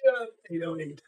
808.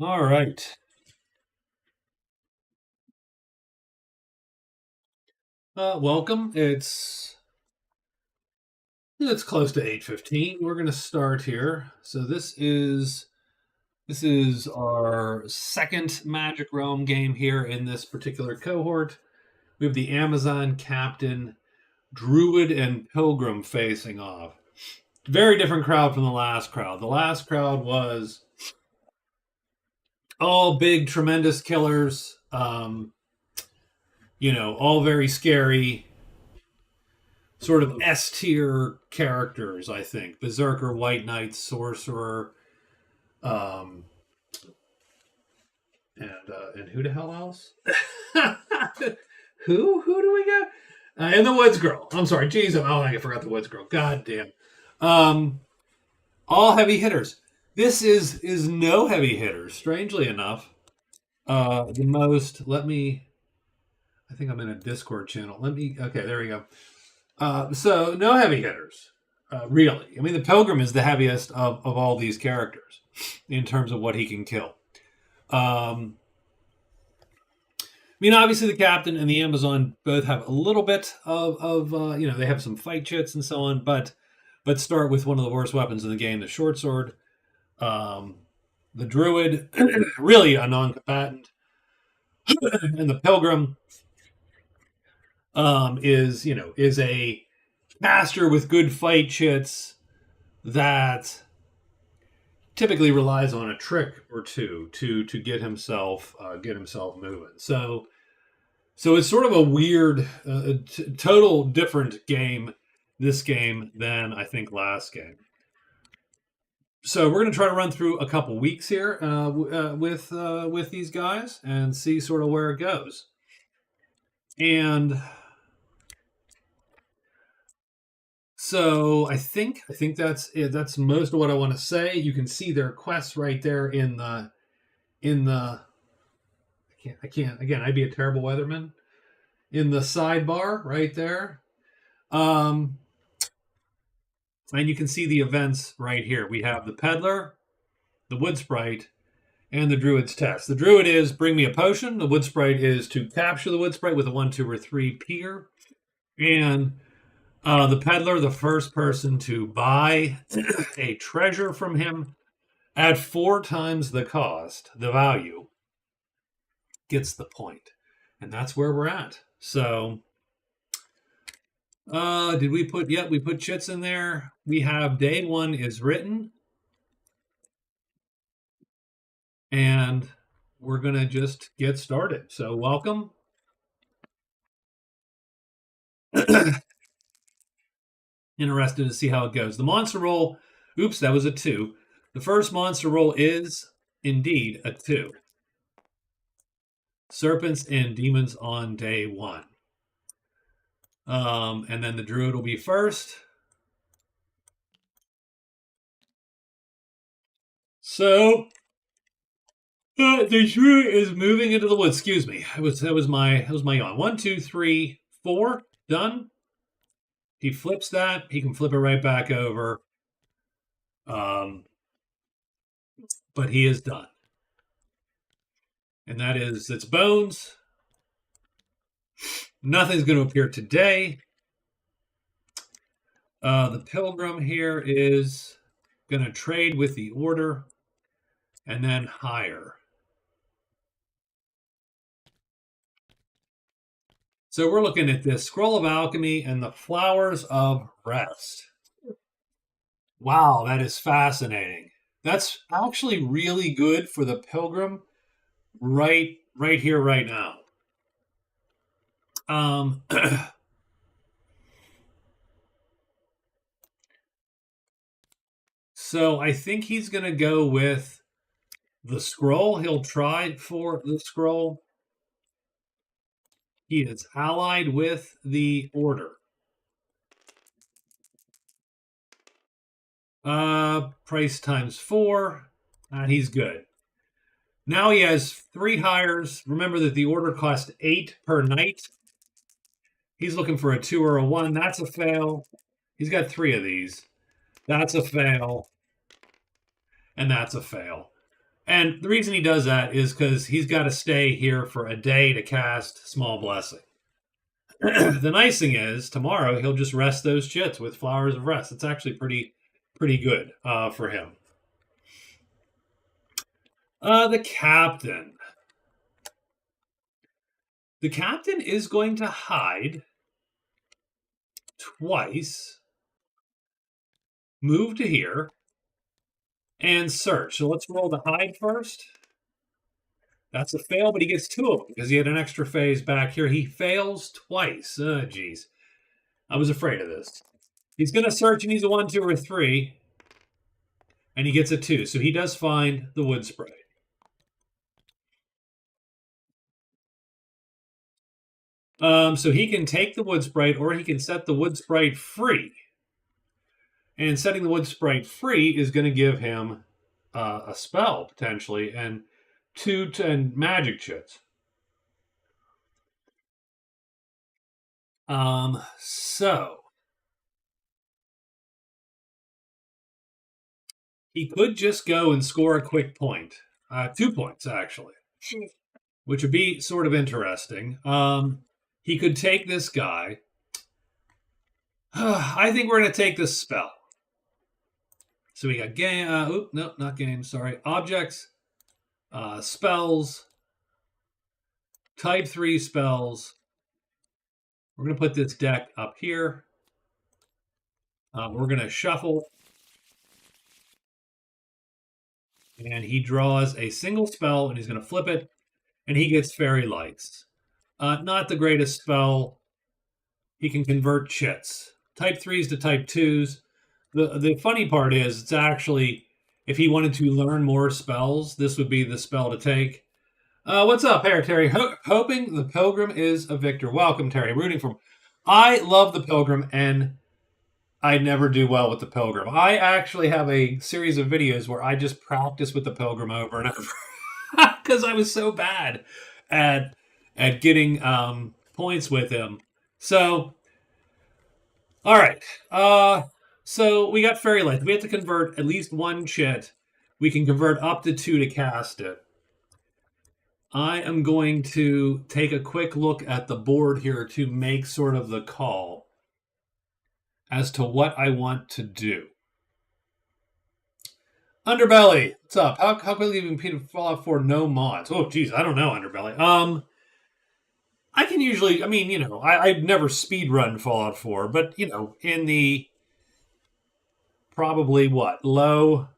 All right. Welcome. It's close to 8:15. We're going to start here. So this is our second Magic Realm game here in this particular cohort. We have the Amazon Captain, Druid, and Pilgrim facing off. Very different crowd from the last crowd. The last crowd was all big, tremendous killers. All very scary, sort of S tier characters. I think Berserker, White Knight, Sorcerer, um, and who the hell else? Who do we got? And the Woods Girl. I'm sorry, jeez. Oh, I forgot the Woods Girl. God damn. Um, all heavy hitters. This is no heavy hitters. Strangely enough, the most. Let me. I think I'm in a Discord channel. Let me. Okay, there we go. So no heavy hitters, really. I mean, the Pilgrim is the heaviest of all these characters in terms of what he can kill. I mean, obviously, the Captain and the Amazon both have a little bit of they have some fight chits and so on, but start with one of the worst weapons in the game, the short sword. Um, the Druid, really a non-combatant, and the Pilgrim is a master with good fight chits that typically relies on a trick or two to get himself moving. So it's sort of a weird, total different game this game than I think last game. So we're going to try to run through a couple weeks here with these guys and see sort of where it goes. And so I think that's it. That's most of what I want to say. You can see their quests right there in the. I can't again. I'd be a terrible weatherman. In the sidebar right there, um, and you can see the events right here. We have the Peddler, the Wood Sprite, and the Druid's Test. The Druid is bring me a potion. The Wood Sprite is to capture the Wood Sprite with a 1, 2, or 3 peer, and the Peddler, the first person to buy a treasure from him at 4 times the cost, the value, gets the point. And that's where we're at. So, did we put, yet we put chits in there. We have day 1 is written. And we're going to just get started. So, welcome. Interested to see how it goes. The monster roll, oops, that was a 2. The first monster roll is indeed a 2. Serpents and demons on day 1. And then the Druid will be first. So the Druid is moving into the woods. Excuse me. That was my yawn. 1, 2, 3, 4. Done. He flips that. He can flip it right back over. But he is done. And that is its bones. Nothing's going to appear today. The Pilgrim here is going to trade with the Order and then hire. So we're looking at this Scroll of Alchemy and the Flowers of Rest. Wow, that is fascinating. That's actually really good for the Pilgrim right here, right now. So I think he's going to go with the scroll. He'll try for the scroll. He is allied with the Order. Price times 4, and he's good. Now he has 3 hires. Remember that the Order cost 8 per night. He's looking for a 2 or a 1. That's a fail. He's got 3 of these. That's a fail. And that's a fail. And the reason he does that is because he's got to stay here for a day to cast Small Blessing. The nice thing is, tomorrow he'll just rest those chits with Flowers of Rest. It's actually pretty good for him. The captain. The captain is going to hide twice, move to here, and search. So let's roll the hide first. That's a fail, but he gets 2 of them because he had an extra phase back here. He fails twice. Oh, geez. I was afraid of this. He's going to search and he's a 1, 2, or 3. And he gets a 2. So he does find the wood sprite. So he can take the wood sprite or he can set the wood sprite free. And setting the wood sprite free is going to give him a spell, potentially, and 2 and magic chits. So he could just go and score a quick point. 2 points, actually, which would be sort of interesting. He could take this guy. I think we're going to take this spell. So we got game. No, not games. Sorry. Objects, spells, type 3 spells. We're going to put this deck up here. We're going to shuffle. And he draws a single spell, and he's going to flip it, and he gets Fairy Lights. Not the greatest spell. He can convert chits. Type 3s to type 2s. The funny part is, it's actually, if he wanted to learn more spells, this would be the spell to take. What's up, here, Terry? Hoping the Pilgrim is a victor. Welcome, Terry. Rooting for him. I love the Pilgrim, and I never do well with the Pilgrim. I actually have a series of videos where I just practice with the Pilgrim over and over because I was so bad at getting points with him. So, all right. So we got Fairy Light. We have to convert at least 1 chit. We can convert up to 2 to cast it. I am going to take a quick look at the board here to make sort of the call as to what I want to do. Underbelly, what's up? How quickly you can Fallout 4 no mods? Oh, geez, I don't know, Underbelly. I can usually, I've never speed run Fallout 4, but, in the probably low,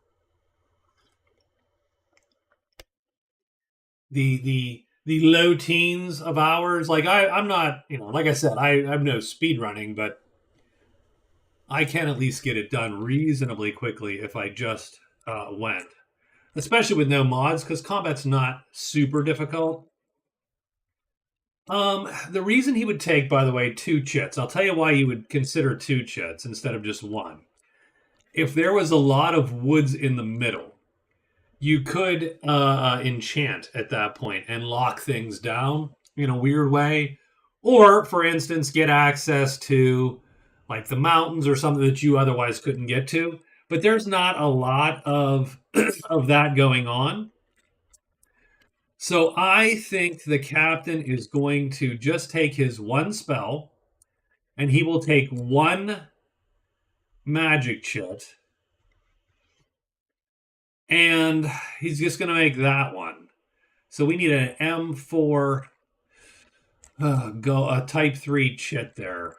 the low teens of hours. Like I'm not, like I said, I'm no speed running, but I can at least get it done reasonably quickly if I just went. Especially with no mods, because combat's not super difficult. The reason he would take, by the way, 2 chits. I'll tell you why you would consider 2 chits instead of just 1. If there was a lot of woods in the middle, you could enchant at that point and lock things down in a weird way. Or, for instance, get access to like the mountains or something that you otherwise couldn't get to. But there's not a lot of of that going on. So I think the captain is going to just take his 1 spell, and he will take 1 magic chit, and he's just going to make that one. So we need an M4 a type 3 chit there.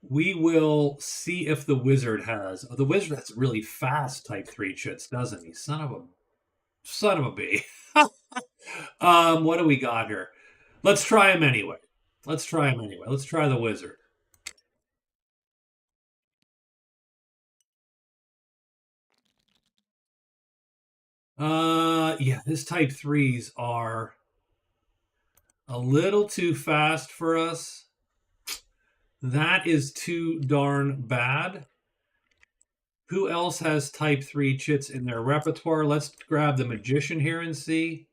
We will see if the wizard has. The wizard has really fast type 3 chits, doesn't he? Son of a bee. What do we got here? Let's try him anyway. Let's try the wizard. Yeah, his type 3s are a little too fast for us. That is too darn bad. Who else has type 3 chits in their repertoire? Let's grab the magician here and see.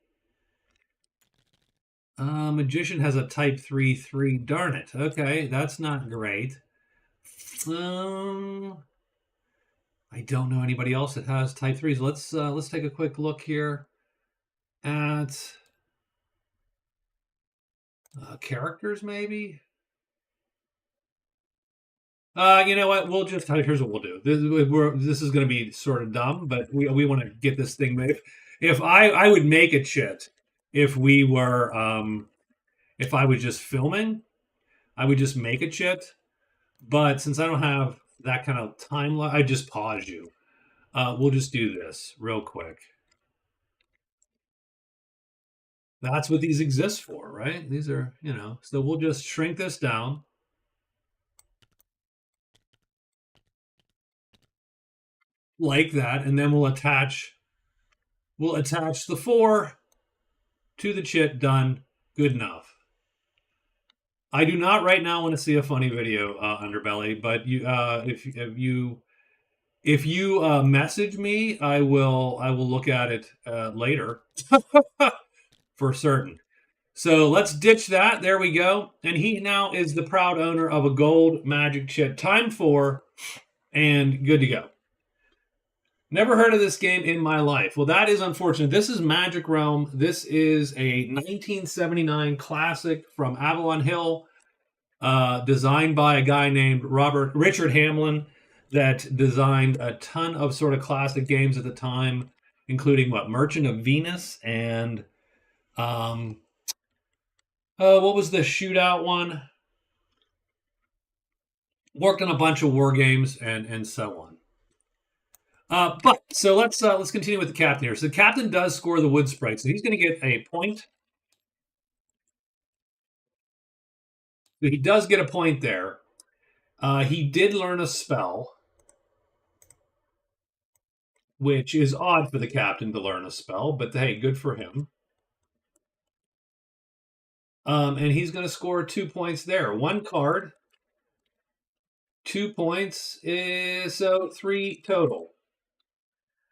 Magician has a type 3/3. Darn it. Okay, that's not great. I don't know anybody else that has type threes. Let's take a quick look here at characters, maybe. You know what? We'll just here's what we'll do. This is going to be sort of dumb, but we want to get this thing made. If I would make a chit if we were if I was just filming, I would just make a chit. But since I don't have that kind of timeline, I just pause you. We'll just do this real quick. That's what these exist for, right? These are, so we'll just shrink this down like that, and then we'll attach the 4 to the chit. Done. Good enough. I do not right now want to see a funny video, Underbelly, but if you message me, I will look at it later for certain. So let's ditch that. There we go. And he now is the proud owner of a gold magic chit. Time 4 and good to go. Never heard of this game in my life. Well, that is unfortunate. This is Magic Realm. This is a 1979 classic from Avalon Hill, designed by a guy named Richard Hamlin, that designed a ton of sort of classic games at the time, including Merchant of Venus and what was the shootout one? Worked on a bunch of war games and so on. But so let's continue with the captain here. So the captain does score the wood sprite, so he's going to get a point. So he does get a point there. He did learn a spell, which is odd for the captain to learn a spell, but hey, good for him. And he's going to score 2 points there. 1 card, 2 points, so 3 total.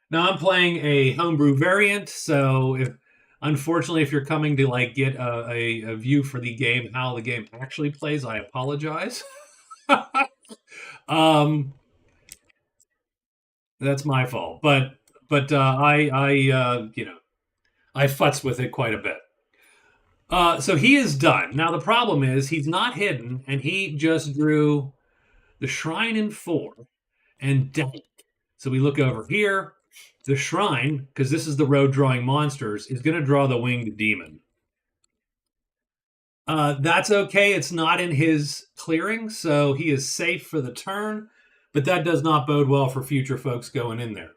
Now I'm playing a homebrew variant, so unfortunately, if you're coming to get a view for the game, how the game actually plays, I apologize. That's my fault, but I futz with it quite a bit. So he is done. Now the problem is he's not hidden, and he just drew the Shrine in 4 and Deck. So we look over here. The Shrine, because this is the road drawing monsters, is going to draw the Winged Demon. That's okay. It's not in his clearing, so he is safe for the turn, but that does not bode well for future folks going in there.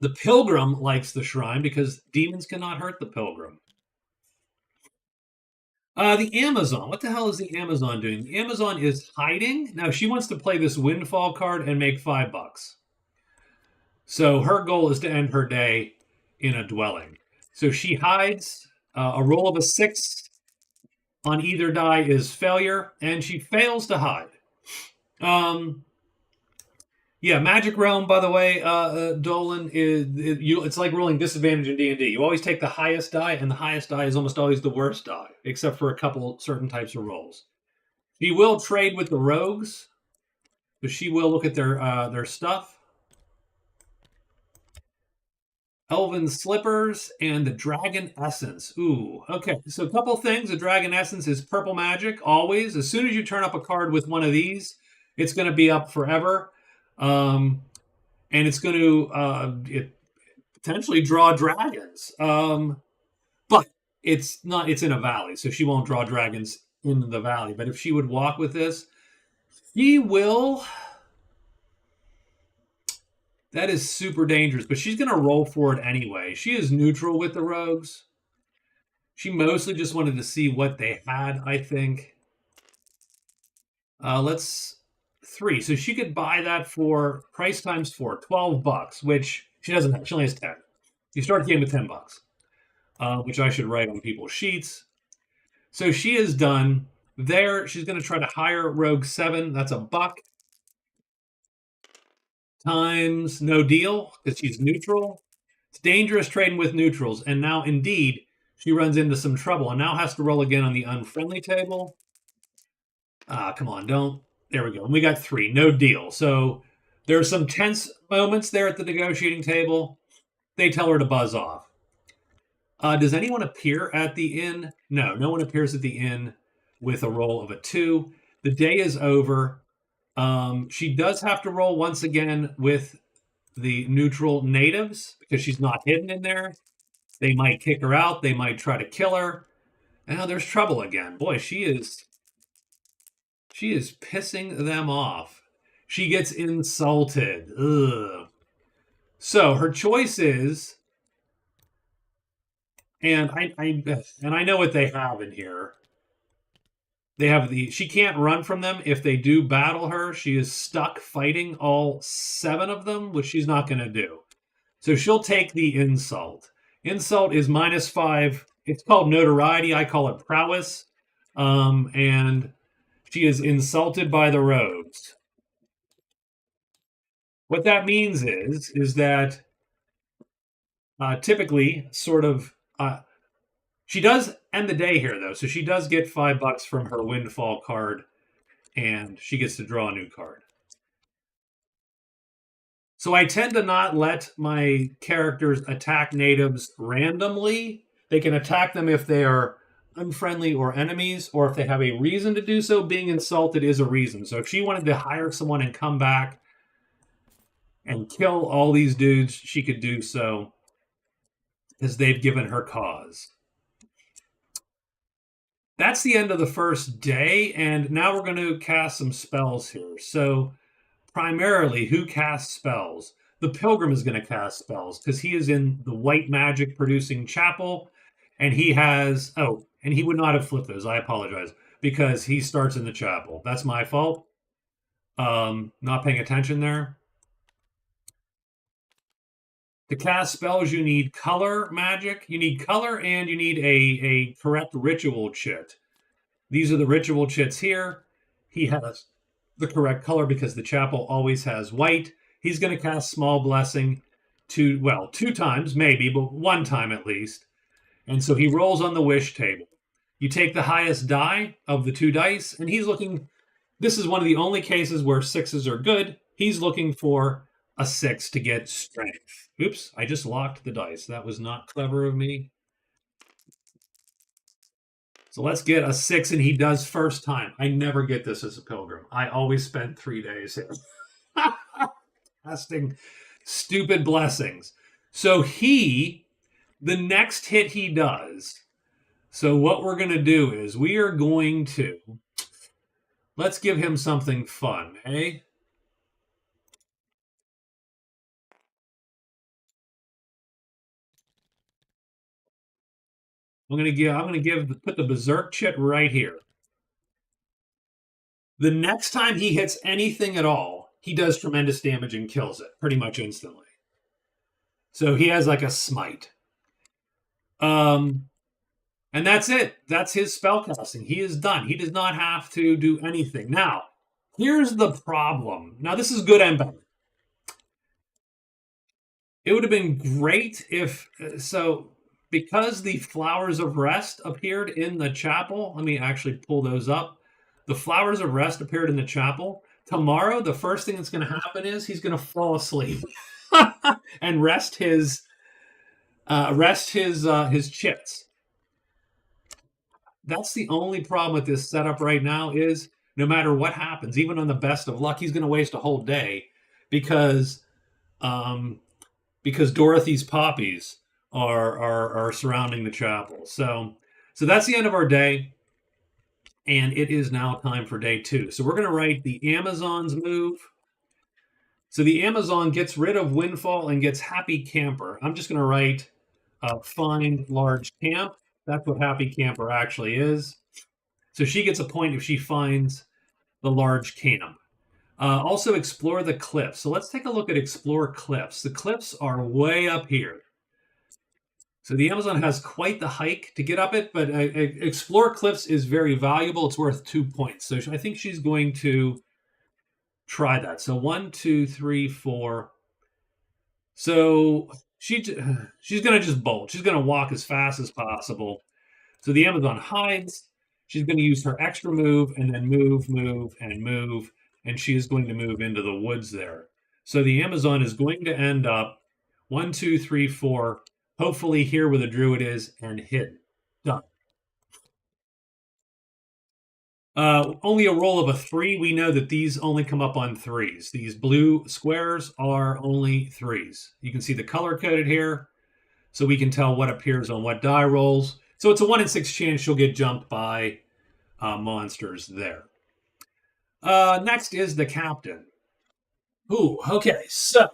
The Pilgrim likes the Shrine because demons cannot hurt the Pilgrim. The Amazon. What the hell is the Amazon doing? The Amazon is hiding. Now, she wants to play this Windfall card and make $5. So her goal is to end her day in a dwelling. So she hides. A roll of a 6 on either die is failure, and she fails to hide. Yeah, Magic Realm, by the way, Dolan, it's like rolling disadvantage in D&D. You always take the highest die, and the highest die is almost always the worst die, except for a couple certain types of rolls. She will trade with the rogues, but she will look at their stuff. Elven Slippers and the Dragon Essence. Ooh, okay. So a couple things. The Dragon Essence is purple magic, always. As soon as you turn up a card with one of these, it's going to be up forever. And it's going to potentially draw dragons. But it's in a valley, so she won't draw dragons in the valley. But if she would walk with this, she will. That is super dangerous, but she's going to roll for it anyway. She is neutral with the rogues. She mostly just wanted to see what they had, I think. Let's 3. So she could buy that for price times 4, $12, which she doesn't have. She only has 10. You start the game with $10, which I should write on people's sheets. So she is done. There, she's going to try to hire Rogue 7. That's $1. Times no deal, because she's neutral. It's dangerous trading with neutrals. And now, indeed, she runs into some trouble and now has to roll again on the unfriendly table. Come on, don't There we go. And we got 3. No deal. So there's some tense moments there at the negotiating table. They tell her to buzz off. Does anyone appear at the inn? No, no one appears at the inn with a roll of a 2. The day is over. She does have to roll once again with the neutral natives because she's not hidden in there. They might kick her out. They might try to kill her. And now there's trouble again. Boy, she is pissing them off. She gets insulted. Ugh. So her choice is, and I know what they have in here. They have she can't run from them. If they do battle her, she is stuck fighting all 7 of them, which she's not going to do. So she'll take the insult. Insult is -5. It's called notoriety. I call it prowess. And she is insulted by the rogues. What that means is that typically, sort of, she does end the day here though, so she does get $5 from her windfall card, and she gets to draw a new card. So I tend to not let my characters attack natives randomly. They can attack them if they are unfriendly or enemies, or if they have a reason to do so. Being insulted is a reason. So if she wanted to hire someone and come back and kill all these dudes, she could do so, as they've given her cause. That's the end of the first day, and now we're going to cast some spells here. So primarily, who casts spells? The pilgrim is going to cast spells because he is in the white magic producing chapel, and he has, and he would not have flipped those. I apologize, because he starts in the chapel. That's my fault. Not paying attention there. To cast spells, you need color magic. You need color, and you need a correct ritual chit. These are the ritual chits here. He has the correct color because the chapel always has white. He's going to cast Small Blessing 2 times, maybe, but 1 time at least. And so he rolls on the wish table. You take the highest die of the 2 dice, and he's looking. This is one of the only cases where 6s are good. He's looking for a 6 to get strength. Oops, I just locked the dice. That was not clever of me. So let's get a 6, and he does first time. I never get this as a pilgrim. I always spend 3 days here. Casting stupid blessings. So the next hit he does. So what we're going to do is we are going to, let's give him something fun, eh? I'm going to put the berserk chit right here. The next time he hits anything at all, he does tremendous damage and kills it pretty much instantly. So he has like a smite. And that's it. That's his spellcasting. He is done. He does not have to do anything. Now, here's the problem. Now, this is good and bad. It would have been great if, because the Flowers of Rest appeared in the chapel, let me actually pull those up. The Flowers of Rest appeared in the chapel. Tomorrow, the first thing that's going to happen is he's going to fall asleep and rest his chits. That's the only problem with this setup right now is no matter what happens, even on the best of luck, he's going to waste a whole day because Dorothy's poppies are surrounding the chapel. So that's the end of our day, and it is now time for day 2. So we're going to write the Amazon's move. So the Amazon gets rid of Windfall and gets Happy Camper. I'm just going to write Find Large Camp. That's what Happy Camper actually is. So she gets a point if she finds the large camp. Also, explore the cliffs. So let's take a look at explore cliffs. The cliffs are way up here. So the Amazon has quite the hike to get up it, but explore cliffs is very valuable. It's worth 2 points. So I think she's going to try that. So 1, 2, 3, 4. So she's going to just bolt. She's going to walk as fast as possible. So the Amazon hides. She's going to use her extra move and then move, and move. and she is going to move into the woods there. So the Amazon is going to end up 1, 2, 3, 4, hopefully here where the Druid is, and hidden. Done. Only a roll of a 3. We know that these only come up on 3s. These blue squares are only 3s. You can see the color coded here, so we can tell what appears on what die rolls. So it's a 1 in 6 chance she'll get jumped by monsters there. Next is the captain. Ooh, okay, so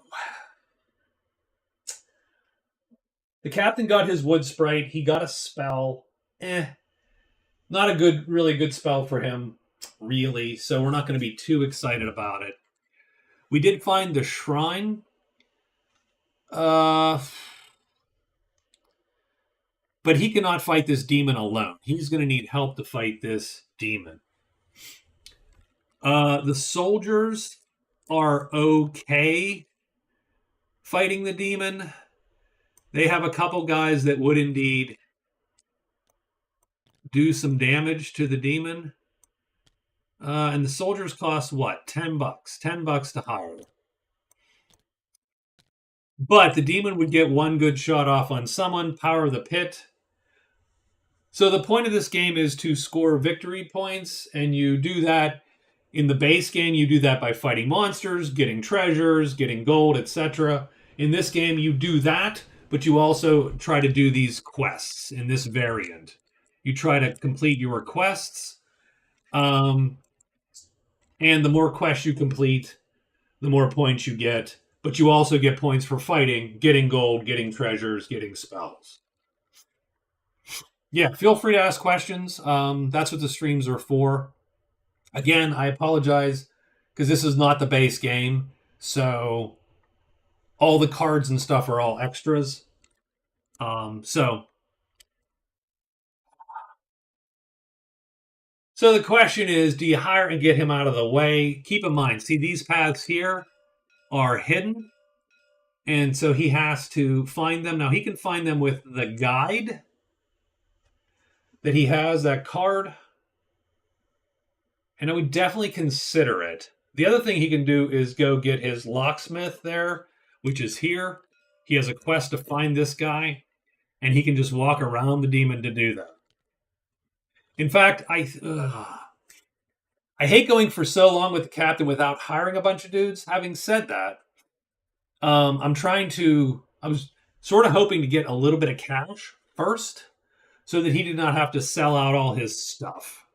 the captain got his wood sprite. He got a spell. Not a really good spell for him, really. So we're not going to be too excited about it. We did find the shrine. But he cannot fight this demon alone. He's going to need help to fight this demon. The soldiers are okay fighting the demon. They have a couple guys that would indeed do some damage to the demon. And the soldiers cost what? $10. $10 to hire. But the demon would get one good shot off on someone, power the pit. So the point of this game is to score victory points, and you do that in the base game. You do that by fighting monsters, getting treasures, getting gold, etc. In this game, you do that, but you also try to do these quests in this variant. You try to complete your quests, and the more quests you complete, the more points you get. But you also get points for fighting, getting gold, getting treasures, getting spells. Yeah, feel free to ask questions. That's what the streams are for. Again, I apologize because this is not the base game. So all the cards and stuff are all extras. So the question is, do you hire and get him out of the way? Keep in mind, see these paths here are hidden. And so he has to find them. Now he can find them with the guide that he has, that card. And I would definitely consider it. The other thing he can do is go get his locksmith there, which is here. He has a quest to find this guy, and he can just walk around the demon to do that. In fact, I hate going for so long with the captain without hiring a bunch of dudes. Having said that, I was sort of hoping to get a little bit of cash first so that he did not have to sell out all his stuff,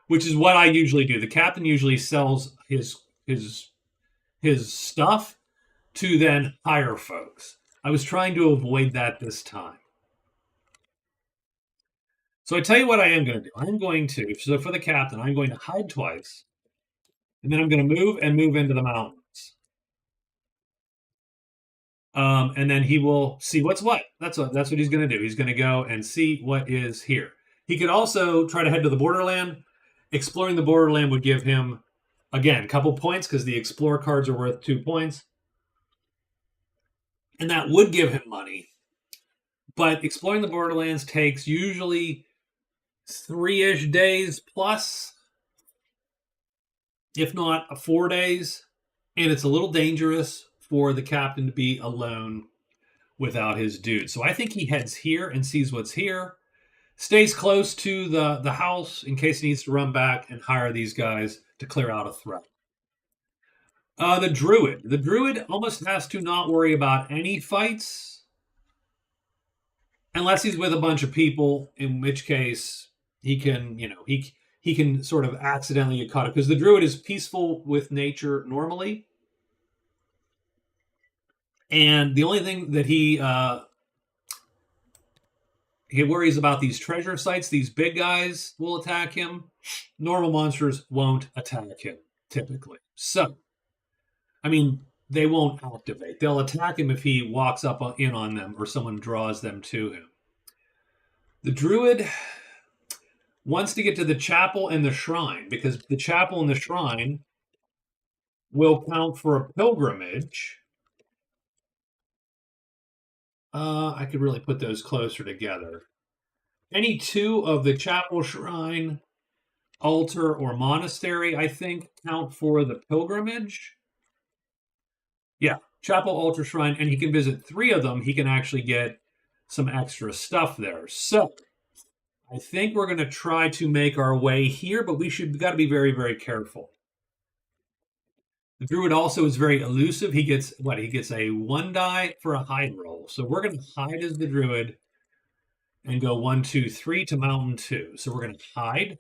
which is what I usually do. The captain usually sells his stuff to then hire folks. I was trying to avoid that this time. So I tell you what I am going to do. I'm going to, so for the captain, I'm going to hide twice, and then I'm going to move into the mountains. And then he will see what's what. That's what he's going to do. He's going to go and see what is here. He could also try to head to the borderland. Exploring the borderland would give him, again, a couple points because the explore cards are worth 2 points. And that would give him money. But exploring the borderlands takes usually 3-ish days plus, if not 4 days. And it's a little dangerous for the captain to be alone without his dude. So I think he heads here and sees what's here, stays close to the house in case he needs to run back and hire these guys to clear out a threat. The druid almost has to not worry about any fights unless he's with a bunch of people, in which case he can, he can sort of accidentally get caught up because the druid is peaceful with nature normally. And the only thing that he worries about, these treasure sites, these big guys will attack him. Normal monsters won't attack him, typically. So, I mean, they won't activate. They'll attack him if he walks up in on them or someone draws them to him. The druid wants to get to the chapel and the shrine because the chapel and the shrine will count for a pilgrimage. I could really put those closer together. Any two of the chapel, shrine, altar, or monastery, I think, count for the pilgrimage. Yeah, chapel, altar, shrine, and he can visit 3 of them. He can actually get some extra stuff there. So I think we're going to try to make our way here, but we got to be very, very careful. The druid also is very elusive. He gets what? He gets a 1 die for a hide roll. So we're going to hide as the druid and go 1, 2, 3 to mountain 2. So we're going to hide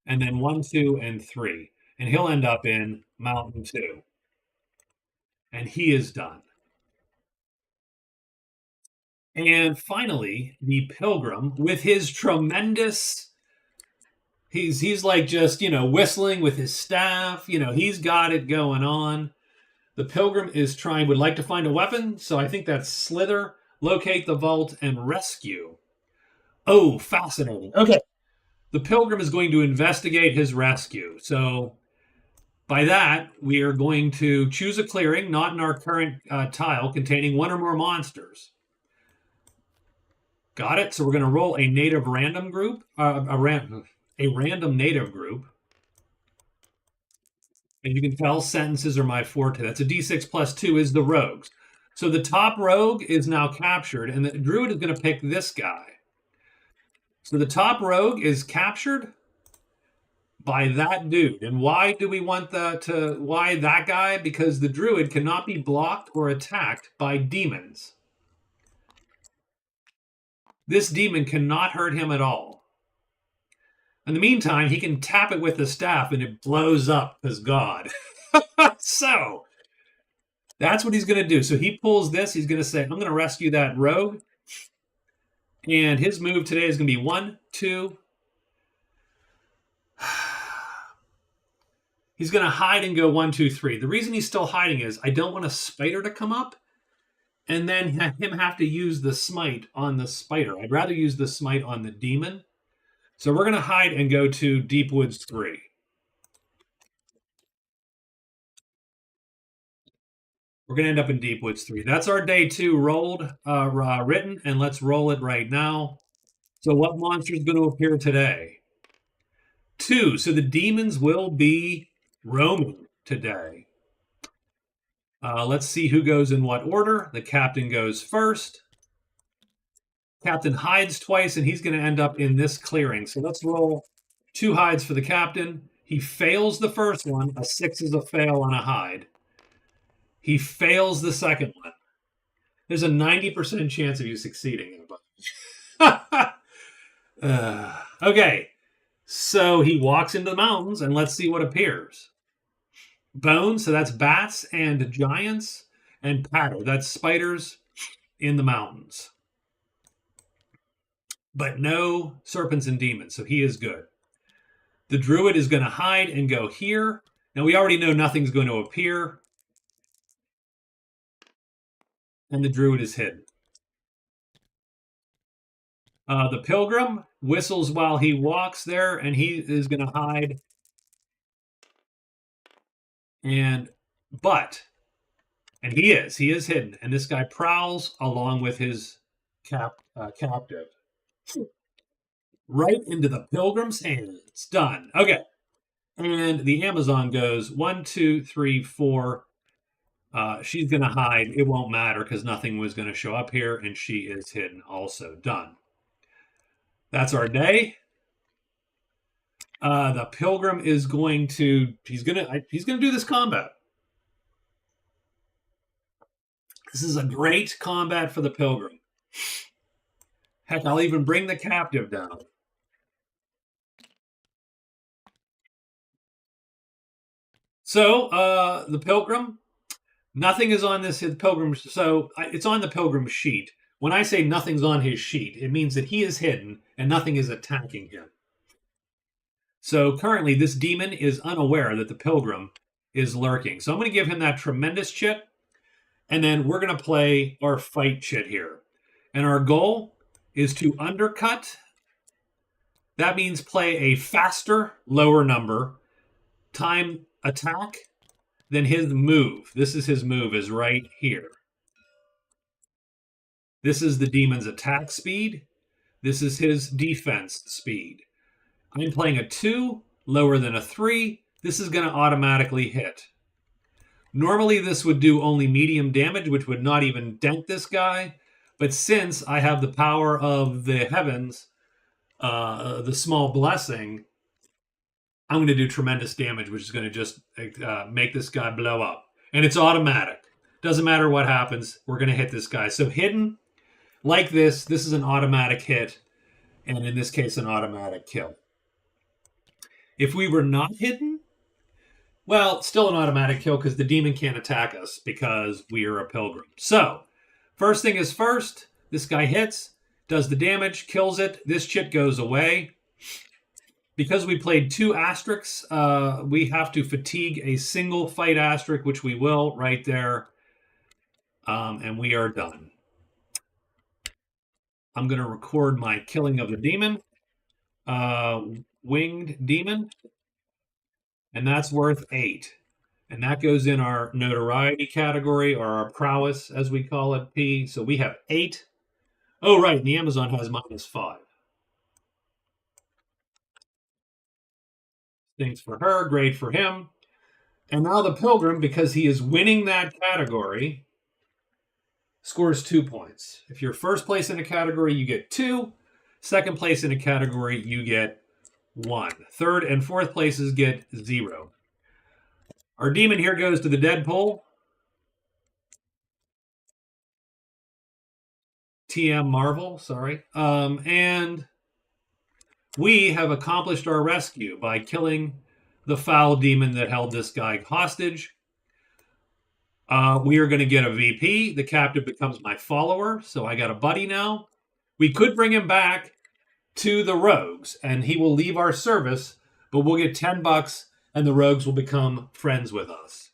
and then 1, 2, and 3. And he'll end up in mountain 2. And he is done. And finally, the pilgrim with his tremendous, he's like just, whistling with his staff, he's got it going on. The pilgrim would like to find a weapon, so I think that's slither, locate the vault, and rescue. Oh, fascinating. Okay. The pilgrim is going to investigate his rescue. So by that, we are going to choose a clearing, not in our current tile, containing 1 or more monsters. Got it? So we're going to roll a native random group, a random native group. And you can tell sentences are my forte. That's a d6 plus 2 is the rogues. So the top rogue is now captured, and the druid is going to pick this guy. So the top rogue is captured by that dude. And why do we want why that guy? Because the druid cannot be blocked or attacked by demons. This demon cannot hurt him at all. In the meantime, he can tap it with the staff and it blows up as God. So that's what he's going to do. So he pulls this. He's going to say, I'm going to rescue that rogue. And his move today is going to be 1, 2. He's going to hide and go 1, 2, 3. The reason he's still hiding is I don't want a spider to come up and then him have to use the smite on the spider. I'd rather use the smite on the demon. So we're going to hide and go to Deep Woods 3. We're going to end up in Deep Woods 3. That's our day 2 written, and let's roll it right now. So what monster is going to appear today? 2. So the demons will be roaming today. Let's see who goes in what order. The captain goes first. Captain hides twice, and he's going to end up in this clearing. So let's roll 2 hides for the captain. He fails the first one. A 6 is a fail on a hide. He fails the second one. There's a 90% chance of you succeeding. Okay, so he walks into the mountains, and let's see what appears. Bones, so that's bats and giants, and patter, that's spiders in the mountains. But no serpents and demons, so he is good. The druid is going to hide and go here. Now we already know nothing's going to appear. And the druid is hidden. The pilgrim whistles while he walks there, and he is going to hide. And he is hidden. And this guy prowls along with his captive. Right into the pilgrim's hands. Done. Okay. And the Amazon goes 1, 2, 3, 4. She's going to hide. It won't matter because nothing was going to show up here, and she is hidden also. Done. That's our day. The pilgrim is going to he's going to do this combat. This is a great combat for the pilgrim. Heck, I'll even bring the captive down. So, the pilgrim, nothing is on this pilgrim. So it's on the pilgrim sheet. When I say nothing's on his sheet, it means that he is hidden and nothing is attacking him. So currently, this demon is unaware that the pilgrim is lurking. So I'm going to give him that tremendous chit, and then we're going to play our fight chit here. And our goal is to undercut. That means play a faster, lower number time attack than his move. This is his move, is right here. This is the demon's attack speed. This is his defense speed. I'm playing a 2 lower than a 3, this is going to automatically hit. Normally, this would do only medium damage, which would not even dent this guy. But since I have the power of the heavens, the small blessing, I'm going to do tremendous damage, which is going to just make this guy blow up. And it's automatic. Doesn't matter what happens. We're going to hit this guy. So hidden, like this is an automatic hit. And in this case, an automatic kill. If we were not hidden, well, still an automatic kill because the demon can't attack us because we are a pilgrim. So, first thing is first, this guy hits, does the damage, kills it. This chit goes away. Because we played 2 asterisks, we have to fatigue a single fight asterisk, which we will right there. And we are done. I'm going to record my killing of the demon. Winged demon. And that's worth 8. And that goes in our notoriety category, or our prowess, as we call it, P. So we have 8. Oh, right. And the Amazon has -5. Thanks for her. Great for him. And now the Pilgrim, because he is winning that category, scores 2 points. If you're first place in a category, you get 2. Second place in a category, you get 1. Third and fourth places get 0. Our demon here goes to the Deadpool. TM Marvel, sorry. And we have accomplished our rescue by killing the foul demon that held this guy hostage. We are going to get a VP. The captive becomes my follower, so I got a buddy now. We could bring him back to the rogues, and he will leave our service, but we'll get $10, and the rogues will become friends with us.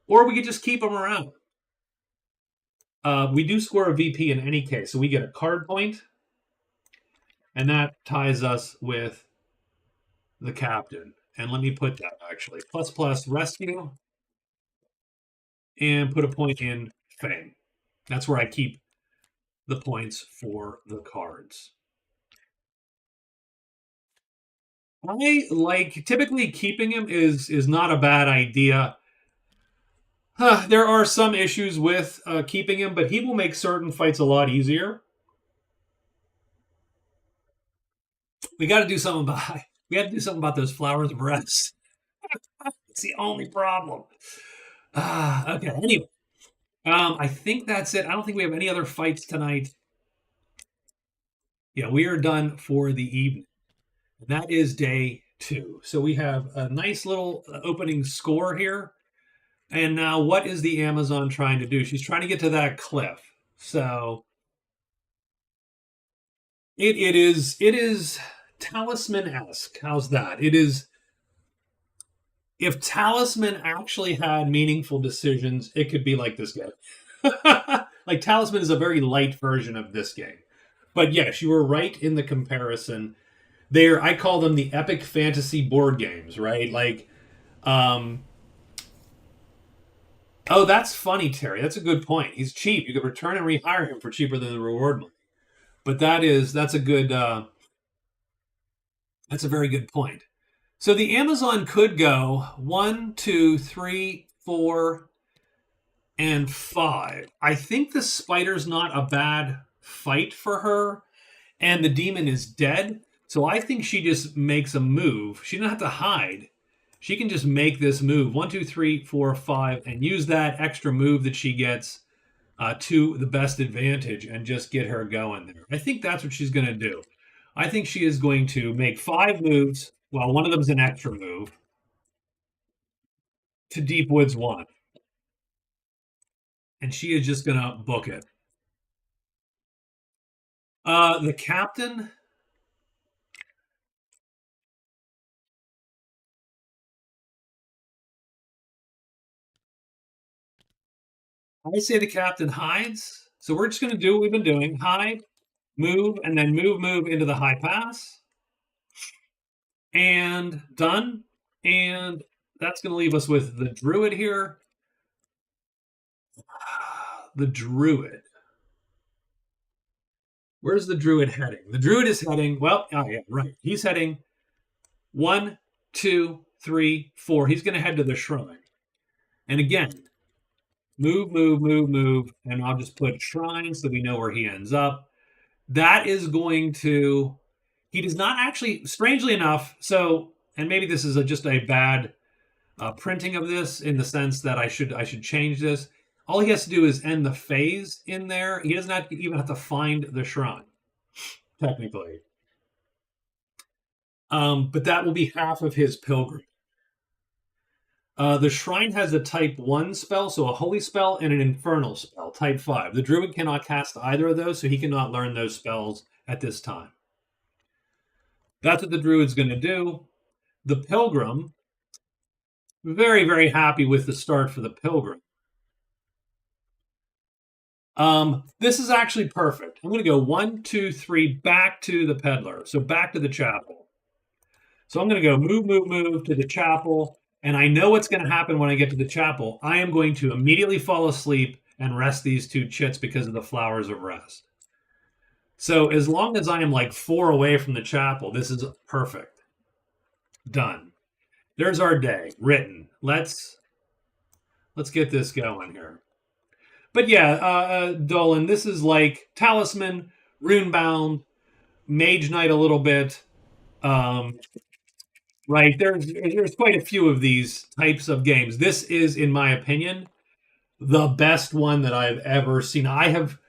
Or we could just keep him around. We do score a VP in any case, so we get a card point, and that ties us with the captain. And let me put that, actually. ++ rescue, and put a point in fame. That's where I keep the points for the cards. I like, typically keeping him is not a bad idea. There are some issues with keeping him, but he will make certain fights a lot easier. We got to do something about. We have to do something about those flowers of rest. It's the only problem. Okay. Anyway, I think that's it. I don't think we have any other fights tonight. Yeah, we are done for the evening. That is day 2. So we have a nice little opening score here. And now what is the Amazon trying to do? She's trying to get to that cliff. So it is Talisman-esque. How's that? It is, if Talisman actually had meaningful decisions, it could be like this game. Like, Talisman is a very light version of this game. But yes, you were right in the comparison. I call them the epic fantasy board games, right? Like, oh, that's funny, Terry. That's a good point. He's cheap. You could return and rehire him for cheaper than the reward money. But that's a good, that's a very good point. So the Amazon could go 1, 2, 3, 4, and 5. I think the spider's not a bad fight for her, and the demon is dead. So I think she just makes a move. She doesn't have to hide. She can just make this move, 1, 2, 3, 4, 5, and use that extra move that she gets to the best advantage and just get her going there. I think that's what she's going to do. I think she is going to make 5 moves. Well, one of them is an extra move to Deep Woods 1. And she is just going to book it. The captain... I say the captain hides. So we're just going to do what we've been doing. Hide, move, and then move into the high pass. And done. And that's going to leave us with the druid here. The druid. Where's the druid heading? The druid is heading, well, oh yeah, right. He's heading 1, 2, 3, 4. He's going to head to the shrine. And again, move, move, move, move. And I'll just put shrine so we know where he ends up. That is going to. He does not actually, strangely enough, so, and maybe this is just a bad printing of this in the sense that I should change this. All he has to do is end the phase in there. He doesn't even have to find the shrine, technically. But that will be half of his pilgrim. The shrine has a type 1 spell, so a holy spell and an infernal spell, type 5. The druid cannot cast either of those, so he cannot learn those spells at this time. That's what the druid's going to do. The pilgrim, very, very happy with the start for the pilgrim. This is actually perfect. I'm going to go 1, 2, 3 back to the peddler, so back to the chapel. So I'm going to go move, move, move to the chapel. And I know what's going to happen when I get to the chapel. I am going to immediately fall asleep and rest these 2 chits because of the flowers of rest. So as long as I am like 4 away from the chapel, this is perfect. Done. There's our day written. Let's get this going here. But yeah, Dolan, this is like Talisman, Runebound, Mage Knight a little bit. Right, there's quite a few of these types of games. This is, in my opinion, the best one that I've ever seen. I've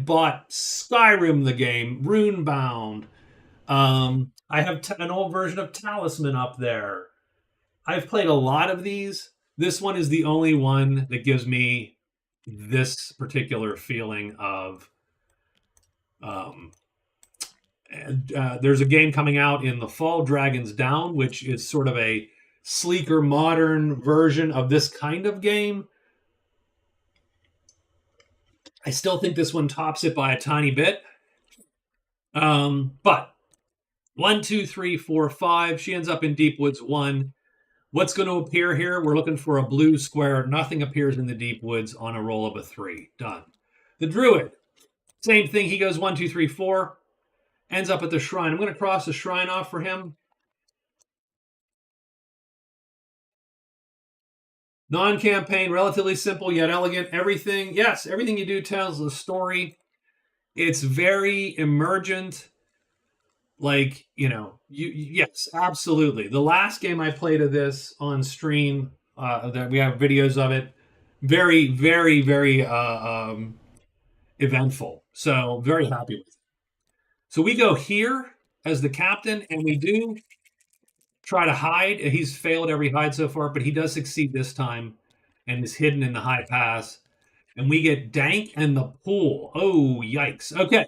bought Skyrim the game, Runebound. I have an old version of Talisman up there. I've played a lot of these. This one is the only one that gives me this particular feeling of there's a game coming out in the fall, Dragon's Down, which is sort of a sleeker, modern version of this kind of game. I still think this one tops it by a tiny bit. But 1, 2, 3, 4, 5. She ends up in Deep Woods 1. What's going to appear here? We're looking for a blue square. Nothing appears in the Deep Woods on a roll of a 3. Done. The Druid. Same thing. He goes 1, 2, 3, 4. Ends up at the shrine. I'm going to cross the shrine off for him. Non-campaign, relatively simple yet elegant. Everything, yes, everything you do tells a story. It's very emergent. Like, yes, absolutely. The last game I played of this on stream, that we have videos of it, very, very, very eventful. So very happy with it. So we go here as the captain, and we do try to hide. He's failed every hide so far, but he does succeed this time and is hidden in the high pass. And we get Dank and the pool. Oh, yikes. Okay.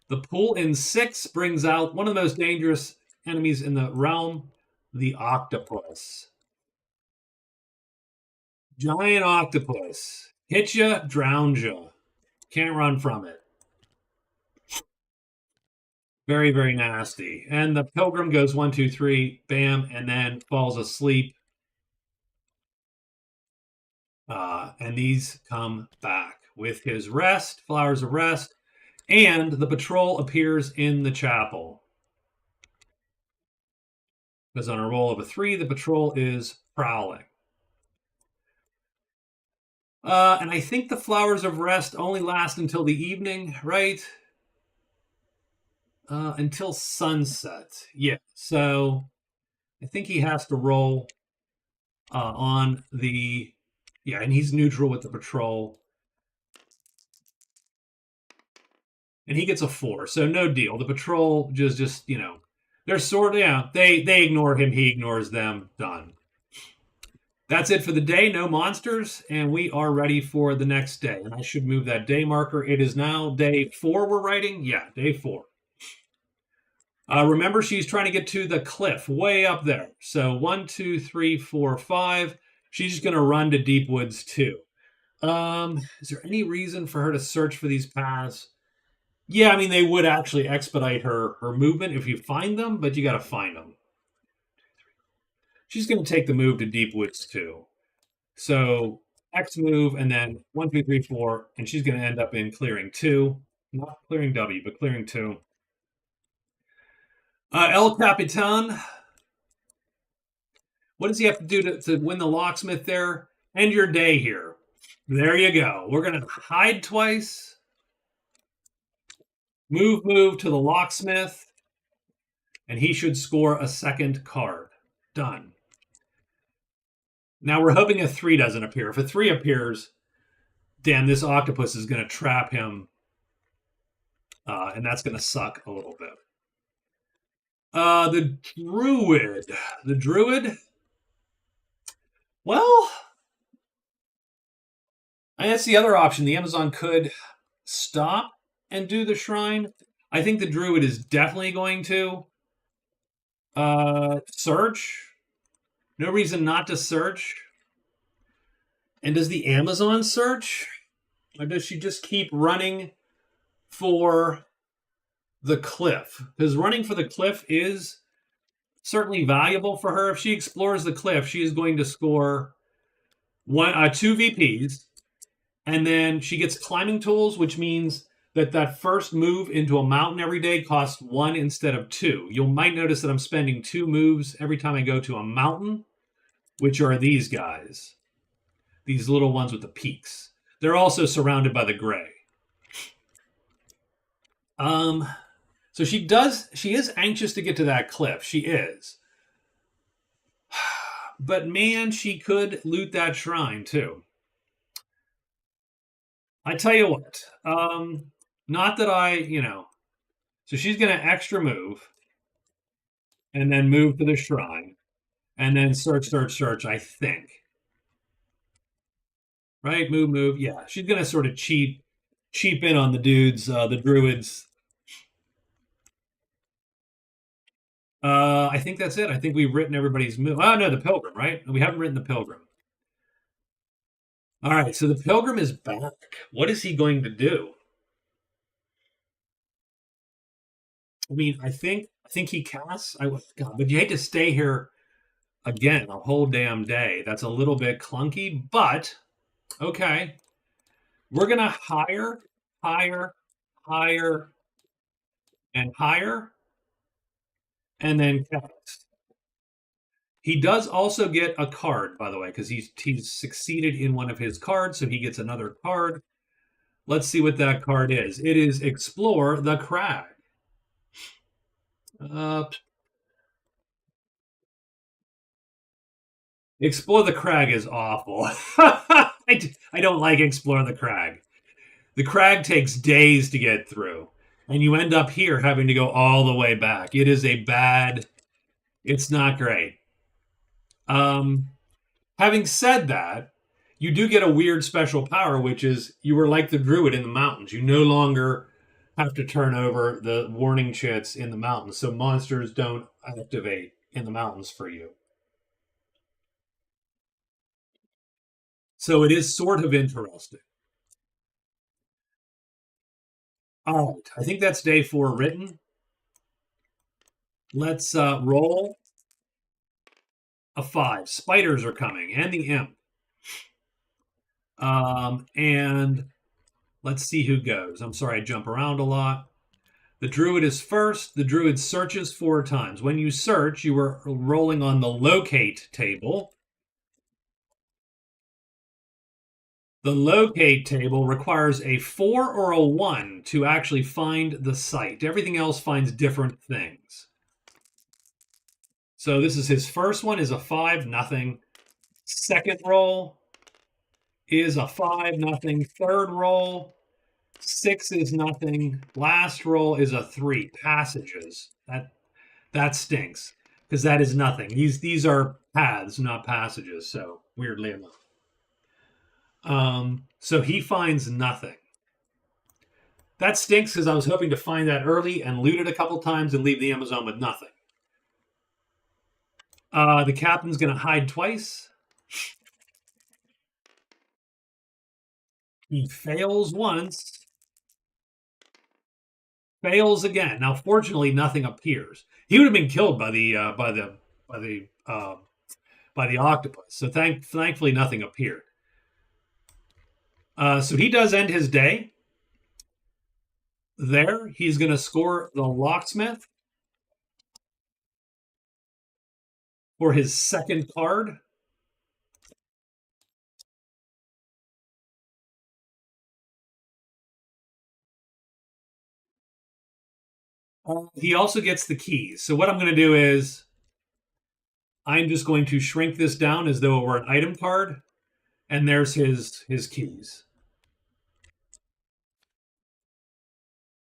The pool in 6 brings out one of the most dangerous enemies in the realm, the octopus. Giant octopus. Hit ya, drown ya. Can't run from it. Very, very nasty. And the pilgrim goes 1, 2, 3, bam, and then falls asleep. And these come back with his rest, flowers of rest, and the patrol appears in the chapel. Because on a roll of a 3, the patrol is prowling. And I think the flowers of rest only last until the evening, right? Until sunset. Yeah. So I think he has to roll on the. Yeah, and he's neutral with the patrol. And he gets a 4. So no deal. The patrol just they're sort of, they ignore him. He ignores them. Done. That's it for the day. No monsters. And we are ready for the next day. And I should move that day marker. It is now day 4 we're writing. Yeah, day 4. Remember, she's trying to get to the cliff way up there. So 1, 2, 3, 4, 5. She's just going to run to Deep Woods 2. Is there any reason for her to search for these paths? Yeah, I mean, they would actually expedite her movement if you find them, but you got to find them. She's going to take the move to Deep Woods 2. So X move, and then 1, 2, 3, 4, and she's going to end up in clearing 2. Not clearing W, but clearing 2. El Capitan, what does he have to do to win the locksmith there? End your day here. There you go. We're going to hide twice, move to the locksmith, and he should score a second card. Done. Now we're hoping a 3 doesn't appear. If a 3 appears, damn, this octopus is going to trap him, and that's going to suck a little bit. The druid. The druid? Well, that's the other option. The Amazon could stop and do the shrine. I think the druid is definitely going to search. No reason not to search. And does the Amazon search? Or does she just keep running for the cliff? Because running for the cliff is certainly valuable for her. If she explores the cliff, she is going to score 2 VPs. And then she gets climbing tools, which means that first move into a mountain every day costs 1 instead of 2. You might notice that I'm spending 2 moves every time I go to a mountain, which are these guys. These little ones with the peaks. They're also surrounded by the gray. So she is anxious to get to that cliff. She is. But man, she could loot that shrine too. I tell you what, not that so she's going to extra move and then move to the shrine and then search, I think. Right? Move. Yeah, she's going to sort of cheap in on the dudes, the druids. I think that's it. I think we've written everybody's move. Oh, no, the pilgrim, right? We haven't written the pilgrim. All right, so the pilgrim is back. What is he going to do? I mean, I think he casts. God, but you hate to stay here again a whole damn day. That's a little bit clunky, but okay. We're gonna hire, and hire, and then cast. He does also get a card, by the way, because he's succeeded in one of his cards, so he gets another card. Let's see what that card is. It is Explore the Crag. Explore the Crag is awful. I don't like Explore the Crag. The crag takes days to get through, and you end up here having to go all the way back. It is it's not great. Having said that, you do get a weird special power, which is you were like the druid in the mountains. You no longer have to turn over the warning chits in the mountains, so monsters don't activate in the mountains for you. So it is sort of interesting. All right, I think that's day 4 written. Let's roll a 5. Spiders are coming, and the imp. And let's see who goes. I'm sorry, I jump around a lot. The druid is first. The druid searches 4 times. When you search, you are rolling on the locate table. The locate table requires a 4 or a 1 to actually find the site. Everything else finds different things. So this is his first one is a 5, nothing. Second roll is a 5, nothing. Third roll, 6 is nothing. Last roll is a 3, passages. That stinks because that is nothing. These are paths, not passages. So weirdly enough. So he finds nothing. That stinks because I was hoping to find that early and loot it a couple times and leave the Amazon with nothing. The captain's going to hide twice. He fails once. Fails again. Now, fortunately, nothing appears. He would have been killed by the octopus. So thankfully, nothing appeared. So he does end his day. There, he's going to score the locksmith. for his second card. He also gets the keys. So what I'm going to do is I'm just going to shrink this down as though it were an item card, and there's his keys.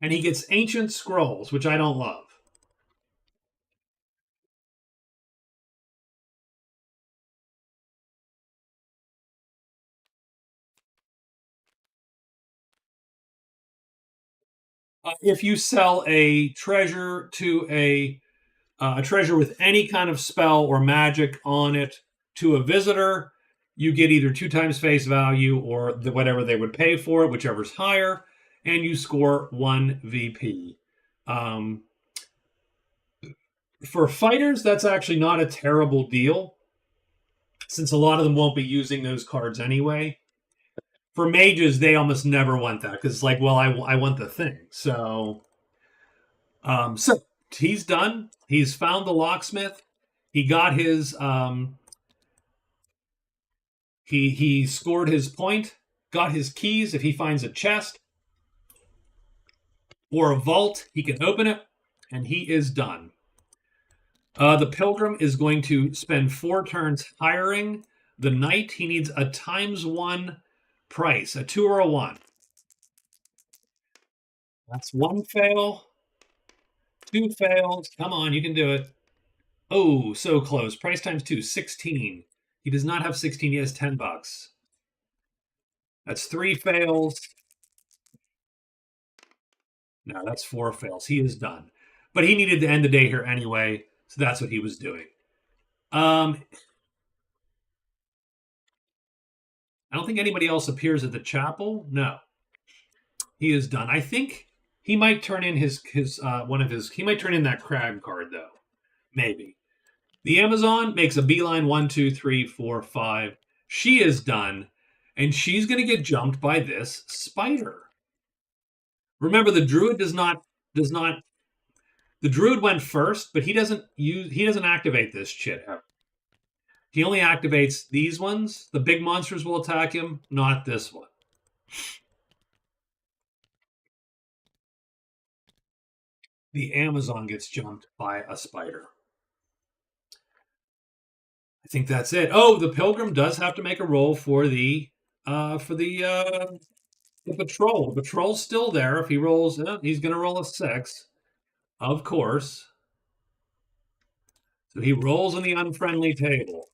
And he gets ancient scrolls, which I don't love. If you sell a treasure to a treasure with any kind of spell or magic on it to a visitor, you get either 2 times face value or whatever they would pay for it, whichever's higher, and you score 1 VP. For fighters, that's actually not a terrible deal, since a lot of them won't be using those cards anyway. For mages, they almost never want that because it's like, well, I want the thing. So he's done. He's found the locksmith. He got his he scored his point, got his keys. If he finds a chest or a vault, he can open it, and he is done. The pilgrim is going to spend 4 turns hiring the knight. He needs a ×1 price, a 2 or a 1. That's 1 fail, 2 fails. Come on, you can do it. Oh, so close. Price ×2, 16. He does not have 16. He has $10. That's 3 fails. No, that's 4 fails. He is done. But he needed to end the day here anyway, so that's what he was doing. I don't think anybody else appears at the chapel. No. He is done. I think he might turn in his one of his. He might turn in that crab card though. Maybe. The Amazon makes a beeline 1, 2, 3, 4, 5. She is done, and she's going to get jumped by this spider. Remember, the druid does not. The druid went first, but he doesn't activate this shit ever. He only activates these ones. The big monsters will attack him, not this one. The Amazon gets jumped by a spider. I think that's it. Oh, the pilgrim does have to make a roll for the patrol. The patrol's still there. If he rolls, he's going to roll a 6, of course. So he rolls on the unfriendly table.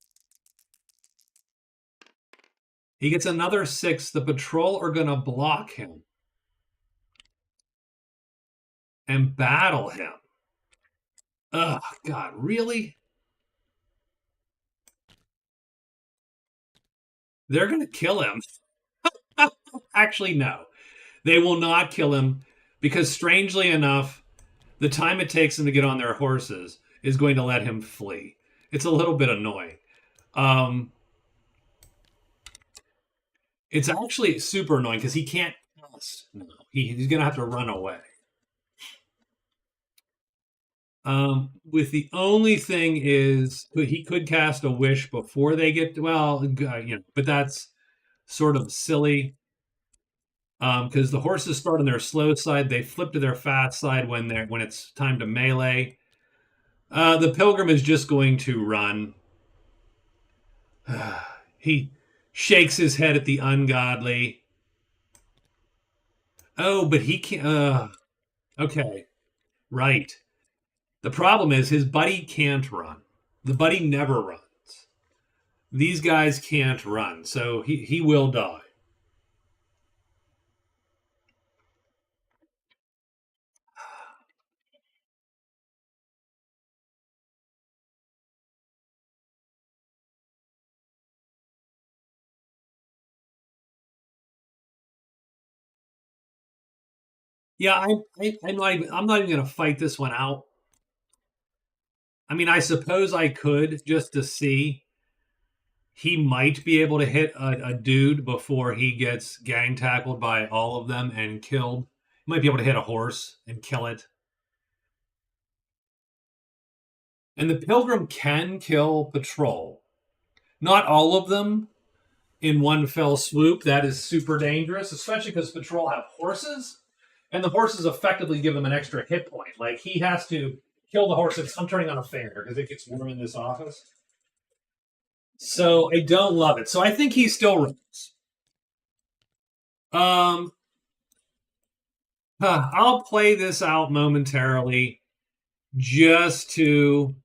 He gets another 6. The patrol are going to block him and battle him. Oh, God, really? They're going to kill him. Actually, no. They will not kill him because, strangely enough, the time it takes them to get on their horses is going to let him flee. It's a little bit annoying. It's actually super annoying because he can't. No, he's going to have to run away. With the only thing is he could cast a wish before they get but that's sort of silly. Because the horses start on their slow side, they flip to their fast side when it's time to melee. The pilgrim is just going to run. He shakes his head at the ungodly. Oh, but he can't. Okay, right. The problem is his buddy can't run. The buddy never runs. These guys can't run, so he will die. Yeah, I'm not even going to fight this one out. I mean, I suppose I could just to see. He might be able to hit a dude before he gets gang tackled by all of them and killed. He might be able to hit a horse and kill it. And the Pilgrim can kill Patrol. Not all of them in one fell swoop. That is super dangerous, especially because Patrol have horses, and the horses effectively give them an extra hit point. Like, he has to kill the horses. I'm turning on a fan here because it gets warm in this office. So I don't love it. So I think he still runs. I'll play this out momentarily just to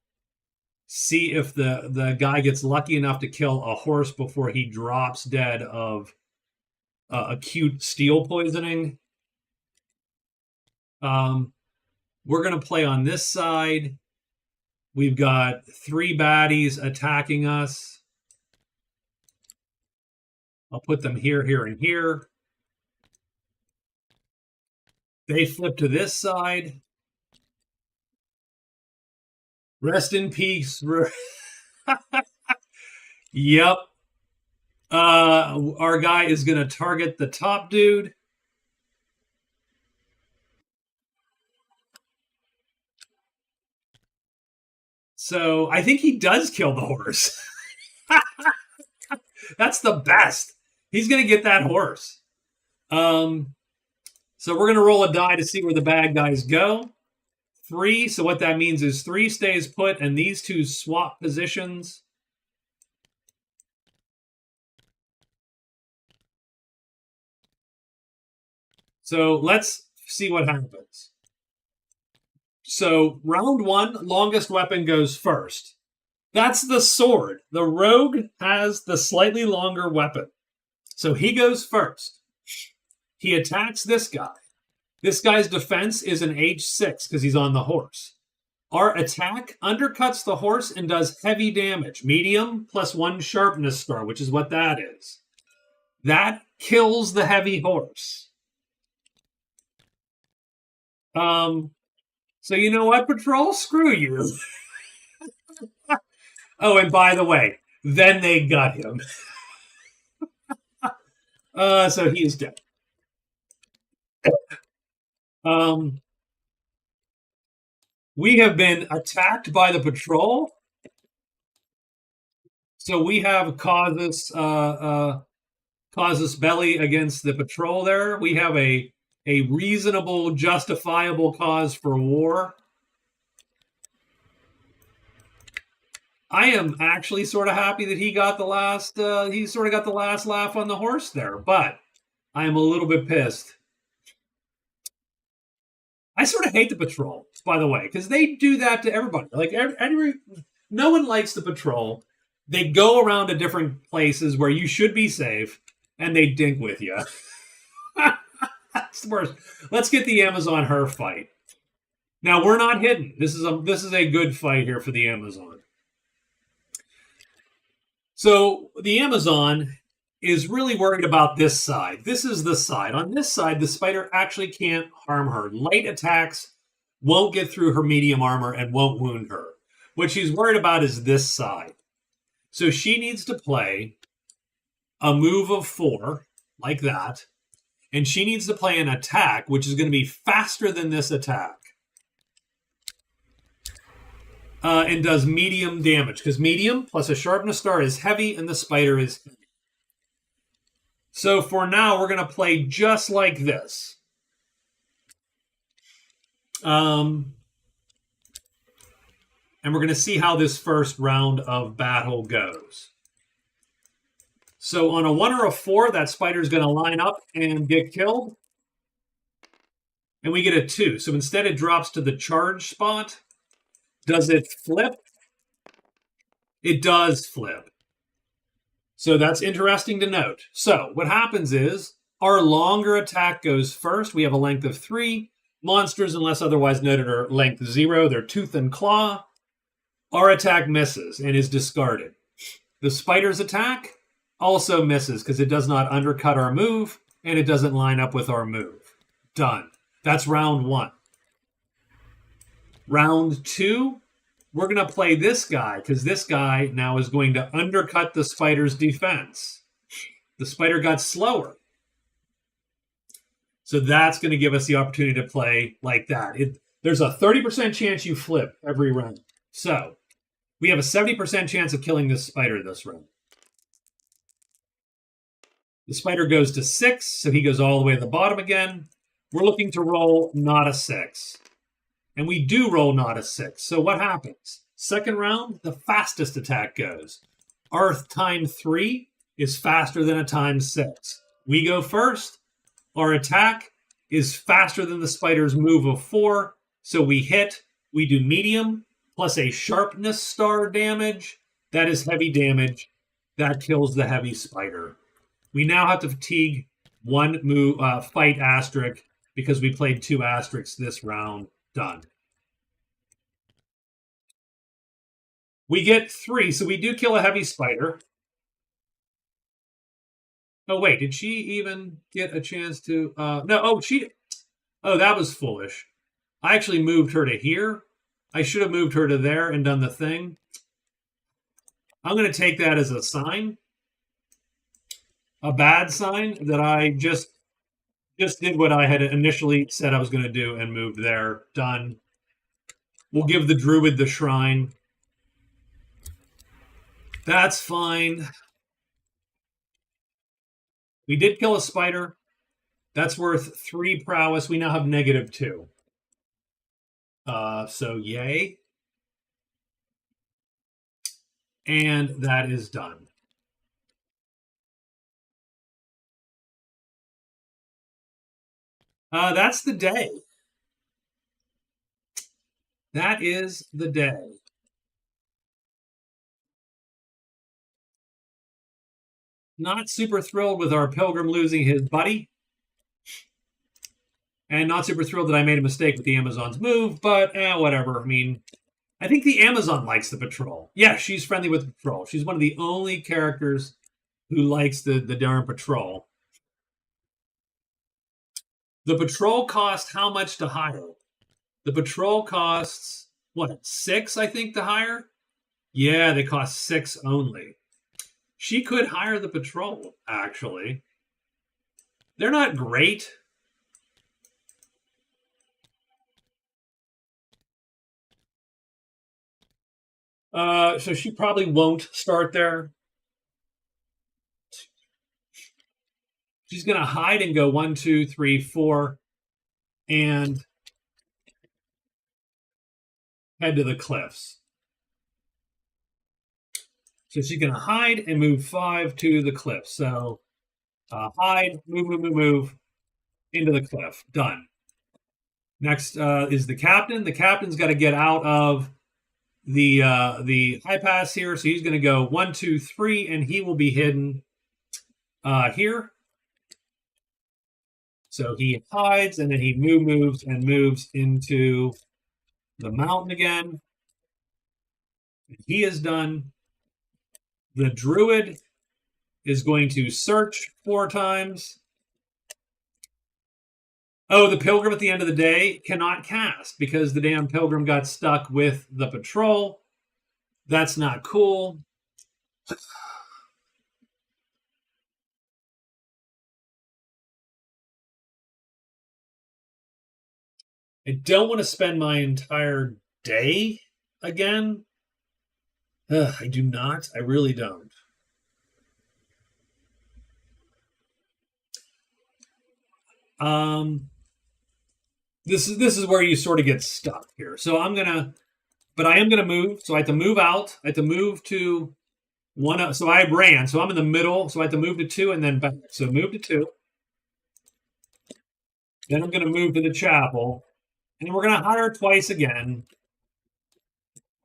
see if the guy gets lucky enough to kill a horse before he drops dead of acute steel poisoning. We're going to play on this side. We've got 3 baddies attacking us. I'll put them here, here, and here. They flip to this side. Rest in peace. Yep. Our guy is going to target the top dude. So I think he does kill the horse. That's the best. He's going to get that horse. So we're going to roll a die to see where the bad guys go. 3. So what that means is 3 stays put, and these 2 swap positions. So let's see what happens. So round 1, longest weapon goes first. That's the sword. The rogue has the slightly longer weapon. So he goes first. He attacks this guy. This guy's defense is an age 6 because he's on the horse. Our attack undercuts the horse and does heavy damage. Medium plus 1 sharpness star, which is what that is. That kills the heavy horse. So you know what, Patrol? Screw you. Oh, and by the way, then they got him. So he is dead. We have been attacked by the Patrol. So we have casus belli against the Patrol there. We have a reasonable, justifiable cause for war. I am actually sort of happy that he got the last laugh on the horse there, but I am a little bit pissed. I sort of hate the Patrol, by the way, because they do that to everybody. Like, no one likes the Patrol. They go around to different places where you should be safe, and they dink with you. That's the worst. Let's get the Amazon her fight. Now, we're not hidden. This is a good fight here for the Amazon. So the Amazon is really worried about this side. This is the side. On this side, the spider actually can't harm her. Light attacks won't get through her medium armor and won't wound her. What she's worried about is this side. So she needs to play a move of 4, like that, and she needs to play an attack, which is going to be faster than this attack. And does medium damage, because medium plus a sharpness star is heavy and the spider is heavy. So for now, we're going to play just like this. And we're going to see how this first round of battle goes. So on a 1 or a 4, that spider's going to line up and get killed. And we get a 2. So instead it drops to the charge spot. Does it flip? It does flip. So that's interesting to note. So what happens is our longer attack goes first. We have a length of 3. Monsters, unless otherwise noted, are length 0. They're tooth and claw. Our attack misses and is discarded. The spider's attack also misses because it does not undercut our move and it doesn't line up with our move. Done. That's round 1. Round 2, we're going to play this guy because this guy now is going to undercut the spider's defense. The spider got slower. So that's going to give us the opportunity to play like that. There's a 30% chance you flip every round. So We have a 70% chance of killing this spider this round. The spider goes to 6, so he goes all the way to the bottom again. We're looking to roll not a 6. And we do roll not a 6. So what happens? Second round, the fastest attack goes. Our time 3 is faster than a time 6. We go first. Our attack is faster than the spider's move of 4. So we hit. We do medium plus a sharpness star damage. That is heavy damage. That kills the heavy spider. We now have to fatigue 1 move, fight asterisk because we played 2 asterisks this round. Done. We get 3, so we do kill a heavy spider. Oh, wait, did she even get a chance to... no, oh, that was foolish. I actually moved her to here. I should have moved her to there and done the thing. I'm going to take that as a sign. A bad sign that I just did what I had initially said I was going to do and moved there. Done. We'll give the druid the shrine. That's fine. We did kill a spider. That's worth 3 prowess. We now have -2. So yay. And that is done. That's the day. That is the day. Not super thrilled with our pilgrim losing his buddy. And not super thrilled that I made a mistake with the Amazon's move, but whatever. I mean, I think the Amazon likes the patrol. Yeah, she's friendly with the patrol. She's one of the only characters who likes the darn patrol. The patrol cost how much to hire? The patrol costs, what, 6, I think, to hire? Yeah, they cost 6 only. She could hire the patrol, actually. They're not great. So she probably won't start there. She's going to hide and go 1, 2, 3, 4, and head to the cliffs. So she's going to hide and move 5 to the cliff. So hide, move into the cliff. Done. Next is the captain. The captain's got to get out of the high pass here. So he's going to go 1, 2, 3, and he will be hidden here. So he hides, and then he moves into the mountain again. He is done. The druid is going to search 4 times. Oh, the pilgrim at the end of the day cannot cast because the damn pilgrim got stuck with the patrol. That's not cool. I don't want to spend my entire day again. I do not. I really don't. This is where you sort of get stuck here. So I am gonna move. So I have to move out. I have to move to 1. So I ran. So I'm in the middle. So I have to move to 2 and then back. So move to 2. Then I'm going to move to the chapel. And we're going to hire twice again.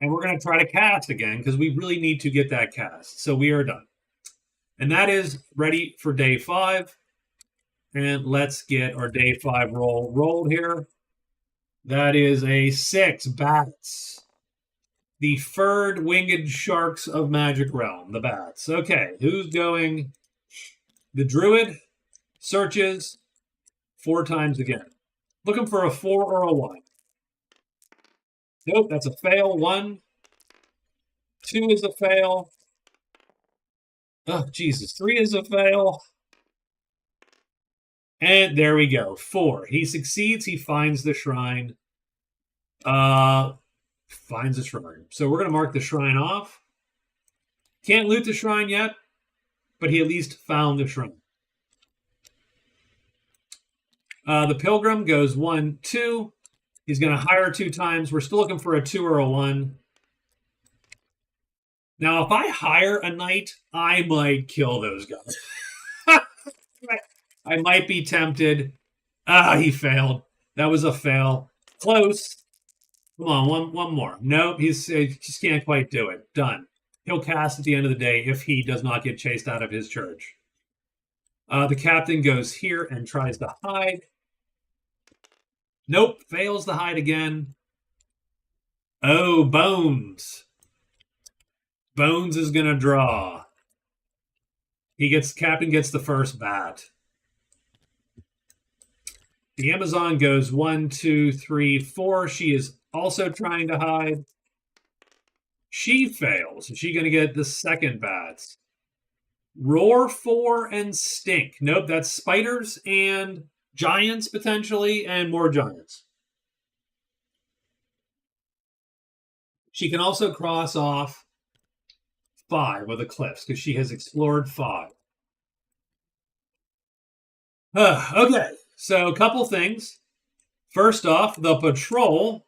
And we're going to try to cast again because we really need to get that cast. So we are done. And that is ready for day 5. And let's get our day 5 rolled here. That is a 6. Bats. The furred winged sharks of Magic Realm. The bats. Okay, who's going? The druid searches 4 times again. Looking for a 4 or a 1. Nope, that's a fail. 1. 2 is a fail. Oh, Jesus. 3 is a fail. And there we go. 4. He succeeds. He finds the shrine. Finds a shrine. So we're going to mark the shrine off. Can't loot the shrine yet, but he at least found the shrine. The pilgrim goes 1, 2. He's going to hire 2 times. We're still looking for a 2 or a 1. Now, if I hire a knight, I might kill those guys. I might be tempted. He failed. That was a fail. Close. Come on, one more. Nope, he just can't quite do it. Done. He'll cast at the end of the day if he does not get chased out of his church. The captain goes here and tries to hide. Nope, fails to hide again. Oh, Bones. Bones is going to draw. Captain gets the first bat. The Amazon goes 1, 2, 3, 4. She is also trying to hide. She fails. Is she going to get the second bats? Roar 4 and Stink. Nope, that's spiders and giants potentially, and more giants. She can also cross off 5 with the cliffs because she has explored 5. Okay, so a couple things. First off, the patrol.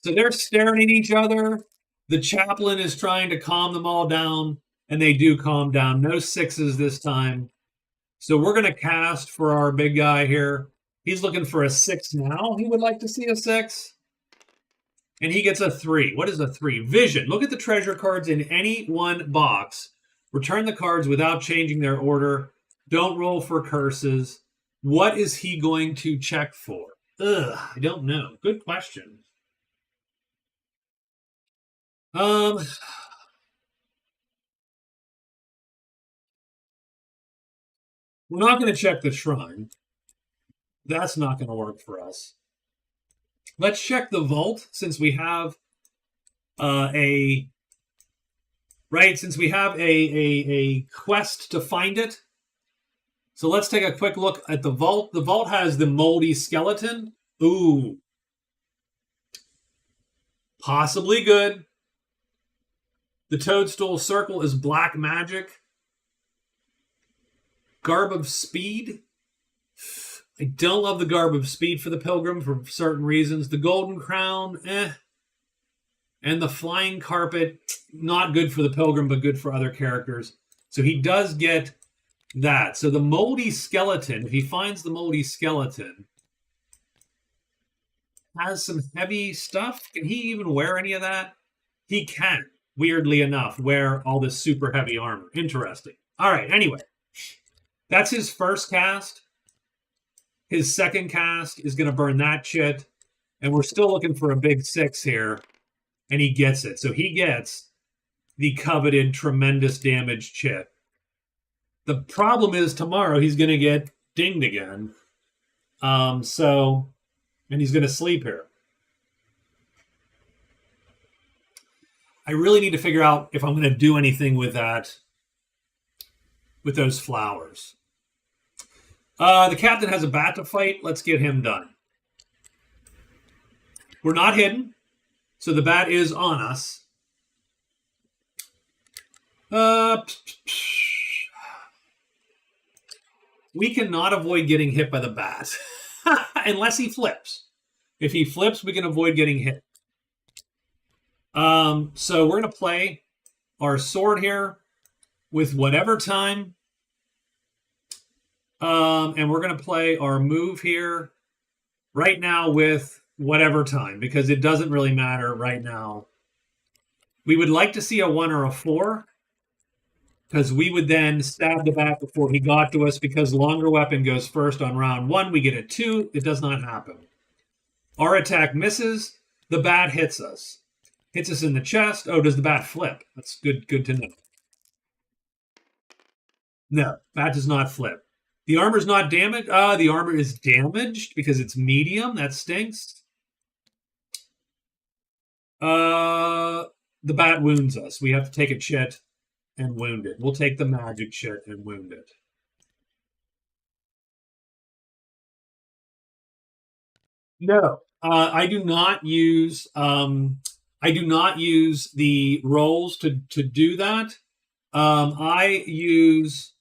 So they're staring at each other. The chaplain is trying to calm them all down, and they do calm down. No 6s this time. So we're going to cast for our big guy here. He's looking for a 6 now. He would like to see a 6. And he gets a 3. What is a 3? Vision. Look at the treasure cards in any one box. Return the cards without changing their order. Don't roll for curses. What is he going to check for? I don't know. Good question. We're not going to check the shrine. That's not going to work for us. Let's check the vault since we have a quest to find it. So let's take a quick look at the vault. The vault has the moldy skeleton. Ooh. Possibly good. The toadstool circle is black magic. Garb of Speed. I don't love the Garb of Speed for the Pilgrim for certain reasons. The Golden Crown, And the Flying Carpet, not good for the Pilgrim, but good for other characters. So he does get that. So the Moldy Skeleton, if he finds the Moldy Skeleton, has some heavy stuff. Can he even wear any of that? He can, weirdly enough, wear all this super heavy armor. Interesting. All right, anyway. That's his first cast. His second cast is going to burn that shit. And we're still looking for a big 6 here. And he gets it. So he gets the coveted tremendous damage chit. The problem is tomorrow he's going to get dinged again. And he's going to sleep here. I really need to figure out if I'm going to do anything with that, with those flowers. The captain has a bat to fight. Let's get him done. We're not hidden, so the bat is on us. We cannot avoid getting hit by the bat unless he flips. If he flips, we can avoid getting hit. So we're going to play our sword here with whatever time. And we're going to play our move here right now with whatever time, because it doesn't really matter right now. We would like to see a 1 or a 4, because we would then stab the bat before he got to us, because longer weapon goes first on round 1. We get a 2. It does not happen. Our attack misses. The bat hits us. Hits us in the chest. Oh, does the bat flip? That's good to know. No, bat does not flip. The armor's not damaged. The armor is damaged because it's medium. That stinks. The bat wounds us. We have to take a chit and wound it. We'll take the magic chit and wound it. No, I do not use. I do not use the rolls to do that. I use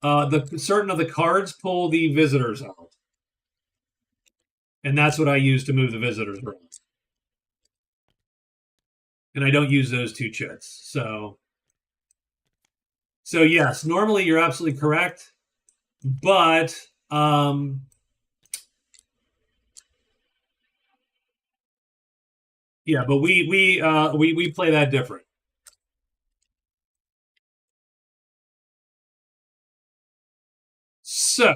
the certain of the cards pull the visitors out, and that's what I use to move the visitors around. And I don't use those two chits. So yes, normally you're absolutely correct, but yeah, but we play that different. So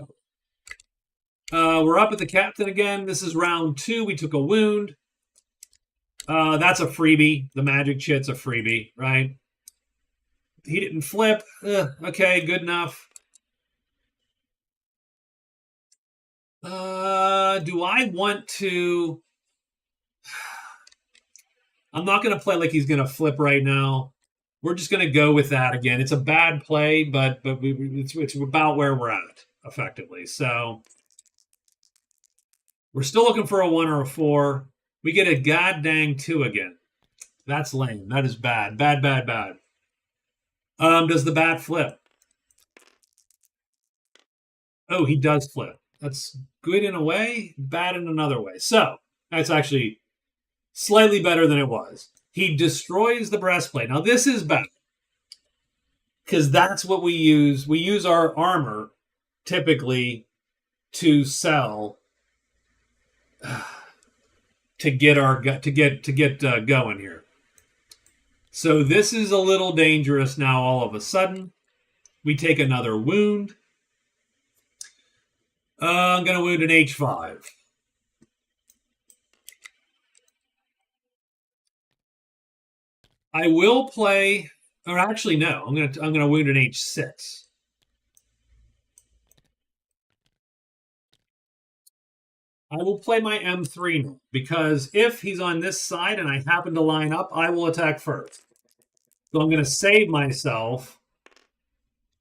we're up at the captain again. This is round 2. We took a wound. That's a freebie. The magic chit's a freebie, right? He didn't flip. Okay, good enough. Do I want to? I'm not going to play like he's going to flip right now. We're just going to go with that again. It's a bad play, but it's about where we're at effectively. So we're still looking for a 1 or a 4. We get a god dang 2 again. That's lame. That is bad. Bad, bad, bad. Does the bat flip? Oh, he does flip. That's good in a way, bad in another way. So that's actually slightly better than it was. He destroys the breastplate. Now this is bad because that's what we use. We use our armor typically to sell to get going here. So this is a little dangerous now. All of a sudden, we take another wound. I'm going to wound an H5. I will play, or actually no, I'm going to wound an H6. I will play my M3 now because if he's on this side and I happen to line up, I will attack first. So I'm going to save myself.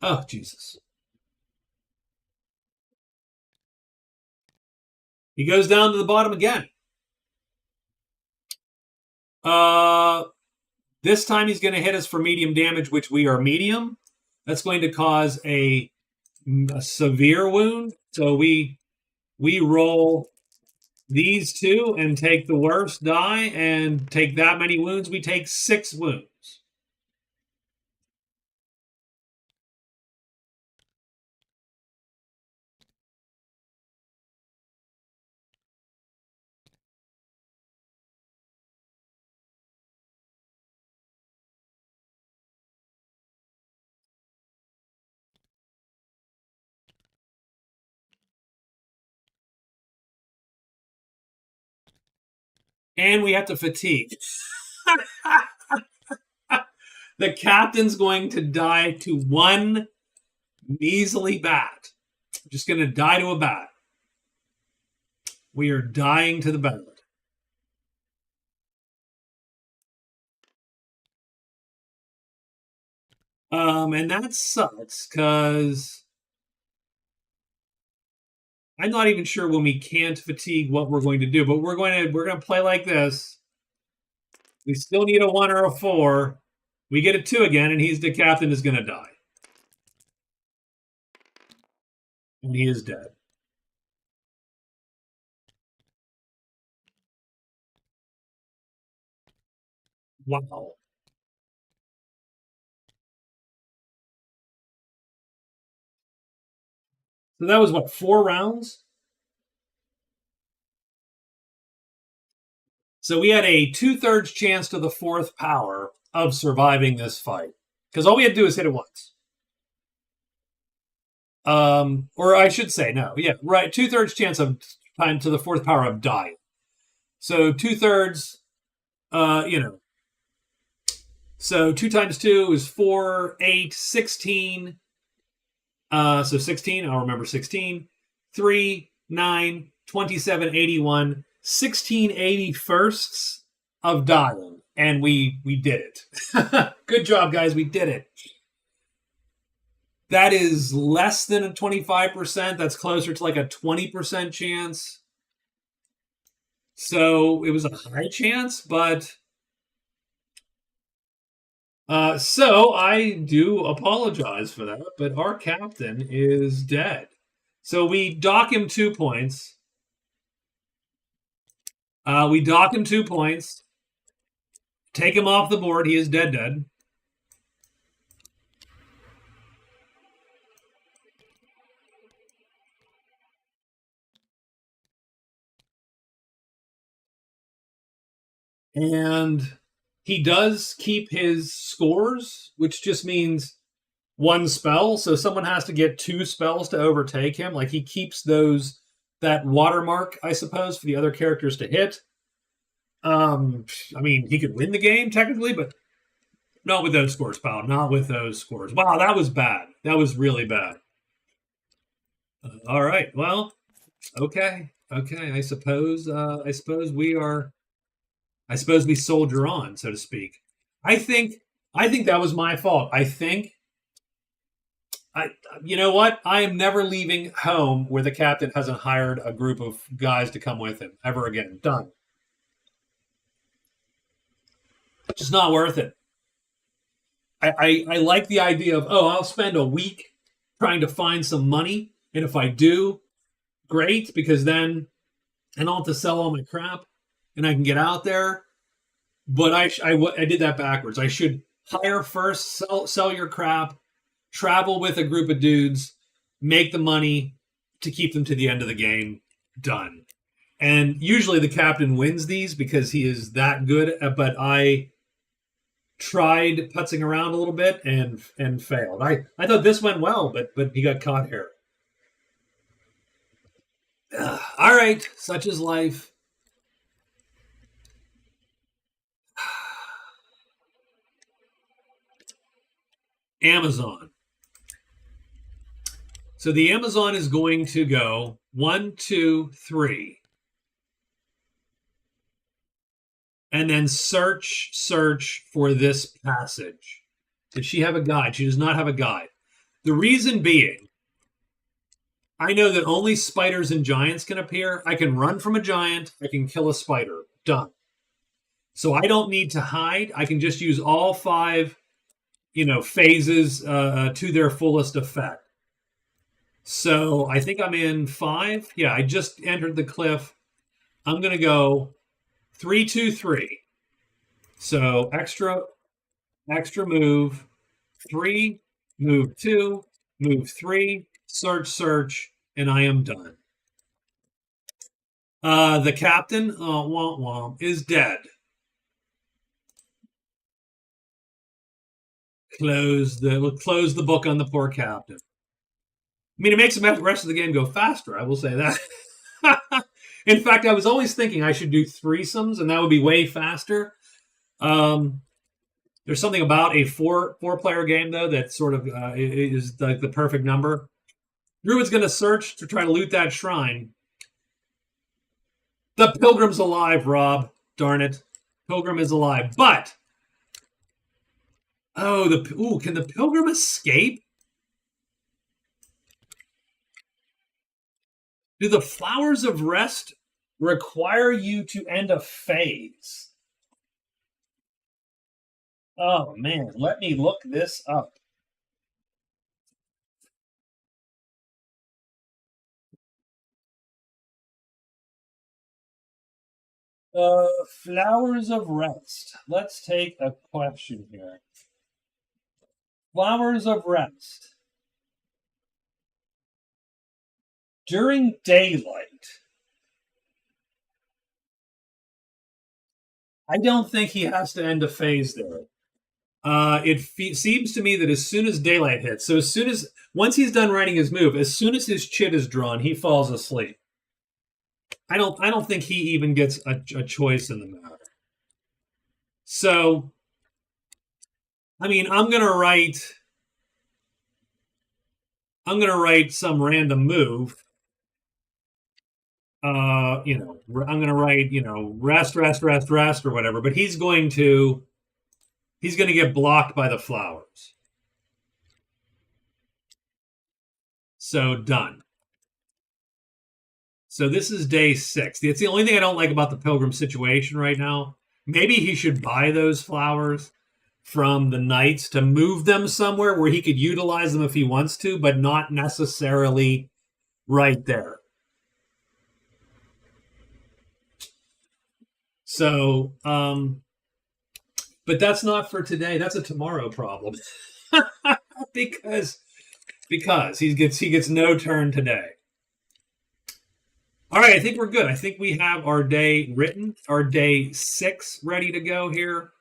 Oh, Jesus. He goes down to the bottom again. This time he's going to hit us for medium damage, which we are medium. That's going to cause a severe wound. So we roll these 2 and take the worst die and take that many wounds. We take 6 wounds. And we have to fatigue. The captain's going to die to one measly bat. Just going to die to a bat. We are dying to the bat. And that sucks because I'm not even sure when we can't fatigue what we're going to do, but we're going to play like this. We still need a 1 or a 4. We get a 2 again, and the captain is going to die. And he is dead. Wow. So that was what, 4 rounds? So we had a 2/3 chance to the 4th power of surviving this fight. Because all we had to do is hit it once. Or I should say, no, yeah, right, 2/3 chance of time to the 4th power of dying. So 2/3, you know. So 2 times 2 is 4, 8, 16. So 16, I'll remember 16. 3, 9, 27, 81, 16 81sts of dying. And we did it. Good job, guys. We did it. That is less than a 25%. That's closer to like a 20% chance. So it was a high chance, but so I do apologize for that, but our captain is dead. So we dock him 2 points. We dock him 2 points. Take him off the board. He is dead. And he does keep his scores, which just means one spell. So someone has to get 2 spells to overtake him. Like he keeps that watermark, I suppose, for the other characters to hit. I mean, he could win the game technically, but not with those scores, pal. Not with those scores. Wow, that was bad. That was really bad. All right. Well, okay. Okay. I suppose. I suppose we are. I suppose we soldier on, so to speak. I think. I think that was my fault. I think. I. You know what? I am never leaving home where the captain hasn't hired a group of guys to come with him ever again. Done. Just not worth it. I like the idea of, oh, I'll spend a week trying to find some money, and if I do, great, because then I don't have to sell all my crap, and I can get out there. But I did that backwards. I should hire first, sell your crap, travel with a group of dudes, make the money to keep them to the end of the game. Done. And usually the captain wins these because he is that good. But I tried putzing around a little bit and failed. I thought this went well, but he got caught here. All right, such is life. Amazon. So the Amazon is going to go 1, 2, 3. And then search for this passage. Does she have a guide? She does not have a guide. The reason being, I know that only spiders and giants can appear. I can run from a giant. I can kill a spider. Done. So I don't need to hide. I can just use all 5, phases to their fullest effect. So I think I'm in 5. Yeah, I just entered the cliff. I'm going to go 3, 2, 3. So extra move, 3, move 2, move 3, search, and I am done. The captain, womp womp, is dead. We'll close the book on the poor captain. I mean, it makes the rest of the game go faster. I will say that. In fact, I was always thinking I should do threesomes, and that would be way faster. There's something about a four-player game though that sort of is the perfect number. Druid's going to search to try to loot that shrine. The pilgrim's alive, Rob. Darn it, pilgrim is alive. But can the pilgrim escape? Do the flowers of rest require you to end a phase? Oh man, let me look this up. Flowers of rest. Let's take a question here. Flowers of rest. During daylight, I don't think he has to end a phase there. Seems to me that as soon as daylight hits, so once he's done writing his move, as soon as his chit is drawn, he falls asleep. I don't think he even gets a choice in the matter. So, I mean, I'm gonna write some random move. I'm gonna write, rest or whatever, but he's going to get blocked by the flowers. So done. So this is day 6. It's the only thing I don't like about the Pilgrim situation right now. Maybe he should buy those flowers from the Knights to move them somewhere where he could utilize them if he wants to, but not necessarily right there. So, but that's not for today. That's a tomorrow problem. because he gets no turn today. All right, I think we're good. I think we have our day written, our day 6 ready to go here.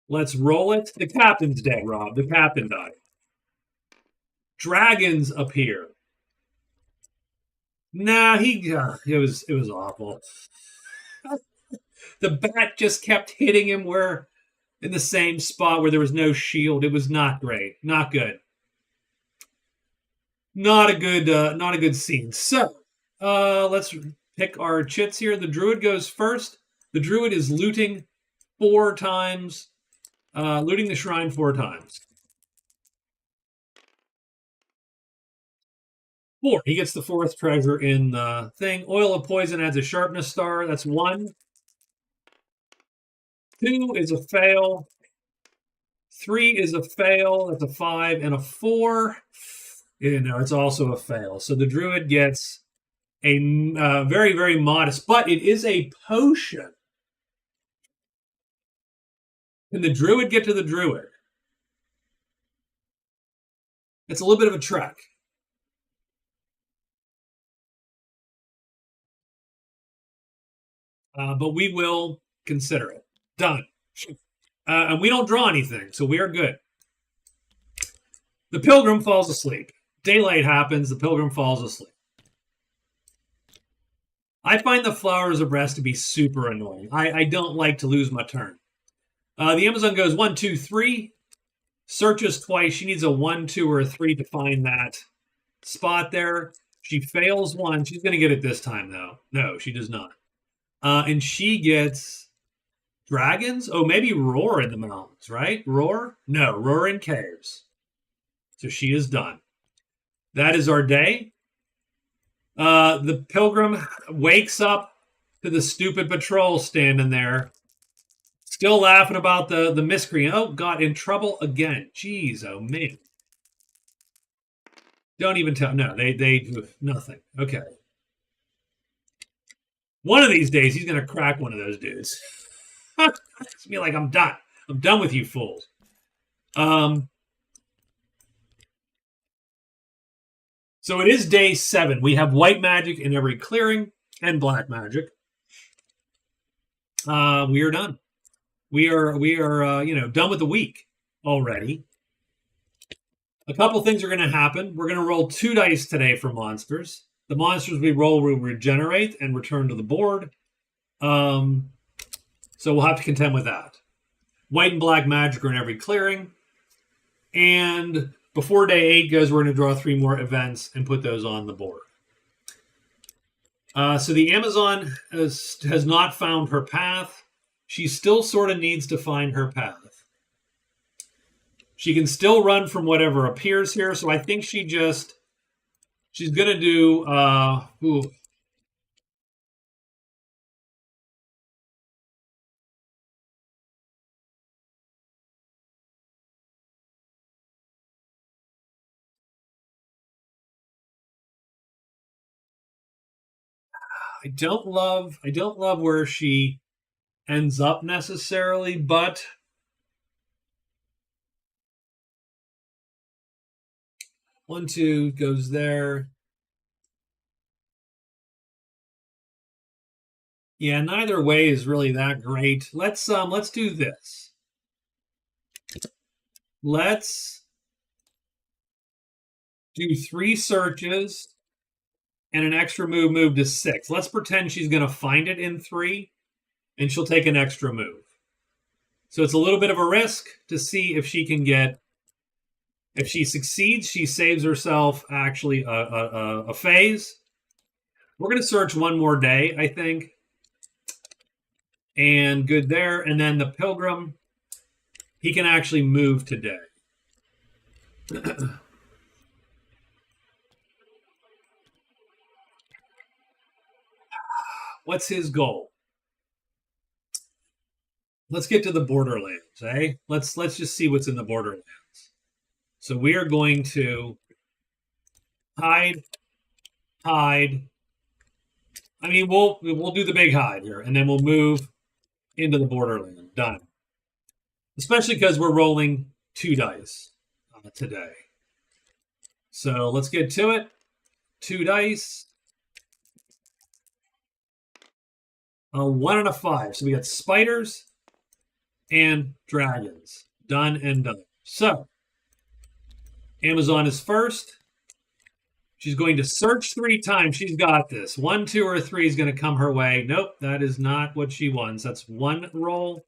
Let's roll it. The captain's dead, Rob. The captain died. Dragons appear. Nah, it was awful. The bat just kept hitting him in the same spot where there was no shield. It was not great. Not good. Not a good scene. So, let's pick our chits here. The druid goes first. The druid is looting 4 times. Looting the shrine 4 times. 4. He gets the 4th treasure in the thing. Oil of poison adds a sharpness star. That's 1. 2 is a fail. 3 is a fail. That's a 5 and a 4. It's also a fail. So the druid gets a very, very modest, but it is a potion. Can the druid get to the druid? It's a little bit of a trek. But we will consider it. Done. And we don't draw anything, so we are good. The pilgrim falls asleep. Daylight happens. The pilgrim falls asleep. I find the flowers of rest to be super annoying. I don't like to lose my turn. The Amazon goes 1, 2, 3. Searches twice. She needs a 1, 2, or a 3 to find that spot there. She fails 1. She's going to get it this time, though. No, she does not. And she gets dragons? Oh, maybe roar in the mountains, right? Roar? No, roar in caves. So she is done. That is our day. The pilgrim wakes up to the stupid patrol standing there, still laughing about the miscreant. Oh, got in trouble again. Jeez, oh man. Don't even tell. No, they do nothing. Okay. One of these days, he's going to crack one of those dudes. It's be like, I'm done. I'm done with you fools. So it is day 7. We have white magic in every clearing and black magic. We are done. We are done with the week already. A couple things are going to happen. We're going to roll 2 dice today for monsters. The monsters we roll will regenerate and return to the board. So we'll have to contend with that. White and black magic are in every clearing. And before day 8 goes, we're going to draw 3 more events and put those on the board. So the Amazon has not found her path. She still sort of needs to find her path. She can still run from whatever appears here. So I think she's going to do... I don't love where she ends up necessarily, but 1, 2 goes there. Yeah, neither way is really that great. Let's do this. Let's do 3 searches and an extra move to 6. Let's pretend she's going to find it in 3, and she'll take an extra move. So it's a little bit of a risk to see if she can get... If she succeeds, she saves herself actually a phase. We're going to search 1 more day, I think. And good there. And then the pilgrim, he can actually move today. What's his goal? Let's get to the Borderlands, eh? Let's just see what's in the Borderlands. So we are going to hide. I mean, we'll do the big hide here, and then we'll move into the Borderland. Done. Especially because we're rolling 2 dice today. So let's get to it. 2 dice. A 1 and a 5. So we got spiders and dragons. Done and done. So Amazon is first. She's going to search 3 times. She's got this. 1, 2, or 3 is going to come her way. Nope, that is not what she wants. That's 1 roll.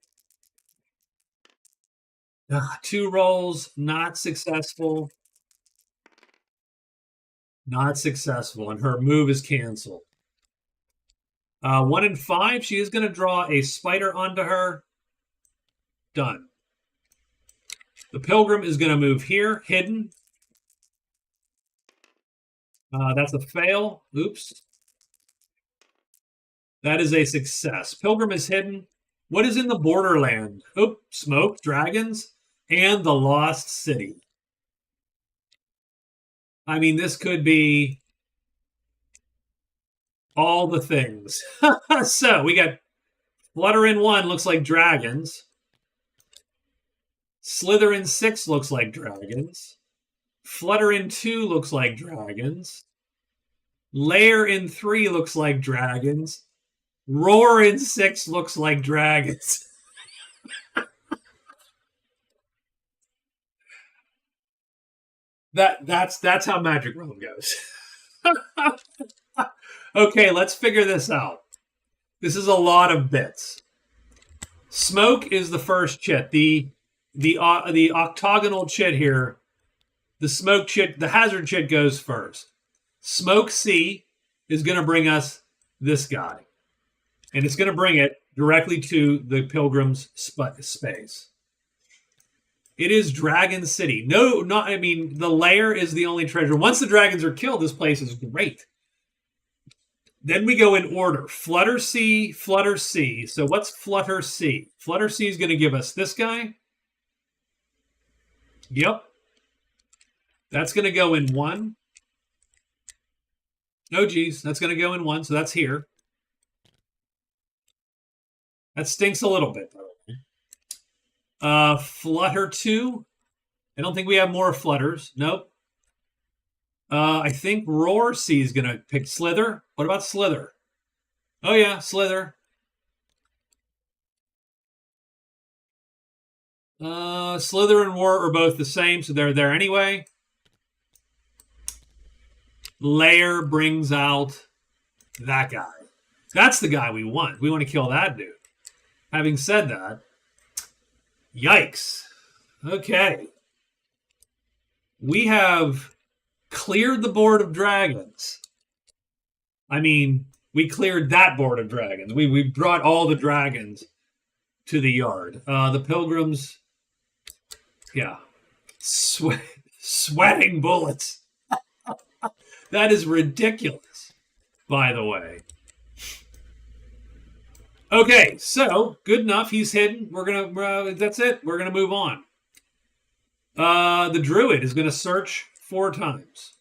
2 rolls, not successful. Not successful, and her move is canceled. 1 and 5, she is going to draw a spider onto her. Done. The pilgrim is going to move here, hidden. That's a fail. Oops. That is a success. Pilgrim is hidden. What is in the Borderland? Oop, smoke, dragons, and the Lost City. I mean, this could be all the things. So we got Flutter in 1 looks like dragons. Slither in 6 looks like dragons. Flutter in 2 looks like dragons. Lair in 3 looks like dragons. Roar in 6 looks like dragons. That's how Magic Realm goes. Okay, let's figure this out. This is a lot of bits. Smoke is the first chit. The octagonal chit here. The smoke chit, the hazard chit goes first. Smoke C is going to bring us this guy. And it's going to bring it directly to the pilgrim's space. It is Dragon City. No, not, I mean, the lair is the only treasure. Once the dragons are killed, this place is great. Then we go in order. Flutter C, Flutter C. So what's Flutter C? Flutter C is going to give us this guy. Yep. That's going to go in 1. Oh, geez. That's going to go in 1. So that's here. That stinks a little bit, though. Flutter 2. I don't think we have more flutters. Nope. I think Roar C is going to pick Slither. What about Slither? Oh, yeah, Slither. Slither and Roar are both the same, so they're there anyway. Lair brings out that guy. That's the guy we want. We want to kill that dude. Having said that, yikes. Okay. We have cleared the board of dragons. I mean, we cleared that board of dragons. We brought all the dragons to the yard. The pilgrims, yeah, sweating bullets. That is ridiculous, by the way. Okay, so good enough. He's hidden. We're gonna. That's it. We're gonna move on. The druid is gonna search 4 times.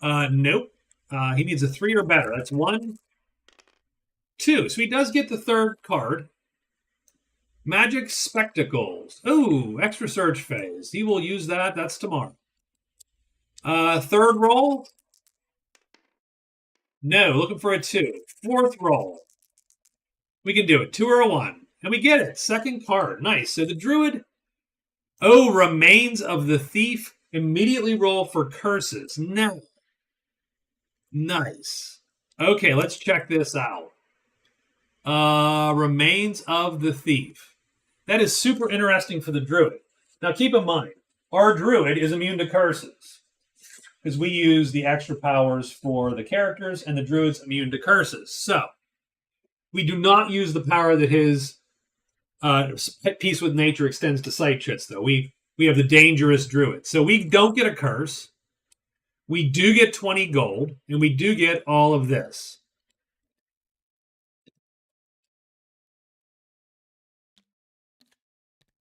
Nope. He needs a 3 or better. That's 1, 2. So he does get the 3rd card. Magic Spectacles. Oh, extra search phase. He will use that. That's tomorrow. 3rd roll. No, looking for a 2. 4th roll. We can do it. 2 or a 1. And we get it. 2nd card. Nice. So the druid. Oh, Remains of the Thief. Immediately roll for curses. No. Nice. Okay, let's check this out. Remains of the Thief. That is super interesting for the druid. Now keep in mind, our druid is immune to curses. Because we use the extra powers for the characters, and the druid's immune to curses. So, we do not use the power that his Peace with Nature extends to sight chits, though. We have the dangerous druid. So we don't get a curse. We do get 20 gold, and we do get all of this.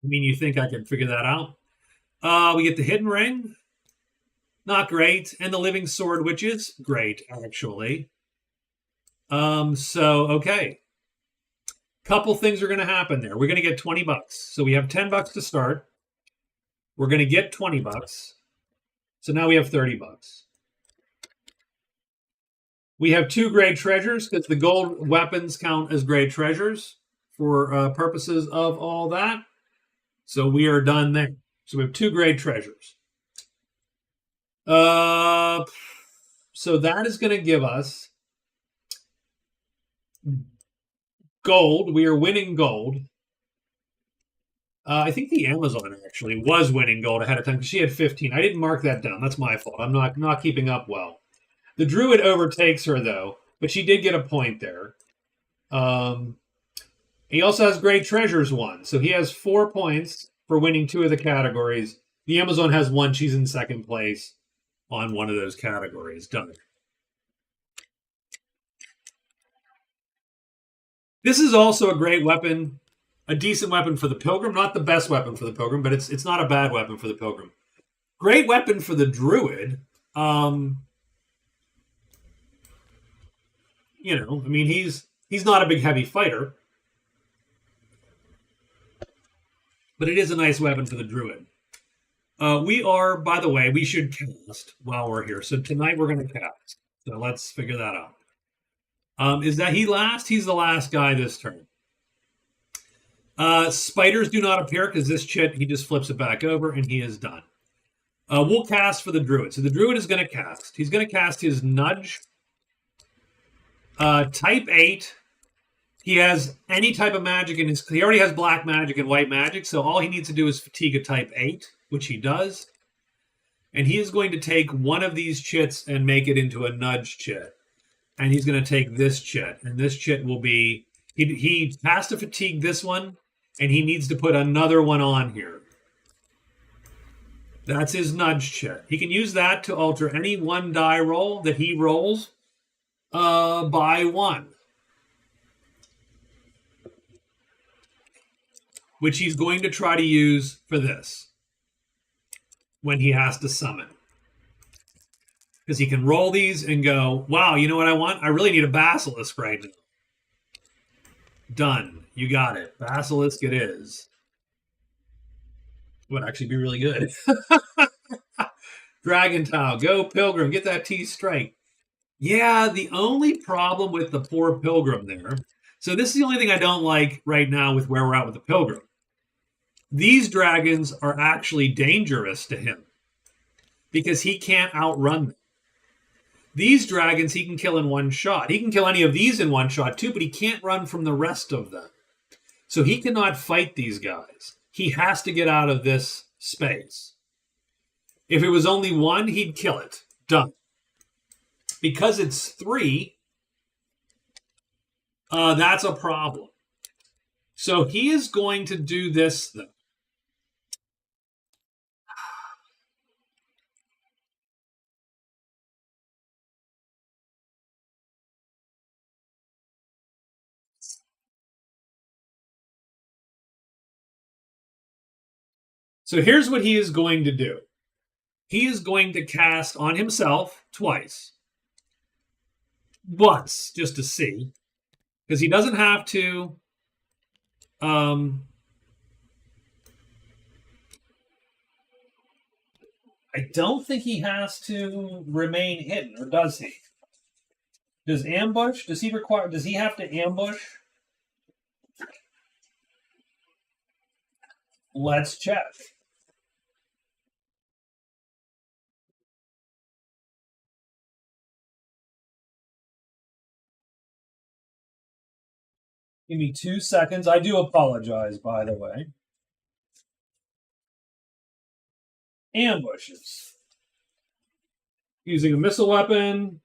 I mean, you think I could figure that out? We get the hidden ring. Not great. And the living sword, which is great, actually. Okay. Couple things are going to happen there. We're going to get 20 bucks. So we have 10 bucks to start. We're going to get 20 bucks. So now we have 30 bucks. We have 2 great treasures because the gold weapons count as great treasures for purposes of all that. So we are done there. So we have 2 great treasures. So that is going to give us gold. We are winning gold. I think the Amazon actually was winning gold ahead of time because she had 15. I didn't mark that down. That's my fault. I'm not keeping up well. The Druid overtakes her, though, but she did get a point there. He also has Great Treasures 1, so he has 4 points for winning 2 of the categories. The Amazon has 1. She's in second place on one of those categories. Done. This is also a great weapon, a decent weapon for the Pilgrim. Not the best weapon for the Pilgrim, but it's not a bad weapon for the Pilgrim. Great weapon for the Druid. He's not a big heavy fighter, but it is a nice weapon for the Druid. We are, by the way, we should cast while we're here. So tonight we're going to cast. So let's figure that out. Is that he last? He's the last guy this turn. Spiders do not appear because this chit, he just flips it back over and he is done. We'll cast for the Druid. So the Druid is going to cast. He's going to cast his Nudge. Type 8. He has any type of magic in his... He already has black magic and white magic, so all he needs to do is fatigue a type 8, which he does. And he is going to take one of these chits and make it into a Nudge chit. And he's going to take this chit. And this chit will be... He has to fatigue this one, and he needs to put another one on here. That's his Nudge chit. He can use that to alter any 1 die roll that he rolls by 1. Which he's going to try to use for this when he has to summon. Because he can roll these and go, wow, you know what I want? I really need a Basilisk right now. Done. You got it. Basilisk it is. Would actually be really good. Dragon Tile. Go Pilgrim. Get that T straight. Yeah, the only problem with the poor Pilgrim there. So this is the only thing I don't like right now with where we're at with the Pilgrim. These dragons are actually dangerous to him because he can't outrun them. These dragons he can kill in 1 shot. He can kill any of these in 1 shot too, but he can't run from the rest of them. So he cannot fight these guys. He has to get out of this space. If it was only 1, he'd kill it. Done. Because it's 3, that's a problem. So he is going to do this, though. So here's what he is going to do. He is going to cast on himself twice. Once, just to see. Because he doesn't have to... I don't think he has to remain hidden, or does he? Does ambush? Does he have to ambush? Let's check. Give me 2 seconds. I do apologize, by the way. Ambushes. Using a missile weapon.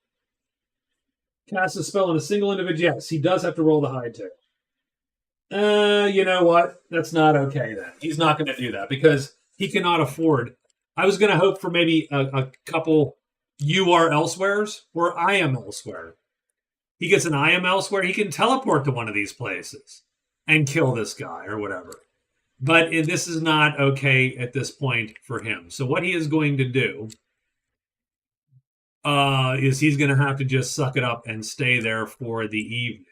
Cast a spell on a single individual. Yes, he does have to roll the high tick. You know what? That's not okay then. He's not going to do that because he cannot afford. I was going to hope for maybe a couple you are elsewheres or I am elsewhere. He gets an I am elsewhere. He can teleport to one of these places and kill this guy or whatever. But this is not okay at this point for him. So what he is going to do is he's going to have to just suck it up and stay there for the evening.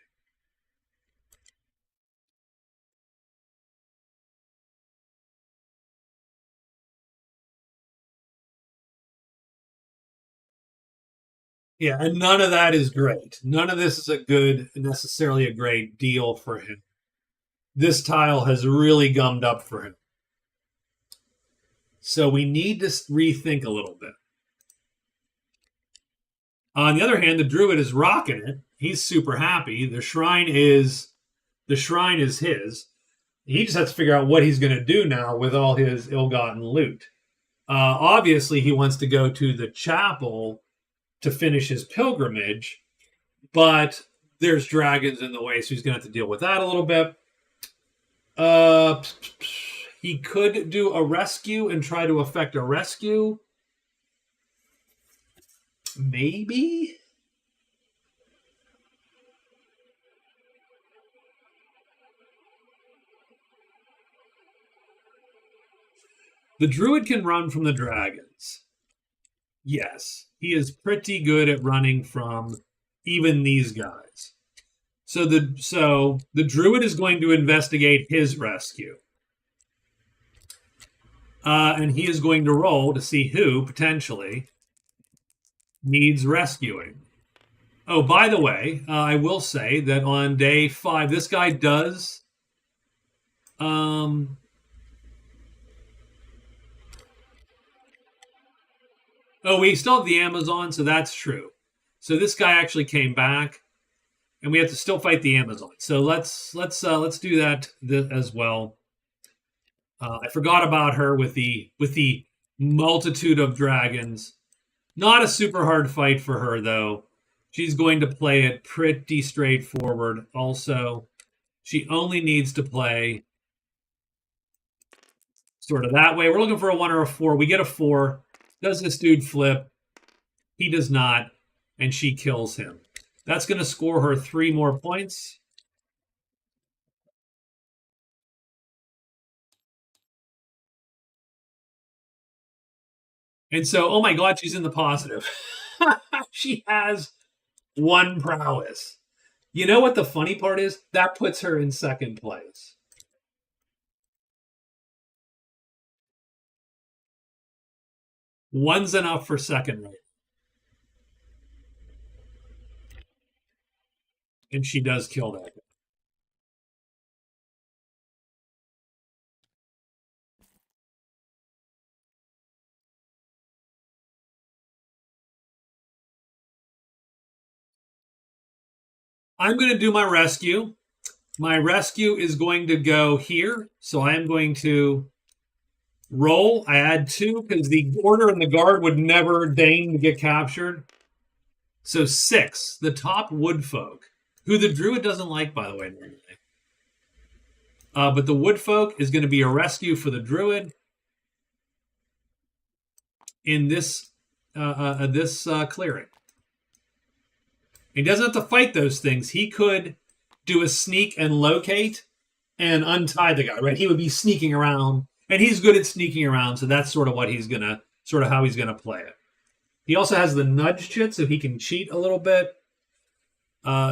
Yeah, and none of that is great. None of this is necessarily a great deal for him. This tile has really gummed up for him. So we need to rethink a little bit. On the other hand, the druid is rocking it. He's super happy. The shrine is his. He just has to figure out what he's going to do now with all his ill-gotten loot. Obviously, he wants to go to the chapel to finish his pilgrimage, but there's dragons in the way, so he's going to have to deal with that a little bit. He could do a rescue and try to effect a rescue. Maybe? The druid can run from the dragons. Yes, he is pretty good at running from even these guys. So the druid is going to investigate his rescue. And he is going to roll to see who potentially needs rescuing. Oh, by the way, I will say that on day 5, this guy does. Oh, we still have the Amazon, so that's true. So this guy actually came back, and we have to still fight the Amazon. So let's do that as well. I forgot about her with the multitude of dragons. Not a super hard fight for her, though. She's going to play it pretty straightforward. Also, she only needs to play sort of that way. We're looking for a 1 or a 4. We get a 4. Does this dude flip? He does not, and she kills him. That's going to score her 3 more points. And so, oh my God, she's in the positive. She has 1 prowess. You know what the funny part is? That puts her in second place. One's enough for second right. And she does kill that guy. I'm going to do my rescue. My rescue is going to go here. So I am going to roll. I add 2 because the order and the guard would never deign to get captured. So 6, the top wood folk, who the druid doesn't like, by the way, normally. But the wood folk is going to be a rescue for the druid in this clearing. He doesn't have to fight those things. He could do a sneak and locate and untie the guy, right? He would be sneaking around, and he's good at sneaking around, so that's sort of how he's gonna play it. He also has the nudge chit, so he can cheat a little bit.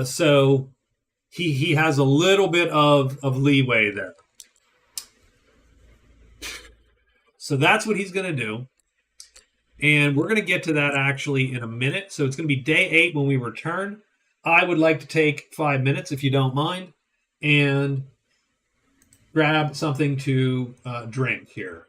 So he has a little bit of leeway there. So that's what he's gonna do. And we're going to get to that actually in a minute. So it's going to be day 8 when we return. I would like to take 5 minutes, if you don't mind, and grab something to drink here.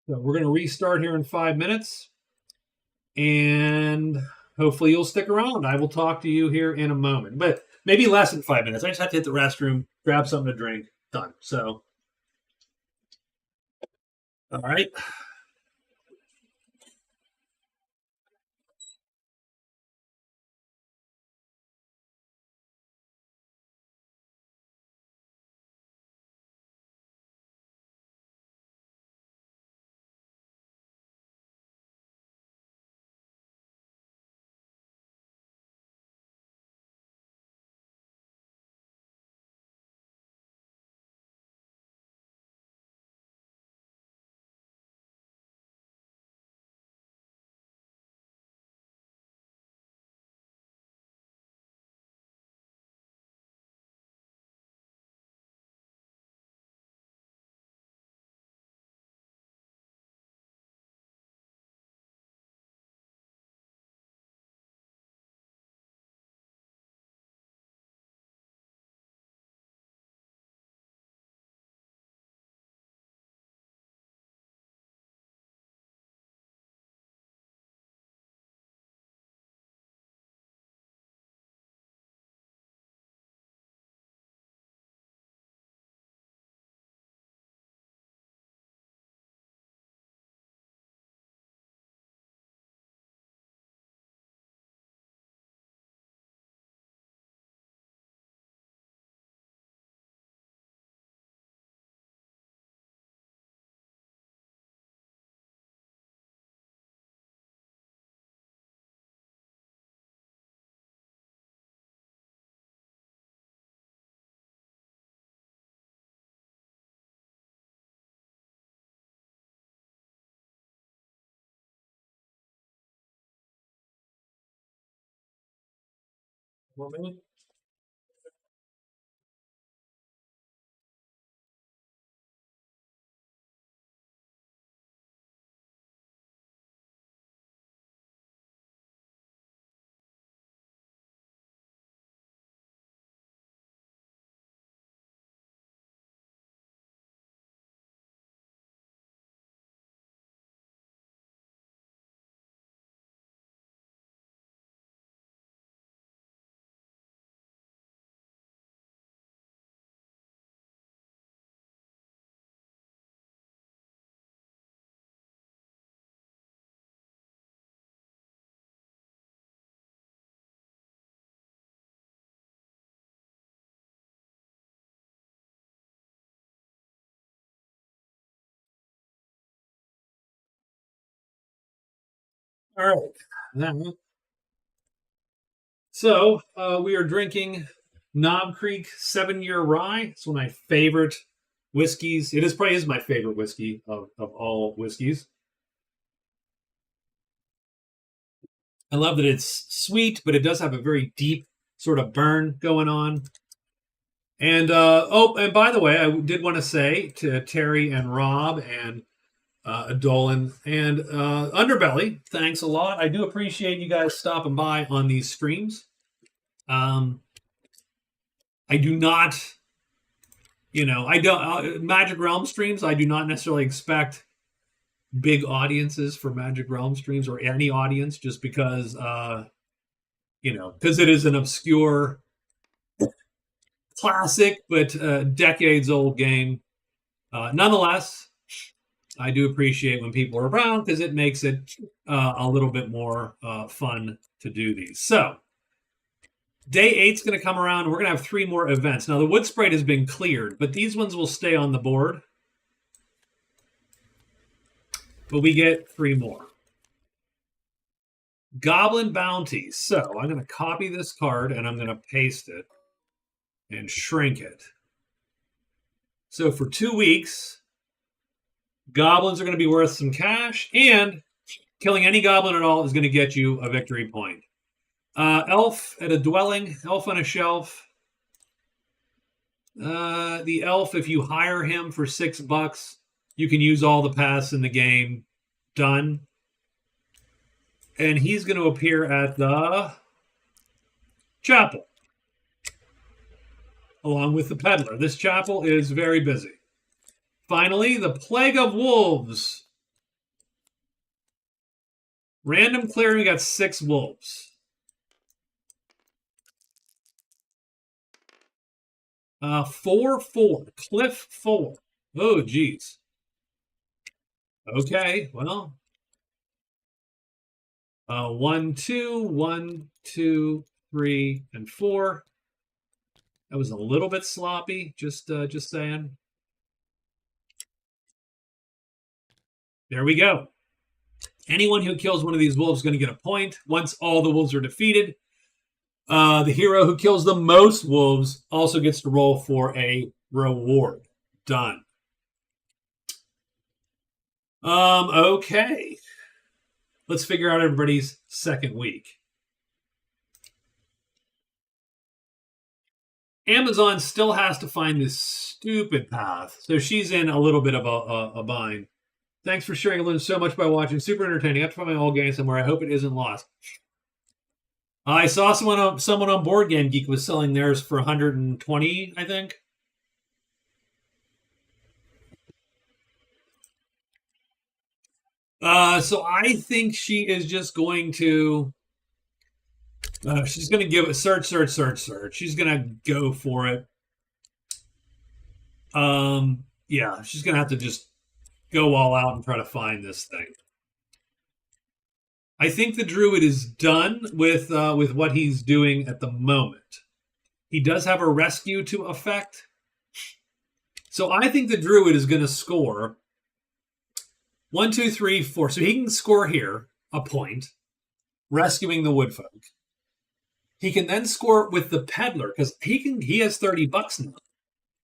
So we're going to restart here in 5 minutes, and hopefully you'll stick around. I will talk to you here in a moment, but maybe less than 5 minutes. I just have to hit the restroom, grab something to drink, done. So All right. One minute. All right. Now, so we are drinking Knob Creek 7-Year Rye. It's one of my favorite whiskeys. It is probably is my favorite whiskey of all whiskeys. I love that it's sweet, but it does have a very deep sort of burn going on. And and by the way, I did want to say to Terry and Rob and Dolan and Underbelly, thanks a lot. I do appreciate you guys stopping by on these streams. Um, I do not, I don't Magic Realm streams. I do not necessarily expect big audiences for Magic Realm streams or any audience, just because because it is an obscure classic but decades old game. Nonetheless, I do appreciate when people are around because it makes it a little bit more fun to do these. So, day 8's going to come around. We're going to have 3 more events. Now, the wood sprite has been cleared, but these ones will stay on the board. But we get 3 more. Goblin Bounty. So, I'm going to copy this card and I'm going to paste it and shrink it. So, for 2 weeks, goblins are going to be worth some cash, and killing any goblin at all is going to get you a victory point. Elf at a dwelling, elf on a shelf. The elf, if you hire him for $6, you can use all the paths in the game. Done. And he's going to appear at the chapel, along with the peddler. This chapel is very busy. Finally, the Plague of Wolves. Random clearing, we got 6 wolves. 4/4. Cliff 4. Oh, geez. Okay, well, 1, 2, 1, 2, 3, and 4. That was a little bit sloppy. Just saying. There we go. Anyone who kills one of these wolves is going to get a point. Once all the wolves are defeated, the hero who kills the most wolves also gets to roll for a reward. Done. Okay. Let's figure out everybody's second week. Amazon still has to find this stupid path, so she's in a little bit of a bind. Thanks for sharing. I learned so much by watching. Super entertaining. I have to find my old game somewhere. I hope it isn't lost. I saw someone on Board Game Geek was selling theirs for 120, I think. So I think she is just going to. She's going to give it search. She's going to go for it. Yeah, she's going to have to just go all out and try to find this thing. I think the druid is done with what he's doing at the moment. He does have a rescue to effect. So I think the druid is going to score 1, 2, 3, 4. So he can score here a point, rescuing the woodfolk. He can then score with the peddler because he has $30 now.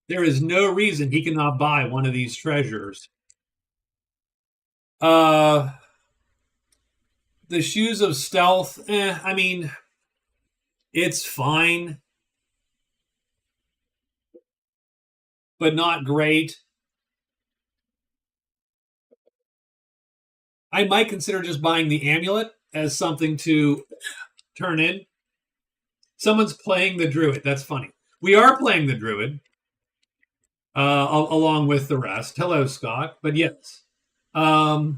There is no reason he cannot buy one of these treasures. The shoes of stealth, I mean, it's fine, but not great. I might consider just buying the amulet as something to turn in. Someone's playing the druid. That's funny. We are playing the druid along with the rest. Hello, Scott. But yes. But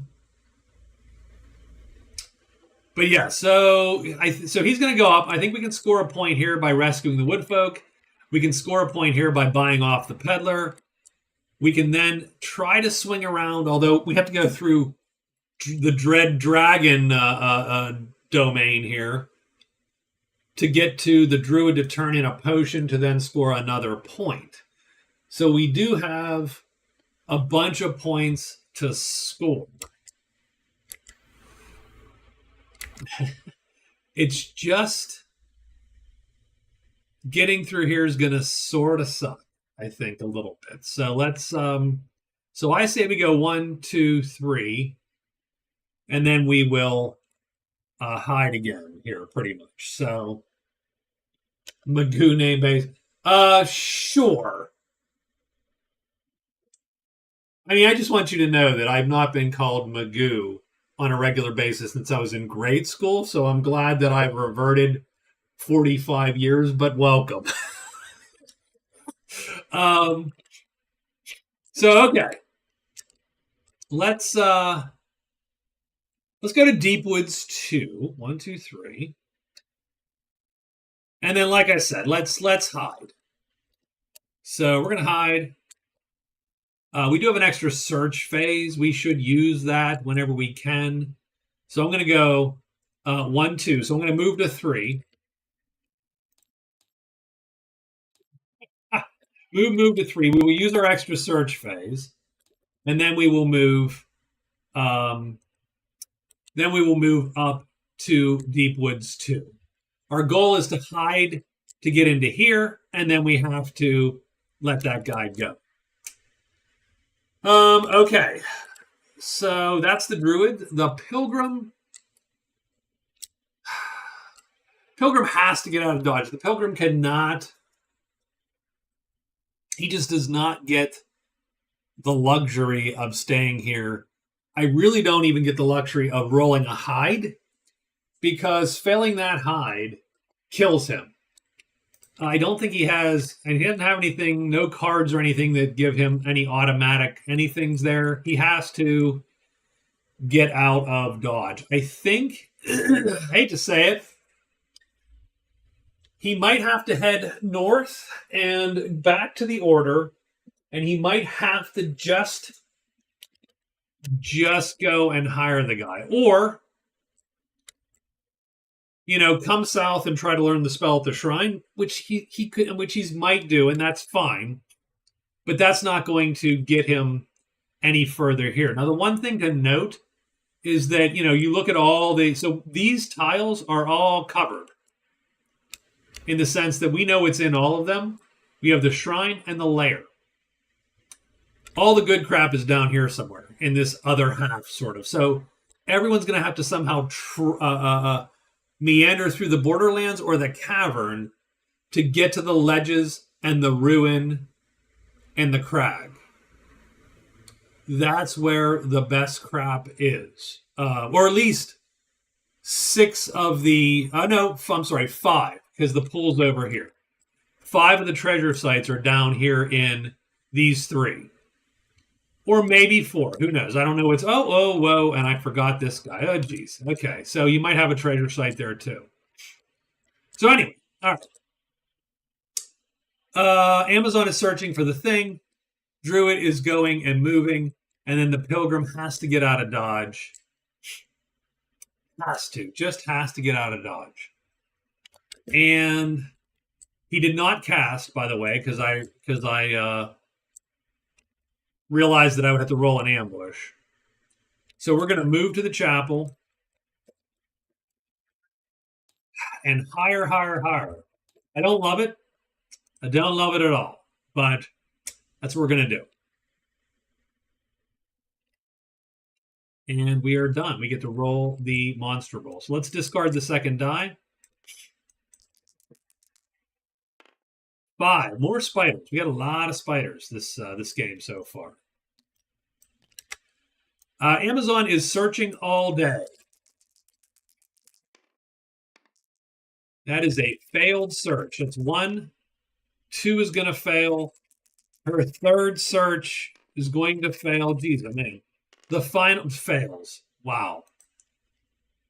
yeah, so he's going to go up. I think we can score a point here by rescuing the woodfolk. We can score a point here by buying off the peddler. We can then try to swing around, although we have to go through the Dread Dragon domain here to get to the druid to turn in a potion to then score another point. So we do have a bunch of points to score. It's just getting through here is going to sort of suck, I think, a little bit. So let's so I say we go 1, 2, 3, and then we will hide again here pretty much. So Magoo name base. Sure. I mean, I just want you to know that I've not been called Magoo on a regular basis since I was in grade school, so I'm glad that I've reverted 45 years, but welcome. So okay. Let's go to Deep Woods 2. 1, 2, 3. And then, like I said, let's hide. So we're gonna hide. We do have an extra search phase. We should use that whenever we can. So I'm going to go 1, 2. So I'm going to move to 3. Move to 3. We will use our extra search phase, and then we will move. Then we will move up to Deep Woods 2. Our goal is to hide to get into here, and then we have to let that guy go. Okay. So that's the druid. The pilgrim. Pilgrim has to get out of dodge. The pilgrim cannot. He just does not get the luxury of staying here. I really don't even get the luxury of rolling a hide because failing that hide kills him. I don't think he has, and he doesn't have anything, no cards or anything that give him any automatic anything's there. He has to get out of dodge. I think, I hate to say it, he might have to head north and back to the order, and he might have to just just go and hire the guy. Or, come south and try to learn the spell at the shrine, which he could, which he might do, and that's fine. But that's not going to get him any further here. Now, the one thing to note is that, you look at so these tiles are all covered in the sense that we know it's in all of them. We have the shrine and the lair. All the good crap is down here somewhere in this other half, sort of. So everyone's going to have to somehow meander through the borderlands or the cavern to get to the ledges and the ruin and the crag. That's where the best crap is. Or at least 6 of the... no, I'm sorry, 5, because the pool's over here. 5 of the treasure sites are down here in these 3. Or maybe 4. Who knows? I don't know. It's, whoa, and I forgot this guy. Oh, geez. Okay, so you might have a treasure site there, too. So anyway, all right. Amazon is searching for the thing. Druid is going and moving, and then the pilgrim has to get out of Dodge. Just has to get out of Dodge. And he did not cast, by the way, because I realized that I would have to roll an ambush. So we're going to move to the chapel and hire. I don't love it. I don't love it at all, but that's what we're going to do. And we are done. We get to roll the monster roll. So let's discard the second die. 5 more spiders. We got a lot of spiders this game so far. Amazon is searching all day. That is a failed search. That's 1. 2 is going to fail. Her third search is going to fail. Geez, I mean, the final fails. Wow.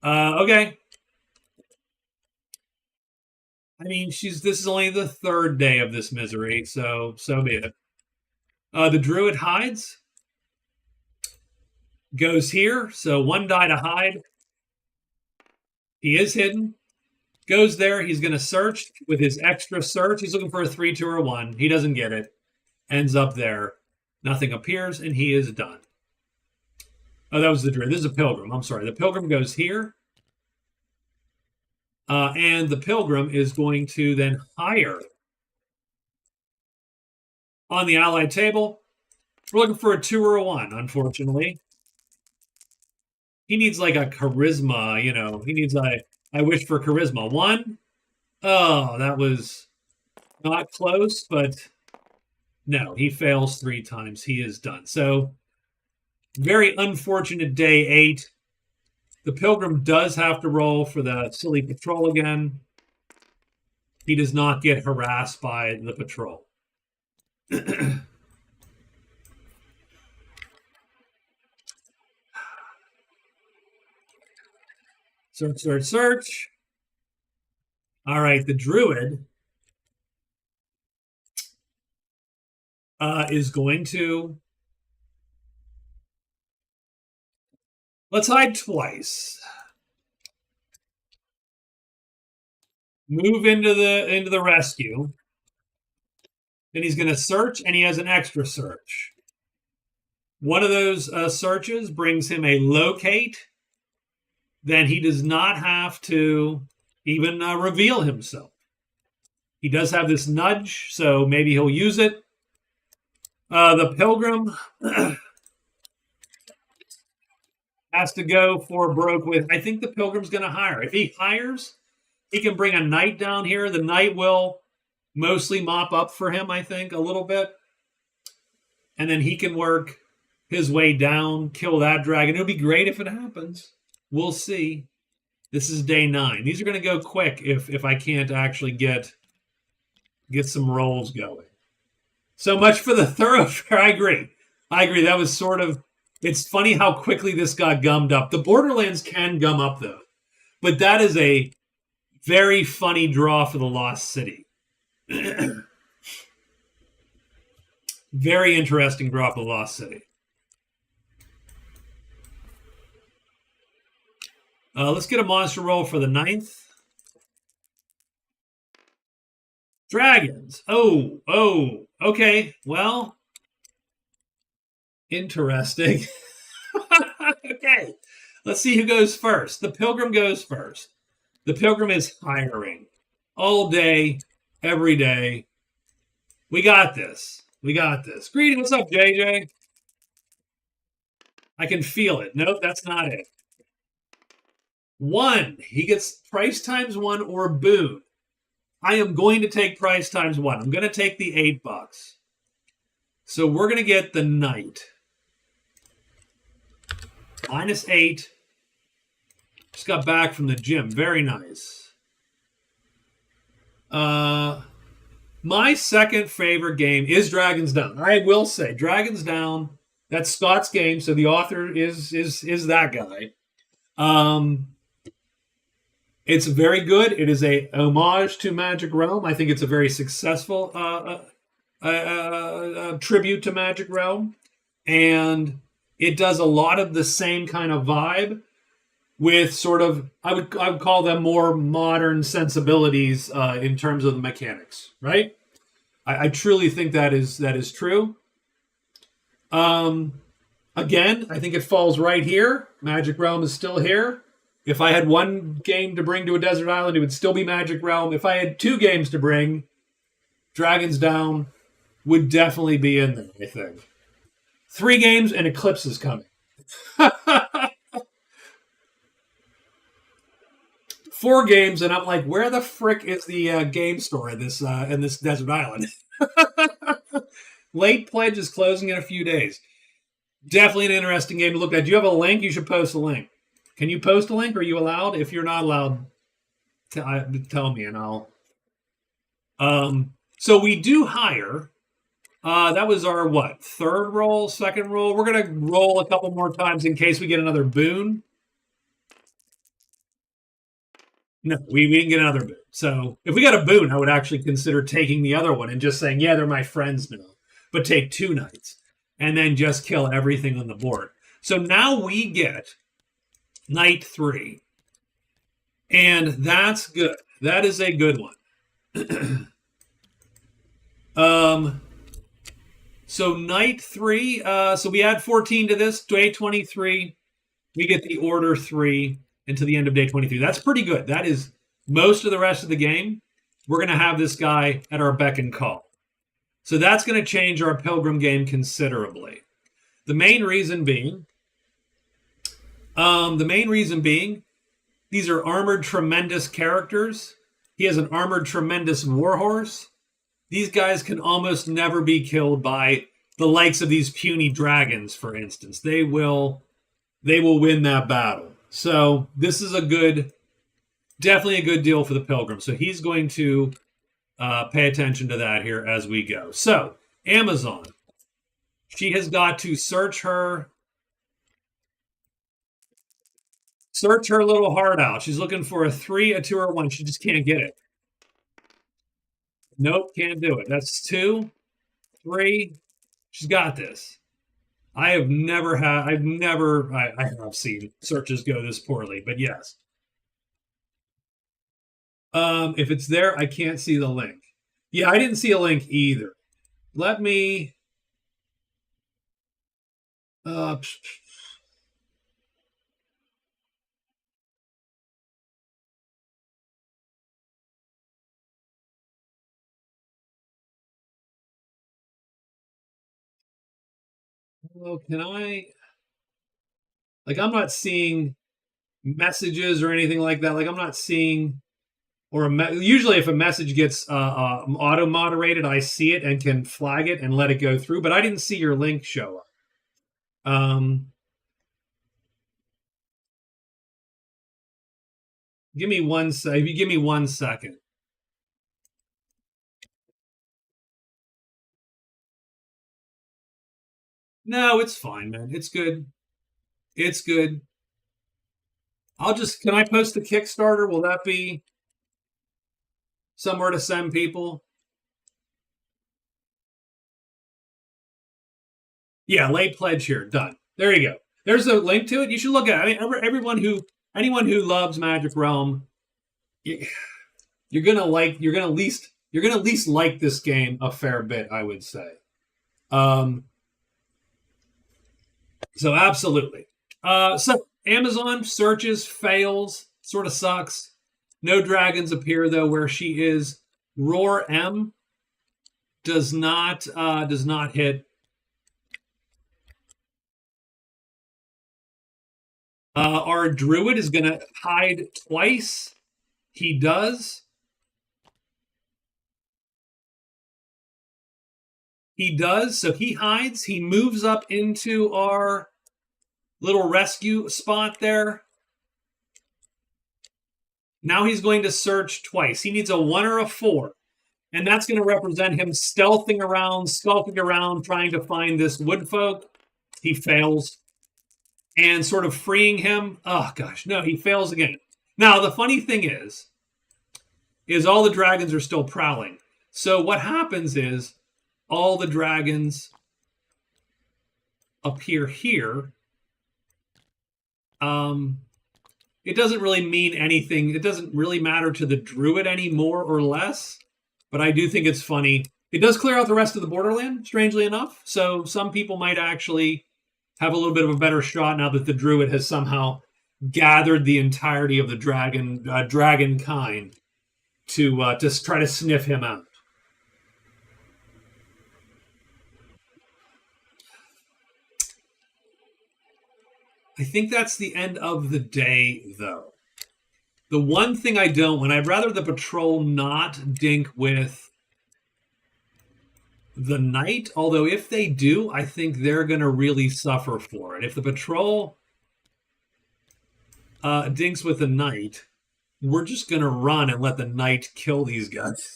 Okay. I mean, this is only the 3rd day of this misery, so be it. The druid hides. Goes here, so 1 die to hide. He is hidden. Goes there, he's going to search with his extra search. He's looking for a 3, 2, or 1. He doesn't get it. Ends up there. Nothing appears, and he is done. Oh, that was the druid. This is a pilgrim. I'm sorry. The pilgrim goes here. And the pilgrim is going to then hire on the allied table. We're looking for a 2 or a 1, unfortunately. He needs like a charisma, He needs I wish for charisma. 1. Oh, that was not close, but no, he fails 3 times. He is done. So, very unfortunate day 8. The pilgrim does have to roll for the silly patrol again. He does not get harassed by the patrol. Search. All right, the druid is going to... Let's hide twice. Move into the rescue. Then he's going to search, and he has an extra search. One of those searches brings him a locate. Then he does not have to even reveal himself. He does have this nudge, so maybe he'll use it. The pilgrim has to go for broke with... I think the pilgrim's going to hire. If he hires, he can bring a knight down here. The knight will mostly mop up for him, I think, a little bit. And then he can work his way down, kill that dragon. It'll be great if it happens. We'll see. This is day 9. These are going to go quick if I can't actually get some rolls going. So much for the thoroughfare. I agree. That was sort of... It's funny how quickly this got gummed up. The Borderlands can gum up, though. But that is a very funny draw for the Lost City. Very interesting draw for the Lost City. Let's get a monster roll for the 9th. Dragons. Oh, okay. Well, interesting. Okay. Let's see who goes first. The Pilgrim goes first. The Pilgrim is hiring all day, every day. We got this. We got this. Greedy, what's up, JJ? I can feel it. Nope, that's not it. 1. He gets price times 1 or boon. I am going to take price times 1. I'm going to take the $8. So we're going to get the knight. -8. Just got back from the gym. Very nice. My second favorite game is Dragon's Down. I will say, Dragon's Down. That's Scott's game, so the author is that guy. It's very good. It is a homage to Magic Realm. I think it's a very successful tribute to Magic Realm, and it does a lot of the same kind of vibe with sort of I would call them more modern sensibilities in terms of the mechanics. Right? I truly think that is true. Again, I think it falls right here. Magic Realm is still here. If I had one game to bring to a desert island, it would still be Magic Realm. If I had 2 games to bring, Dragon's Down would definitely be in there, I think. 3 games and Eclipse is coming. 4 games and I'm like, where the frick is the game store in this desert island? Late Pledge is closing in a few days. Definitely an interesting game to look at. Do you have a link? You should post a link. Can you post a link? Are you allowed? If you're not allowed, tell me and I'll. So we do hire. That was our what? 3rd roll, 2nd roll. We're gonna roll a couple more times in case we get another boon. No, we didn't get another boon. So if we got a boon, I would actually consider taking the other one and just saying, yeah, they're my friends now. But take 2 knights and then just kill everything on the board. So now we get Knight 3. And that's good. That is a good one. So Knight 3. So we add 14 to this. Day 23. We get the order 3 until the end of day 23. That's pretty good. That is most of the rest of the game. We're going to have this guy at our beck and call. So that's going to change our Pilgrim game considerably. The main reason being, these are armored tremendous characters. He has an armored tremendous warhorse. These guys can almost never be killed by the likes of these puny dragons, for instance. They will win that battle. So this is definitely a good deal for the Pilgrim. So he's going to pay attention to that here as we go. So Amazon, she has got to search her little heart out. She's looking for a 3, a 2, or a 1. She just can't get it. Nope, can't do it. That's 2, 3. She's got this. I have seen searches go this poorly, but yes. If it's there, I can't see the link. Yeah, I didn't see a link either. Let me. Well, can I? Like, I'm not seeing messages or anything like that. Like, I'm not seeing. Usually, if a message gets auto moderated, I see it and can flag it and let it go through. But I didn't see your link show up. Give me one. If you give me 1 second. No, it's fine, man. It's good. It's good. Can I post the Kickstarter? Will that be somewhere to send people? Yeah, late pledge here. Done. There you go. There's a link to it. You should look at it. I mean, everyone who anyone who loves Magic Realm, you're gonna at least like this game a fair bit, I would say. Um, so absolutely. So Amazon searches, fails, sort of sucks. No dragons appear though where she is. Roar M does not hit. Our druid is gonna hide twice. He does. He does. So he hides. He moves up into our little rescue spot there. Now he's going to search twice. He needs a 1 or a 4. And that's going to represent him stealthing around, skulking around, trying to find this woodfolk. He fails. And sort of freeing him. Oh, gosh. No, he fails again. Now, the funny thing is all the dragons are still prowling. So what happens is all the dragons appear here. It doesn't really mean anything. It doesn't really matter to the druid any more or less. But I do think it's funny. It does clear out the rest of the borderland, strangely enough. So some people might actually have a little bit of a better shot now that the druid has somehow gathered the entirety of the dragon kind to just try to sniff him out. I think that's the end of the day, though. The one thing I don't want, I'd rather the patrol not dink with the knight, although if they do, I think they're going to really suffer for it. If the patrol dinks with the knight, we're just going to run and let the knight kill these guys.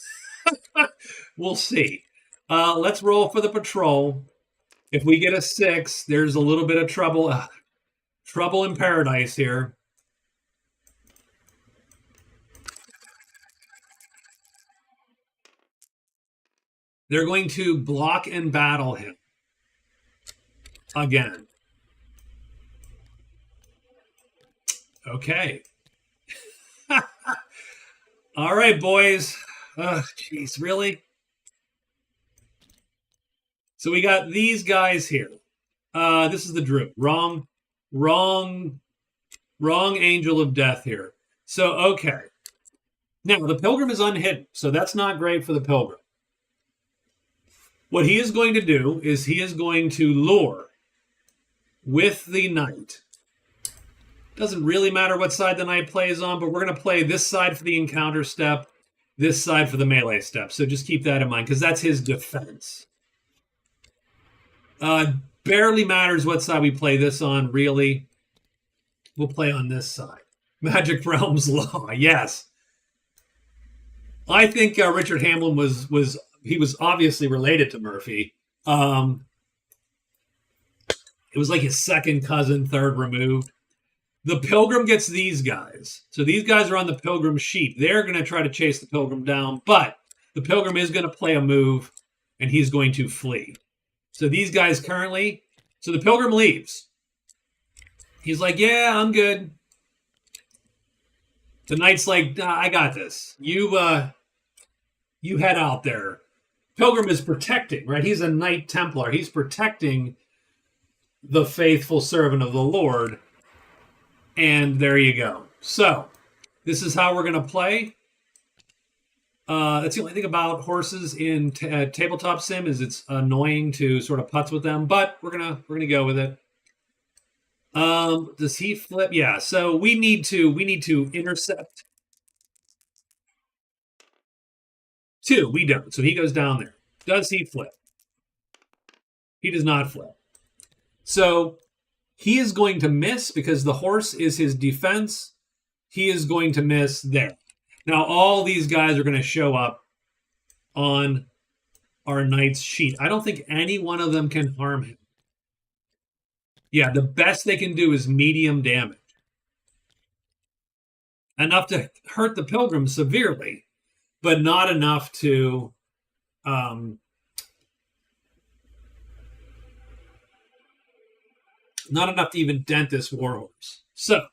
We'll see. Let's roll for the patrol. If we get a 6, there's a little bit of trouble. Trouble in paradise here. They're going to block and battle him again. Okay. All right, boys. Jeez, really? So we got these guys here. This is the druid. Wrong angel of death here. So, okay. Now, the pilgrim is unhidden, so that's not great for the pilgrim. What he is going to do is he is going to lure with the knight. Doesn't really matter what side the knight plays on, but we're going to play this side for the encounter step, this side for the melee step. So just keep that in mind, because that's his defense. Barely matters what side we play this on, really. We'll play on this side. Magic Realms Law, yes. I think Richard Hamlin was obviously related to Murphy. It was like his second cousin, third removed. The Pilgrim gets these guys. So these guys are on the Pilgrim sheet. They're going to try to chase the Pilgrim down, but the Pilgrim is going to play a move, and he's going to flee. So these guys currently... So the Pilgrim leaves. He's like, yeah, I'm good. The Knight's like, nah, I got this. You head out there. Pilgrim is protecting, right? He's a Knight Templar. He's protecting the faithful servant of the Lord. And there you go. So, this is how we're going to play. That's the only thing about horses in tabletop sim is it's annoying to sort of putz with them, but we're gonna go with it. Does he flip? Yeah. So we need to intercept 2. We don't. So he goes down there. Does he flip? He does not flip. So he is going to miss because the horse is his defense. He is going to miss there. Now, all these guys are going to show up on our knight's sheet. I don't think any one of them can harm him. Yeah, the best they can do is medium damage. Enough to hurt the pilgrim severely, but not enough to... not enough to even dent this warhorse. So,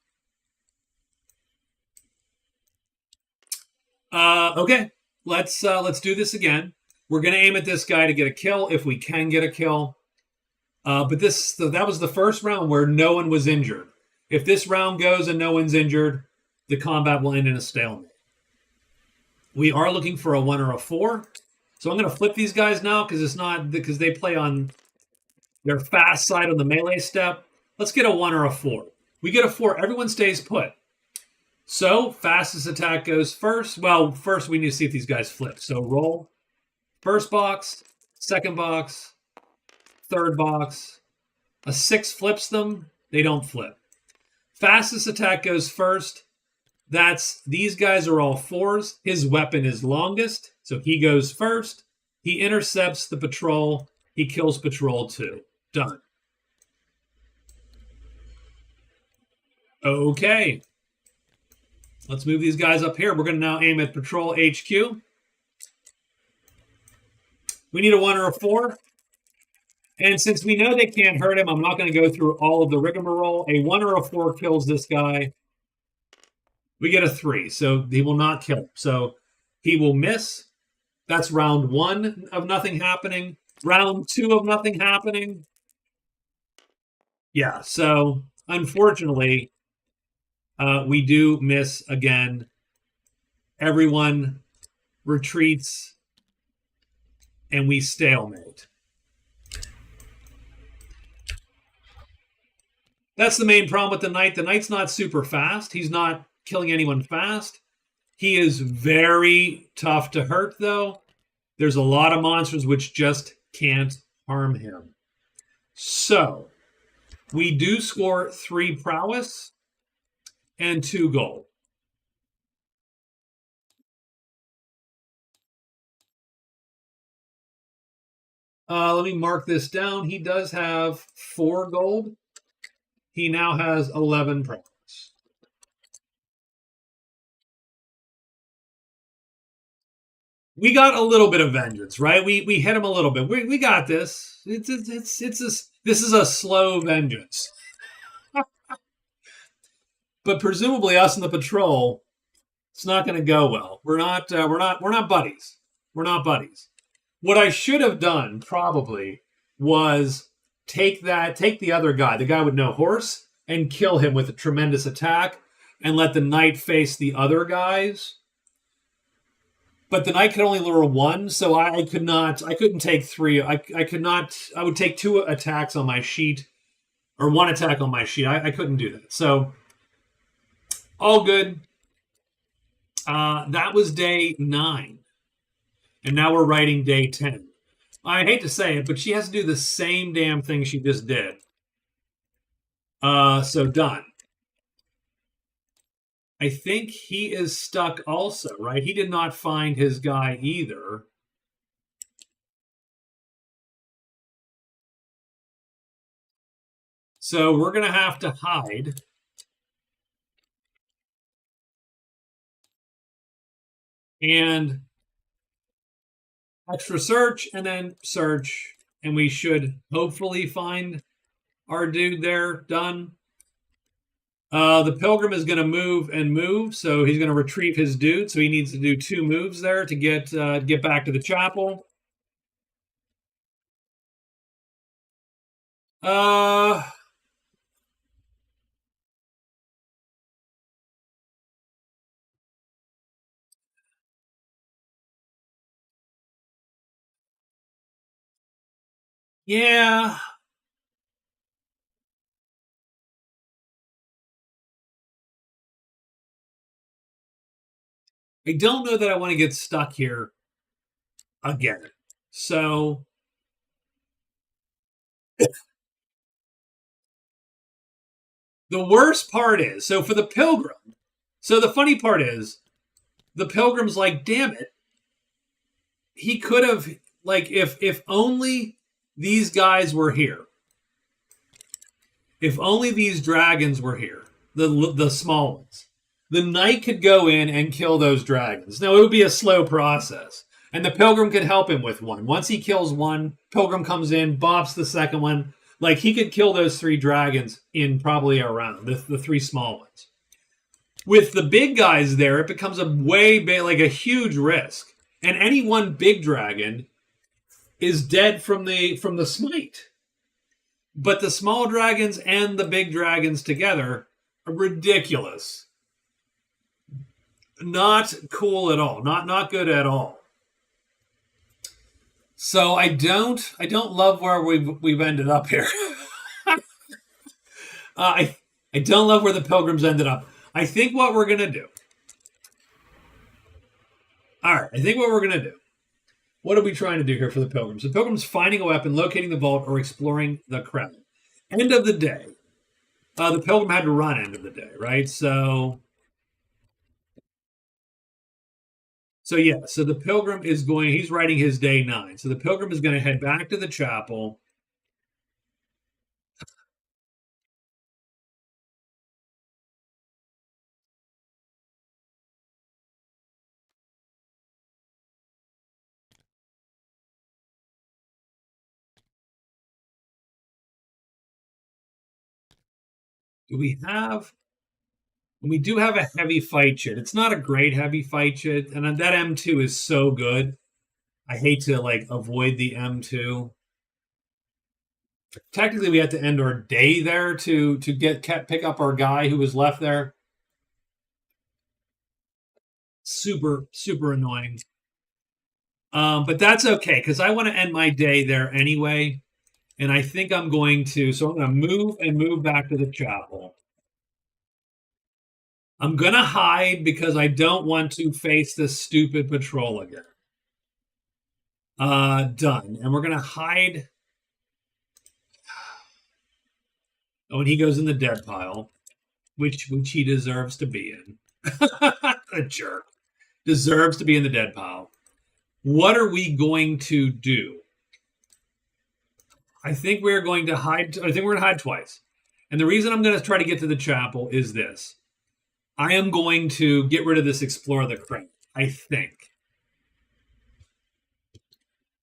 Okay, let's do this again. We're gonna aim at this guy to get a kill if we can get a kill. But that was the first round where no one was injured. If this round goes and no one's injured, the combat will end in a stalemate. We are looking for a 1 or a 4. So I'm going to flip these guys now because they play on their fast side on the melee step. Let's get a 1 or a 4. We get a 4. Everyone stays put. So fastest attack goes first. Well, first we need to see if these guys flip. So roll. First box, second box, third box. A 6 flips them. They don't flip. Fastest attack goes first. These guys are all 4s. His weapon is longest, so he goes first. He intercepts the patrol. He kills patrol 2. Done. Okay. Let's move these guys up here. We're going to now aim at patrol HQ. We need a 1 or a 4. And since we know they can't hurt him, I'm not going to go through all of the rigmarole. A 1 or a 4 kills this guy. We get a 3, so he will not kill him. So he will miss. That's round 1 of nothing happening. Round 2 of nothing happening. Yeah, so unfortunately, we do miss again. Everyone retreats, and we stalemate. That's the main problem with the Knight. The Knight's not super fast. He's not killing anyone fast. He is very tough to hurt, though. There's a lot of monsters which just can't harm him. So, we do score 3 prowess and 2 gold. Let me mark this down. He does have 4 gold. He now has 11 prowess. We got a little bit of vengeance, right? We hit him a little bit. We got this. This is a slow vengeance. But presumably us in the patrol, it's not going to go well. We're not buddies. We're not buddies. What I should have done probably was take the other guy, the guy with no horse, and kill him with a tremendous attack and let the Knight face the other guys. But the Knight could only lure 1, so I couldn't take 3. I would take 2 attacks on my sheet, or 1 attack on my sheet. I couldn't do that. So, all good. That was day 9. And now we're writing day 10. I hate to say it, but she has to do the same damn thing she just did. So done. I think he is stuck also, right? He did not find his guy either. So we're going to have to hide. And extra search, and then search. And we should hopefully find our dude there. Done. The pilgrim is going to move, so he's going to retrieve his dude. So he needs to do 2 moves there to get back to the chapel. Yeah. I don't know that I want to get stuck here again. So the worst part is, so for the pilgrim, so the funny part is, the pilgrim's like, damn it, he could have, like, if only these guys were here. If only these dragons were here, the small ones. The Knight could go in and kill those dragons. Now, it would be a slow process. And the Pilgrim could help him with 1. Once he kills 1, Pilgrim comes in, bops the second one. Like, he could kill those 3 dragons in probably a round, the 3 small ones. With the big guys there, it becomes a way big, like a huge risk. And any one big dragon is dead from the smite. But the small dragons and the big dragons together are ridiculous. Not cool at all. Not good at all. So I don't love where we've ended up here. I don't love where the pilgrims ended up. I think what we're gonna do. All right, I think what we're gonna do. What are we trying to do here for the pilgrims? The pilgrims finding a weapon, locating the vault, or exploring the crown. End of the day. The pilgrim had to run end of the day, right? So yeah, so the pilgrim is going, he's writing his day 9. So the pilgrim is going to head back to the chapel. We do have a heavy fight chit. It's not a great heavy fight chit, and that M2 is so good. I hate to avoid the M2. Technically, we had to end our day there to pick up our guy who was left there. Super annoying. But that's okay because I want to end my day there anyway, and I think I'm going to. So I'm going to move back to the chapel. I'm going to hide because I don't want to face this stupid patrol again. Done. And we're going to hide. Oh, and he goes in the dead pile, which he deserves to be in. A jerk. Deserves to be in the dead pile. What are we going to do? I think we're going to hide. I think we're going to hide twice. And the reason I'm going to try to get to the chapel is this. I am going to get rid of this Explore the Crown. I think.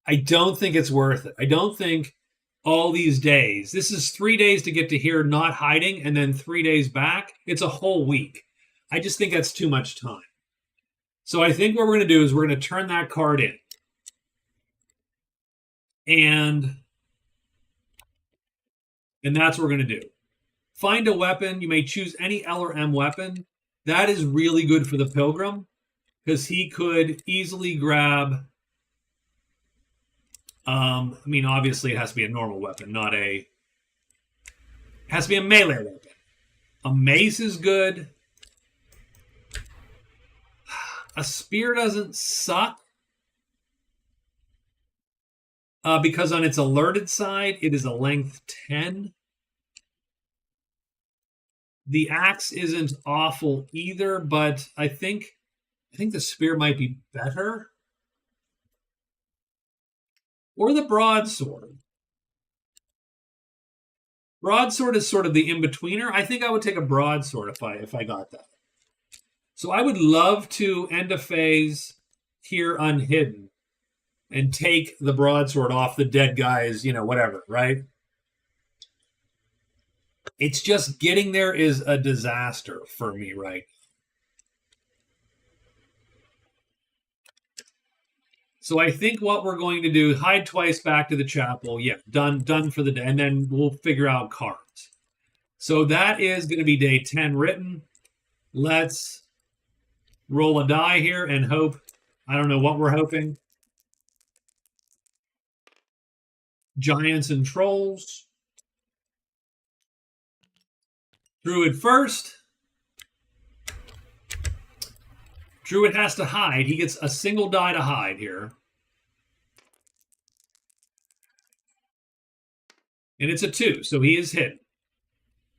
I don't think it's worth it. I don't think all these days. This is 3 days to get to here not hiding and then 3 days back. It's a whole week. I just think that's too much time. So I think what we're going to do is we're going to turn that card in. And that's what we're going to do. Find a weapon. You may choose any L or M weapon. That is really good for the pilgrim because he could easily grab. I mean, obviously it has to be a normal weapon, not a. It has to be a melee weapon. A mace is good. A spear doesn't suck. Because on its alerted side, it is a length 10. The axe isn't awful either, but I think the spear might be better. Or the broadsword. Broadsword is sort of the in-betweener. I think I would take a broadsword if I got that. So I would love to end a phase here unhidden and take the broadsword off the dead guys, whatever, right? It's just getting there is a disaster for me, right? So I think what we're going to do, hide twice back to the chapel. Yeah, done for the day. And then we'll figure out cards. So that is going to be day 10 written. Let's roll a die here and hope. I don't know what we're hoping. Giants and trolls. Druid first. Druid has to hide. He gets a single die to hide here. And it's a 2, so he is hidden.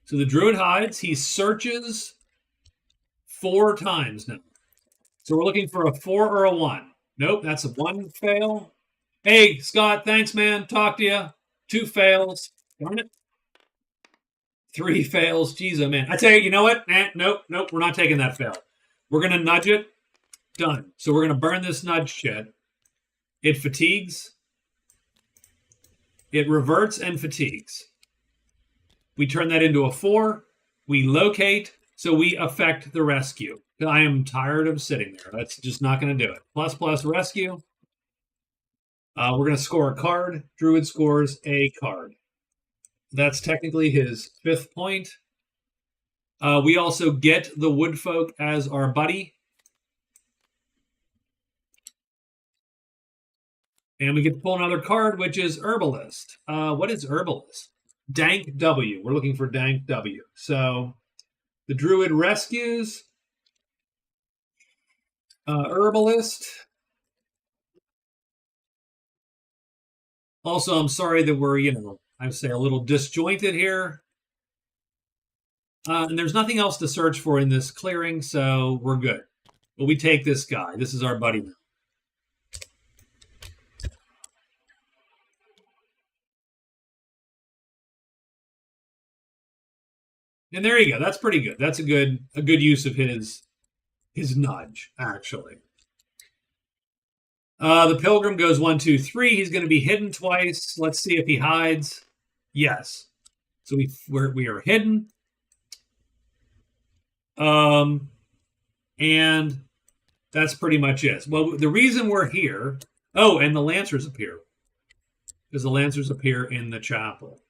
So the Druid hides. He searches 4 times now. So we're looking for a 4 or a 1. Nope, that's a 1 fail. Hey, Scott, thanks, man. Talk to you. 2 fails. Darn it. 3 fails. Jeez, oh, man. I tell you, you know what? Nope, we're not taking that fail. We're going to nudge it. Done. So we're going to burn this nudge shit. It fatigues. It reverts and fatigues. We turn that into a 4. We locate. So we affect the rescue. I am tired of sitting there. That's just not going to do it. ++ rescue. We're going to score a card. Druid scores a card. That's technically his 5th point. We also get the Woodfolk as our buddy. And we get to pull another card, which is Herbalist. What is Herbalist? Dank W. We're looking for Dank W. So the Druid rescues. Herbalist. Also, I'm sorry that we're, I would say a little disjointed here. And there's nothing else to search for in this clearing, so we're good. But we take this guy. This is our buddy now. And there you go. That's pretty good. That's a good use of his nudge, actually. The Pilgrim goes 1, 2, 3. He's going to be hidden twice. Let's see if he hides. Yes. So we are hidden. And that's pretty much it. Well, the reason we're here. Oh, and the Lancers appear. Because the Lancers appear in the chapel.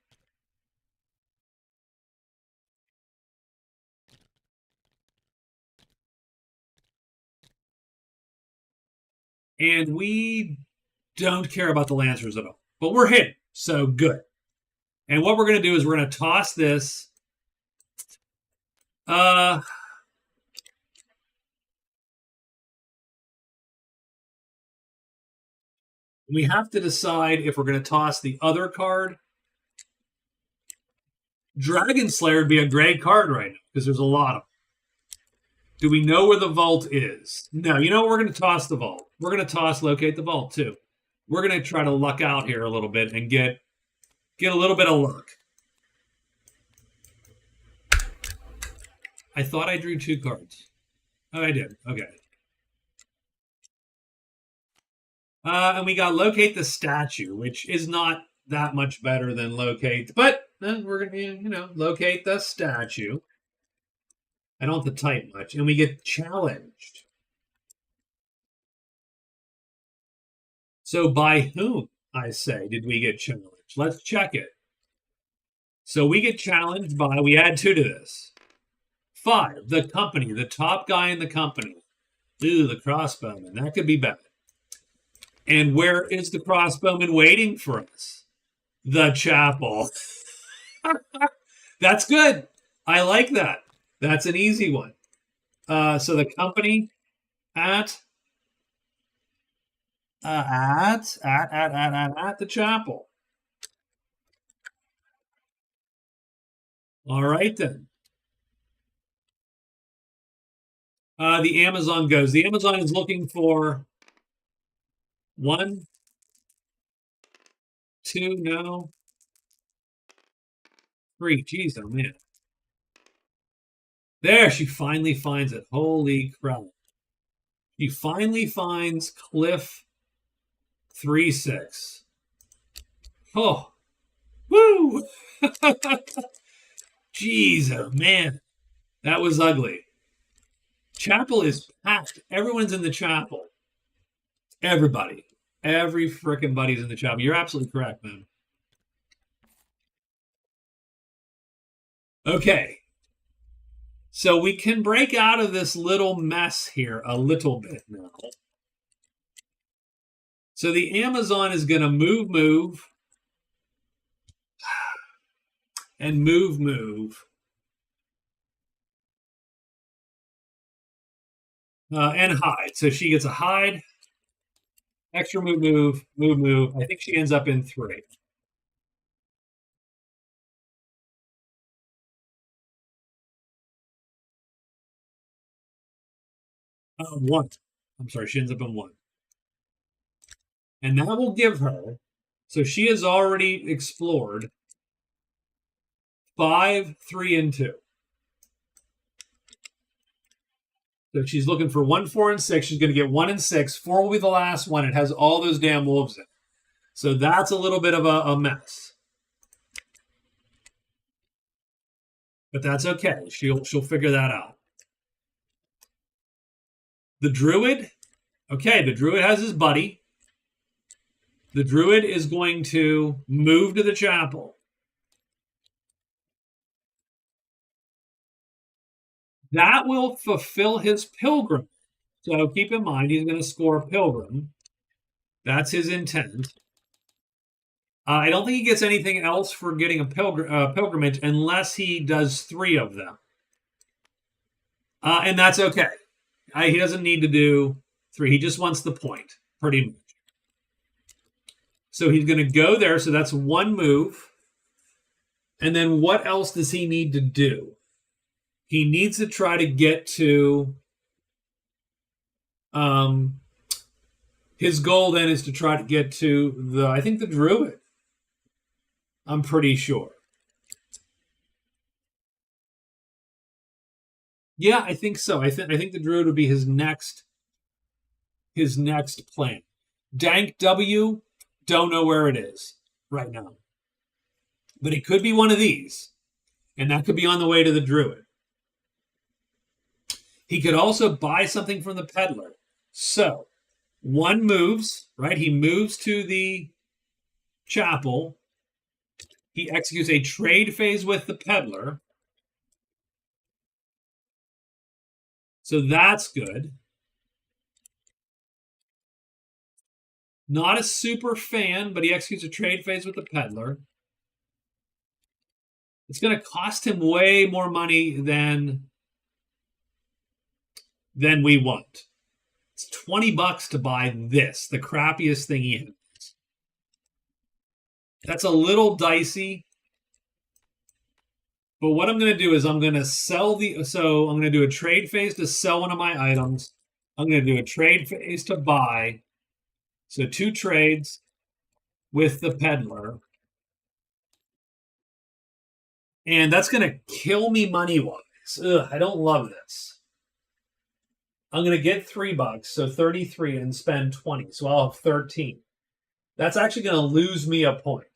And we don't care about the Lancers at all. But we're hidden, so good. And what we're going to do is we're going to toss this. We have to decide if we're going to toss the other card. Dragon Slayer would be a great card right now, because there's a lot of them. Do we know where the vault is? No, you know what? We're going to toss the vault. We're going to toss locate the vault, too. We're going to try to luck out here a little bit and get a little bit of luck. I thought I drew 2 cards. Oh, I did. Okay. And we got locate the statue, which is not that much better than locate. But we're going to, locate the statue. I don't have to type much. And we get challenged. So by whom, I say, did we get challenged? Let's check it. So we get challenged by, we add 2 to this. 5, the company, the top guy in the company. Ooh, the crossbowman. That could be bad. And where is the crossbowman waiting for us? The chapel. That's good. I like that. That's an easy one. So the company at the chapel. All right, then. The Amazon goes. The Amazon is looking for 1, 2, no. 3. Jeez, oh man. There, she finally finds it. Holy crap. She finally finds Cliff 3-6. Oh. Woo! Jeez, oh man. That was ugly. Chapel is packed. Everyone's in the chapel. Everybody. Every frickin' buddy's in the chapel. You're absolutely correct, man. Okay. So we can break out of this little mess here a little bit now. So the Amazon is going to move, and move. And hide. So she gets a hide. Extra move. I think she ends up in 3. One. I'm sorry, she ends up in 1. And that will give her, so she has already explored 5, 3, and 2. So she's looking for 1, 4, and 6. She's going to get 1 and 6. 4 will be the last one. It has all those damn wolves in it. So that's a little bit of a mess. but that's okay. She'll figure that out. The druid, okay, the druid has his buddy. The druid is going to move to the chapel. That will fulfill his pilgrim. So keep in mind, he's going to score a pilgrim. That's his intent. I don't think he gets anything else for getting a pilgrimage unless he does 3 of them. And that's okay. He doesn't need to do 3. He just wants the point, pretty much. So he's going to go there. So that's 1 move. And then what else does he need to do? He needs to try to get to... his goal then is to try to get to I think the druid. I'm pretty sure. Yeah, I think so. I think the druid would be his next plan. Dank W, don't know where it is right now. But it could be one of these. And that could be on the way to the druid. He could also buy something from the peddler. So 1 moves, right? He moves to the chapel. He executes a trade phase with the peddler. So that's good. Not a super fan, but he executes a trade phase with the peddler. It's going to cost him way more money than we want. It's $20 to buy this, the crappiest thing he has. That's a little dicey. But what I'm going to do is I'm going to sell so I'm going to do a trade phase to sell one of my items. I'm going to do a trade phase to buy. So 2 trades with the peddler. And that's going to kill me money-wise. Ugh, I don't love this. I'm going to get $3, so 33, and spend 20. So I'll have 13. That's actually going to lose me a point.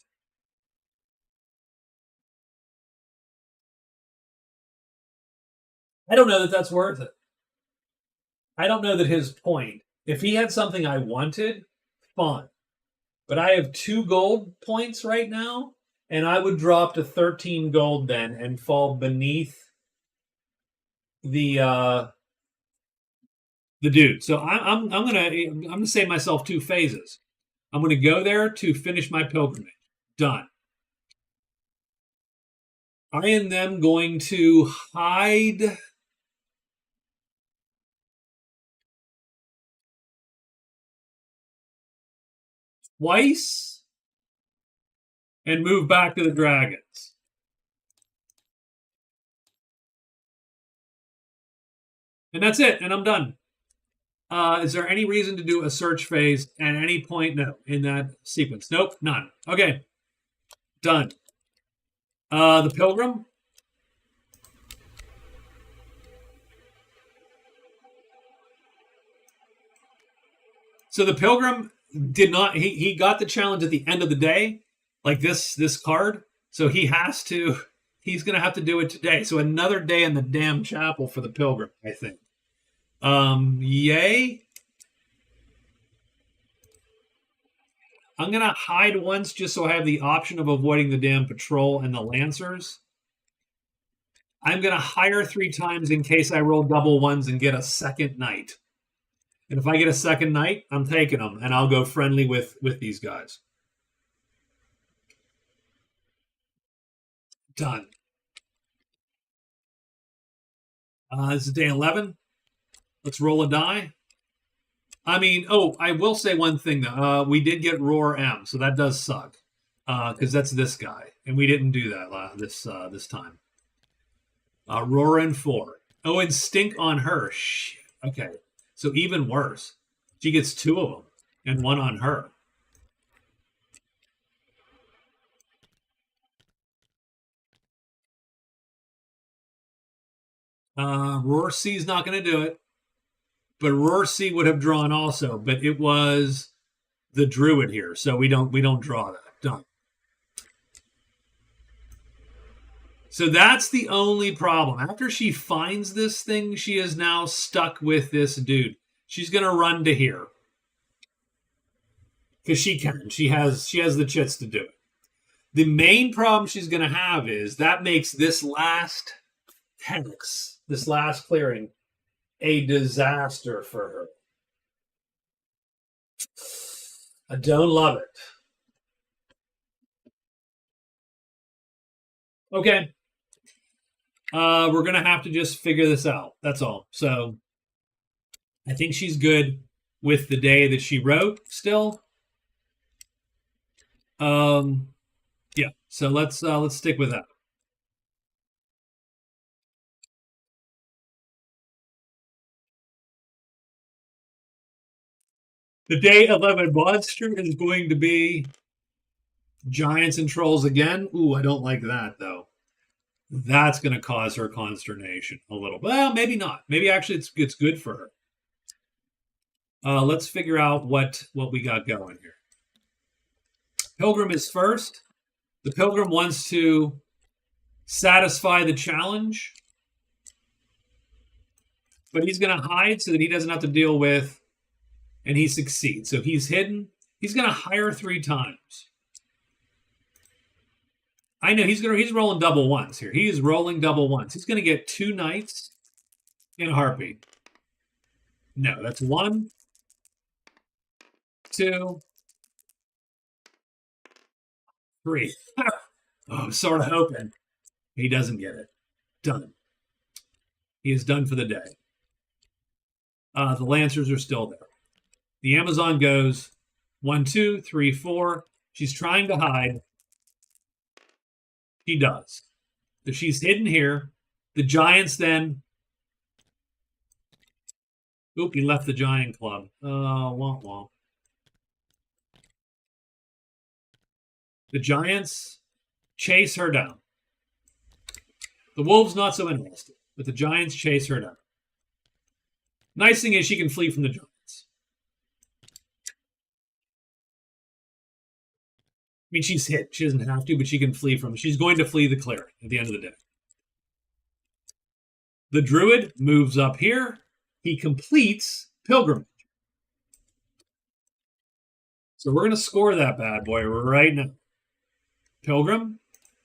I don't know that that's worth it. I don't know that his point, if he had something I wanted, fine. But I have 2 gold points right now, and I would drop to 13 gold then and fall beneath the dude. So I'm gonna save myself 2 phases. I'm gonna go there to finish my pilgrimage. Done. I am then going to hide twice and move back to the dragons. And that's it, and I'm done. Is there any reason to do a search phase at any point? No, in that sequence. Nope, none. Okay, done. The pilgrim. So the pilgrim did not. He got the challenge at the end of the day, like this card. So he has to. He's going to have to do it today. So another day in the damn chapel for the pilgrim, I think. Yay. I'm going to hide once just so I have the option of avoiding the damn patrol and the lancers. I'm going to hire 3 times in case I roll double ones and get a second knight. And if I get a second knight, I'm taking them, and I'll go friendly with these guys. Done. This is day 11. Let's roll a die. I mean, I will say one thing, though. We did get Roar M, so that does suck. Because that's this guy. And we didn't do that this time. Roar and 4. Oh, and Stink on her. Shit. Okay. So even worse. She gets 2 of them. And 1 on her. Roar C's not going to do it. But Roar C would have drawn also, but it was the druid here, so we don't draw that. Done. So that's the only problem. After she finds this thing, she is now stuck with this dude. She's gonna run to here because she can. She has the chits to do it. The main problem she's gonna have is that makes this last hex, this last clearing, a disaster for her. I don't love it. Okay. We're gonna have to just figure this out. That's all. So I think she's good with the day that she wrote still. Yeah. So let's stick with that. The day 11 monster is going to be giants and trolls again. Ooh, I don't like that though. That's going to cause her consternation a little. Well, maybe not. Maybe actually it's good for her. Let's figure out what we got going here. Pilgrim is first. The Pilgrim wants to satisfy the challenge, but he's going to hide so that he doesn't have to deal with, and he succeeds. So he's hidden. He's going to hire 3 times. I know he's rolling double ones here. He is rolling double ones. He's going to get 2 knights and a harpy. No, that's 1, 2, 3. Oh, I'm sort of hoping he doesn't get it. Done. He is done for the day. The Lancers are still there. The Amazon goes 1, 2, 3, 4. She's trying to hide. She does. So she's hidden here. The Giants then. Oop, he left the Giant Club. Womp womp. The Giants chase her down. The Wolves not so interested, but the Giants chase her down. Nice thing is she can flee from the Giants. I mean, she's hit. She doesn't have to, but she can flee from. She's going to flee the cleric at the end of the day. The Druid moves up here. He completes Pilgrimage. So we're going to score that bad boy right now. Pilgrim,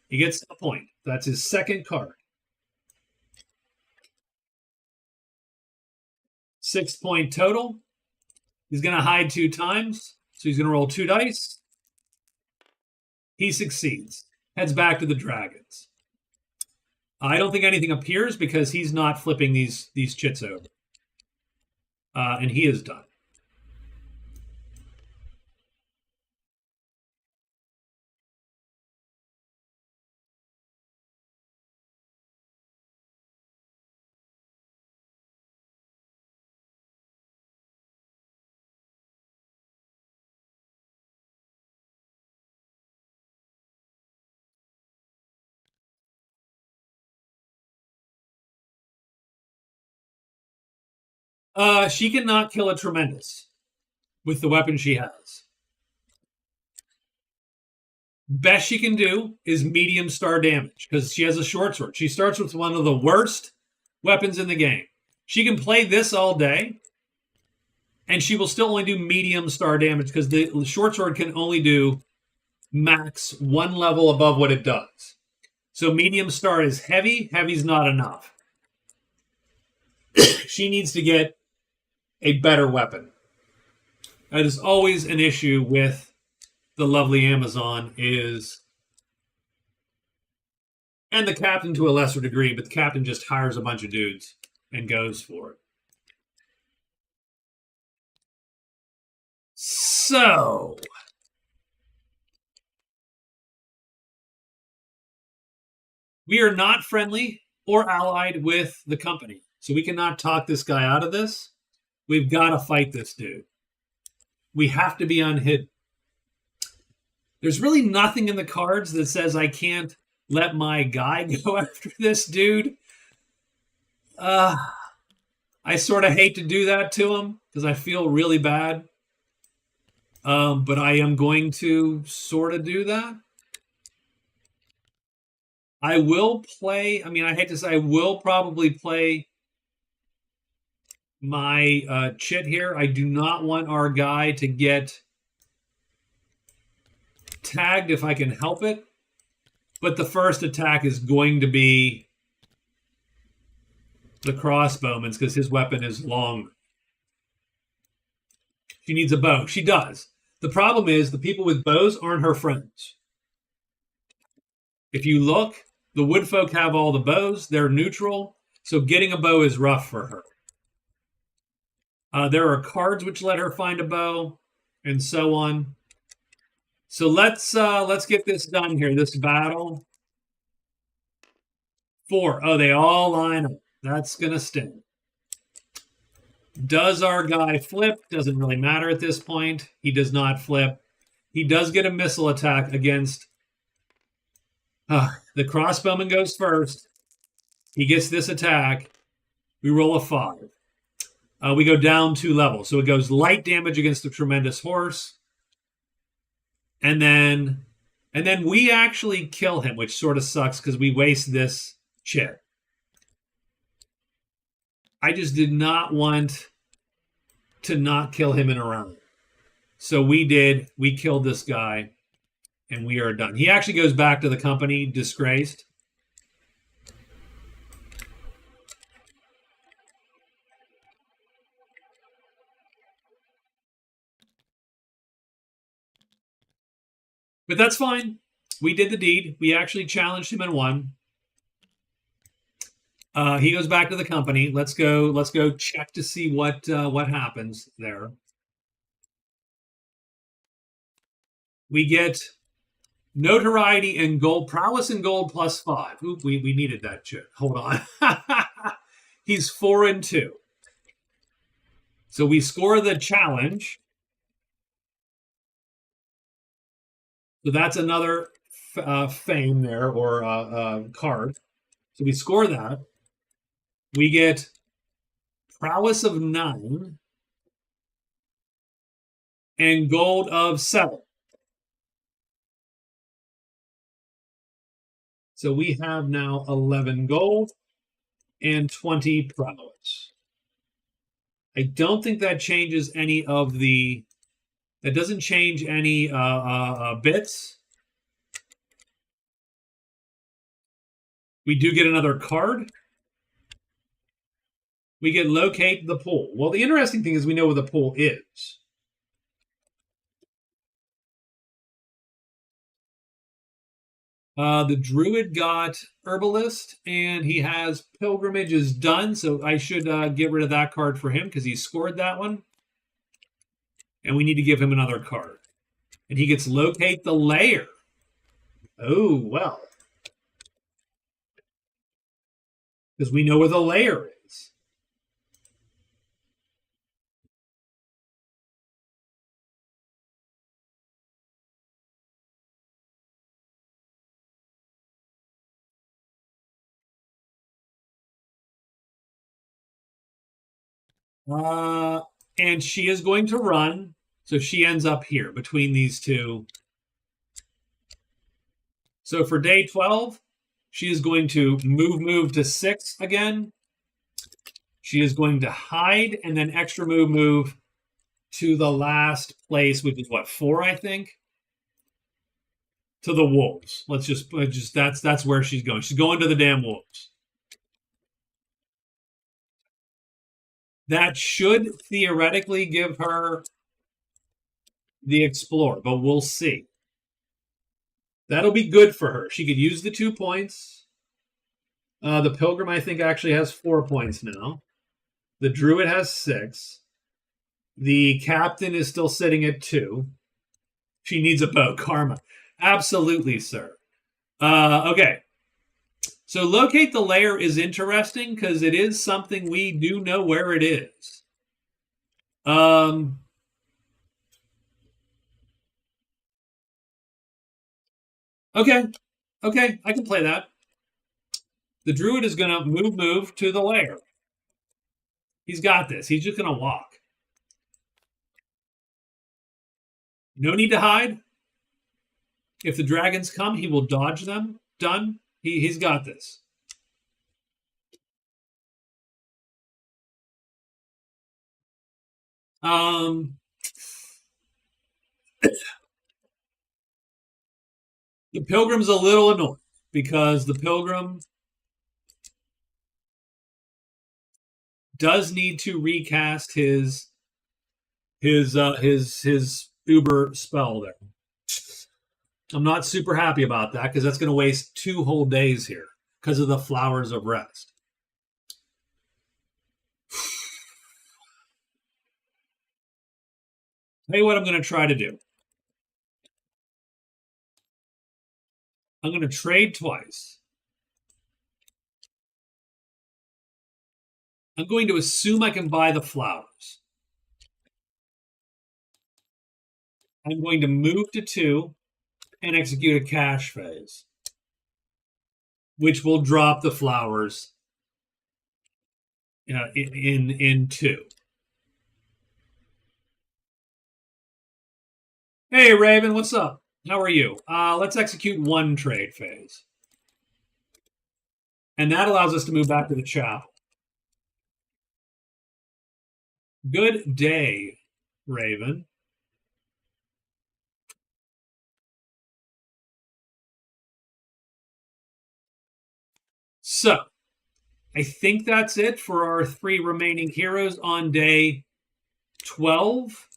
he gets a point. That's his second card. 6 point total. He's going to hide 2 times. So he's going to roll 2 dice. He succeeds. Heads back to the Dragons. I don't think anything appears because he's not flipping these chits over. And he is done. She cannot kill a Tremendous with the weapon she has. Best she can do is medium star damage because she has a short sword. She starts with one of the worst weapons in the game. She can play this all day, and she will still only do medium star damage because the short sword can only do max 1 level above what it does. So medium star is heavy. Heavy's not enough. She needs to get a better weapon. That is always an issue with the lovely Amazon is, and the captain to a lesser degree, but the captain just hires a bunch of dudes and goes for it. So, we are not friendly or allied with the company. So we cannot talk this guy out of this. We've got to fight this dude. We have to be unhidden. There's really nothing in the cards that says I can't let my guy go after this dude. I sort of hate to do that to him because I feel really bad. But I am going to sort of do that. I will play. I mean, I hate to say, I will probably play my chit here. I do not want our guy to get tagged if I can help it. But the first attack is going to be the crossbowman's because his weapon is long. She needs a bow. She does. The problem is the people with bows aren't her friends. If you look, the woodfolk have all the bows. They're neutral. So getting a bow is rough for her. There are cards which let her find a bow, and so on. So let's get this done here. This battle. 4. Oh, they all line up. That's gonna sting. Does our guy flip? Doesn't really matter at this point. He does not flip. He does get a missile attack against. The crossbowman goes first. He gets this attack. We roll a 5. We go down 2 levels. So it goes light damage against the tremendous horse. And then we actually kill him, which sort of sucks because we waste this chit. I just did not want to not kill him in a round. So we did. We killed this guy, and we are done. He actually goes back to the company, disgraced. But that's fine. We did the deed. We actually challenged him and won. He goes back to the company. Let's go check to see what happens there. We get notoriety and gold, prowess and gold +5. Oop, we needed that shit. Hold on. He's 4 and 2. So we score the challenge. So that's another fame there, or card. So we score that. We get prowess of 9 and gold of 7. So we have now 11 gold and 20 prowess. I don't think that changes any of the. That doesn't change any bits. We do get another card. We get locate the pool. Well, the interesting thing is we know where the pool is. The druid got herbalist, and he has pilgrimage is done, so I should get rid of that card for him because he scored that one. And we need to give him another card. And he gets locate the layer. Oh, well. Because we know where the layer is. And she is going to run. So she ends up here between these two. So for day 12, she is going to move to 6 again. She is going to hide and then extra move to the last place, which is what, 4, I think? To the wolves. Let's just that's where she's going. She's going to the damn wolves. That should theoretically give her the explore, but we'll see. That'll be good for her. She could use the 2 points. The pilgrim, I think, actually has 4 points now. The druid has 6. The captain is still sitting at 2. She needs a bow. Karma. Absolutely, sir. Okay. So locate the layer is interesting because it is something we do know where it is. Okay, I can play that. The druid is going to move to the lair. He's got this. He's just going to walk. No need to hide. If the dragons come, he will dodge them. Done. He's got this. The Pilgrim's a little annoyed because the Pilgrim does need to recast his Uber spell there. I'm not super happy about that because that's going to waste 2 whole days here because of the Flowers of Rest. Tell you what I'm going to try to do. I'm going to trade twice. I'm going to assume I can buy the flowers. I'm going to move to 2 and execute a cash phase, which will drop the flowers in 2. Hey, Raven, what's up? How are you? Let's execute 1 trade phase. And that allows us to move back to the chapel. Good day, Raven. So, I think that's it for our 3 remaining heroes on day 12.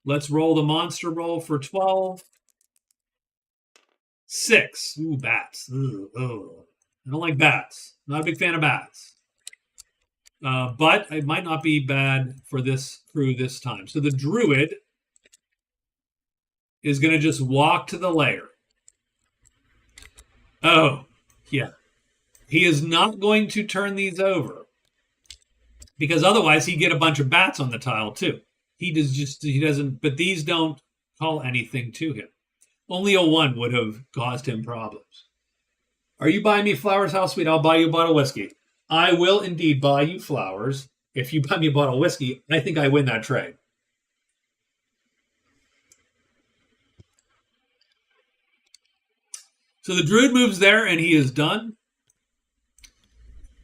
Let's roll the monster roll for 12. 6. Ooh, bats. Ugh. I don't like bats. Not a big fan of bats. But it might not be bad for this crew this time. So the druid is going to just walk to the lair. Oh, yeah. He is not going to turn these over because otherwise he'd get a bunch of bats on the tile too. He doesn't, but these don't call anything to him. Only a 1 would have caused him problems. Are you buying me flowers, House Sweet? I'll buy you a bottle of whiskey. I will indeed buy you flowers. If you buy me a bottle of whiskey, I think I win that trade. So the druid moves there and he is done.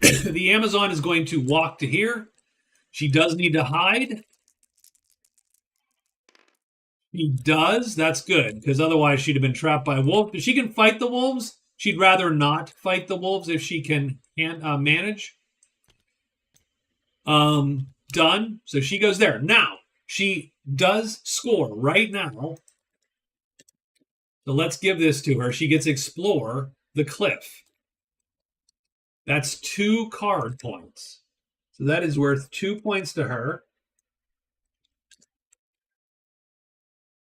The Amazon is going to walk to here. She does need to hide. She does. That's good because otherwise she'd have been trapped by a wolf. If she can fight the wolves, she'd rather not fight the wolves if she can manage. Done. So she goes there. Now, she does score right now. So let's give this to her. She gets Explore the Cliff. That's 2 card points. So that is worth 2 points to her.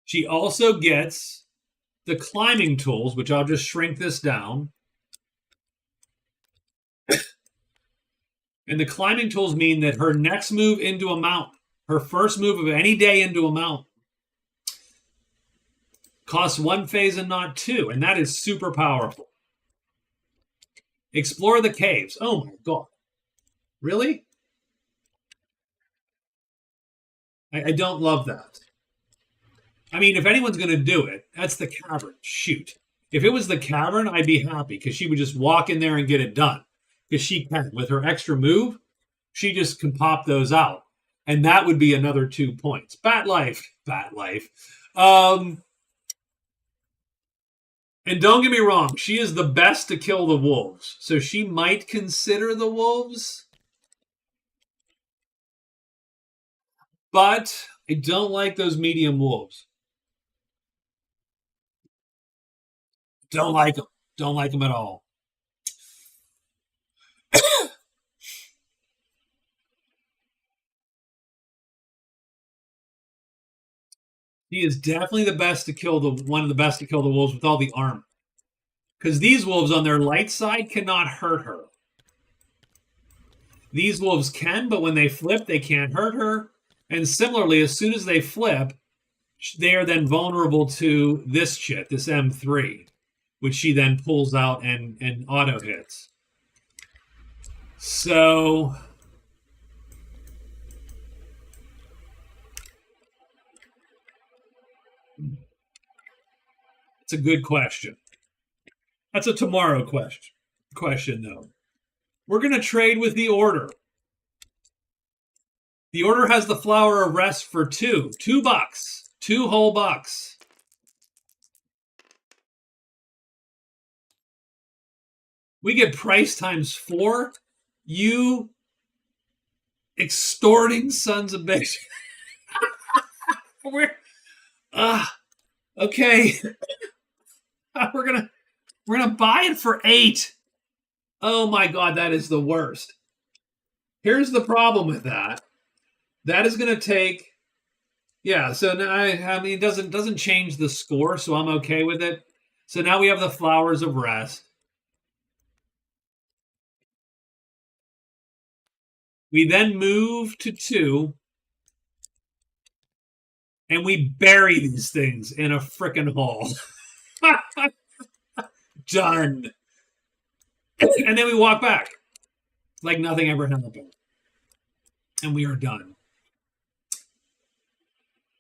She also gets the climbing tools, which I'll just shrink this down. And the climbing tools mean that her next move into a mountain, her first move of any day into a mountain, costs 1 phase and not 2. And that is super powerful. Explore the caves. Oh my God. Really? I don't love that. I mean, if anyone's going to do it, that's the cavern. Shoot. If it was the cavern, I'd be happy because she would just walk in there and get it done. Because she can. With her extra move, she just can pop those out. And that would be another 2 points. Bat life. Bat life. And don't get me wrong, she is the best to kill the wolves. So she might consider the wolves. But I don't like those medium wolves. Don't like them. Don't like them at all. He is definitely the best to kill one of the best to kill the wolves with all the armor. Because these wolves on their light side cannot hurt her. These wolves can, but when they flip, they can't hurt her. And similarly, as soon as they flip, they are then vulnerable to this shit, this M3, which she then pulls out and auto hits. So it's a good question. That's a tomorrow question though. We're gonna trade with the order. The order has the flower of rest for $2, 2 whole bucks. We get price times 4. You extorting sons of bitches. We're okay. we're gonna buy it for 8. Oh my god, that is the worst. Here's the problem with that. That is gonna take. Yeah, so now I mean it doesn't change the score, so I'm okay with it. So now we have the flowers of rest. We then move to 2, and we bury these things in a frickin' hole. Done. And then we walk back like nothing ever happened. And we are done.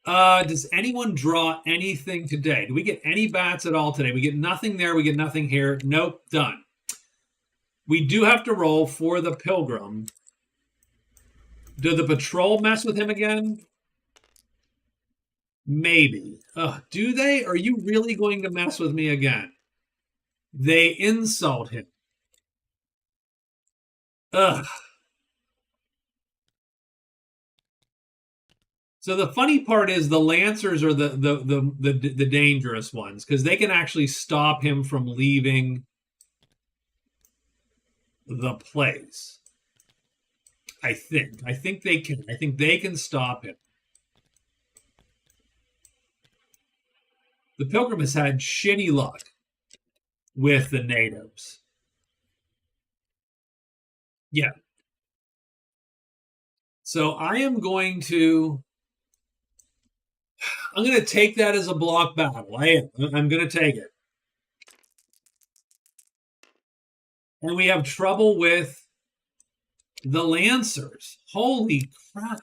Does anyone draw anything today? Do we get any bats at all today? We get nothing there. We get nothing here. Nope, done. We do have to roll for the Pilgrim. Do the patrol mess with him again? Maybe. Do they? Are you really going to mess with me again? They insult him. Ugh. So the funny part is the Lancers are the dangerous ones because they can actually stop him from leaving the place. I think they can. I think they can stop him. The Pilgrim has had shitty luck with the natives. Yeah. So I'm going to take that as a block battle. I'm going to take it. And we have trouble with the Lancers. Holy crap.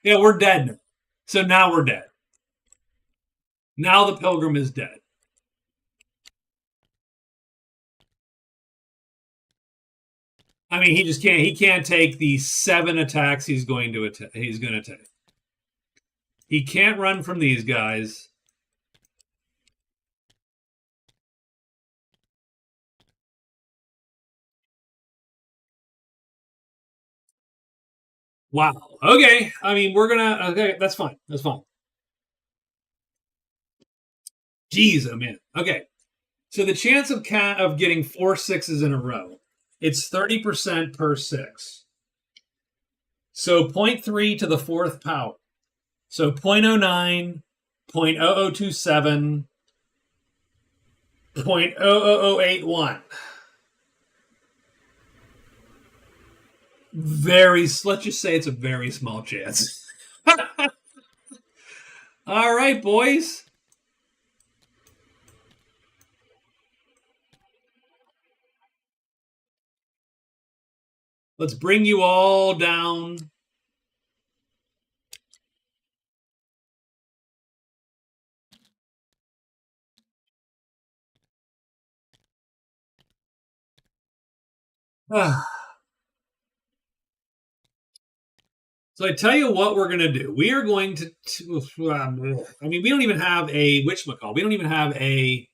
Yeah, we're dead now. So now we're dead. Now the Pilgrim is dead. I mean, he just can't. He can't take the 7 attacks he's going to take. He can't run from these guys. Wow. Okay. I mean, we're gonna. Okay, that's fine. That's fine. Jeez, oh man. Okay. So the chance of getting 4 6s in a row, it's 30% per 6. So 0.3 to the 4th power. So 0.09, 0.0027, 0.00081. Let's just say it's a very small chance. All right, boys. Let's bring you all down. So I tell you what we're going to do. We are going to I mean, we don't even have a whatchamacall. We don't even have a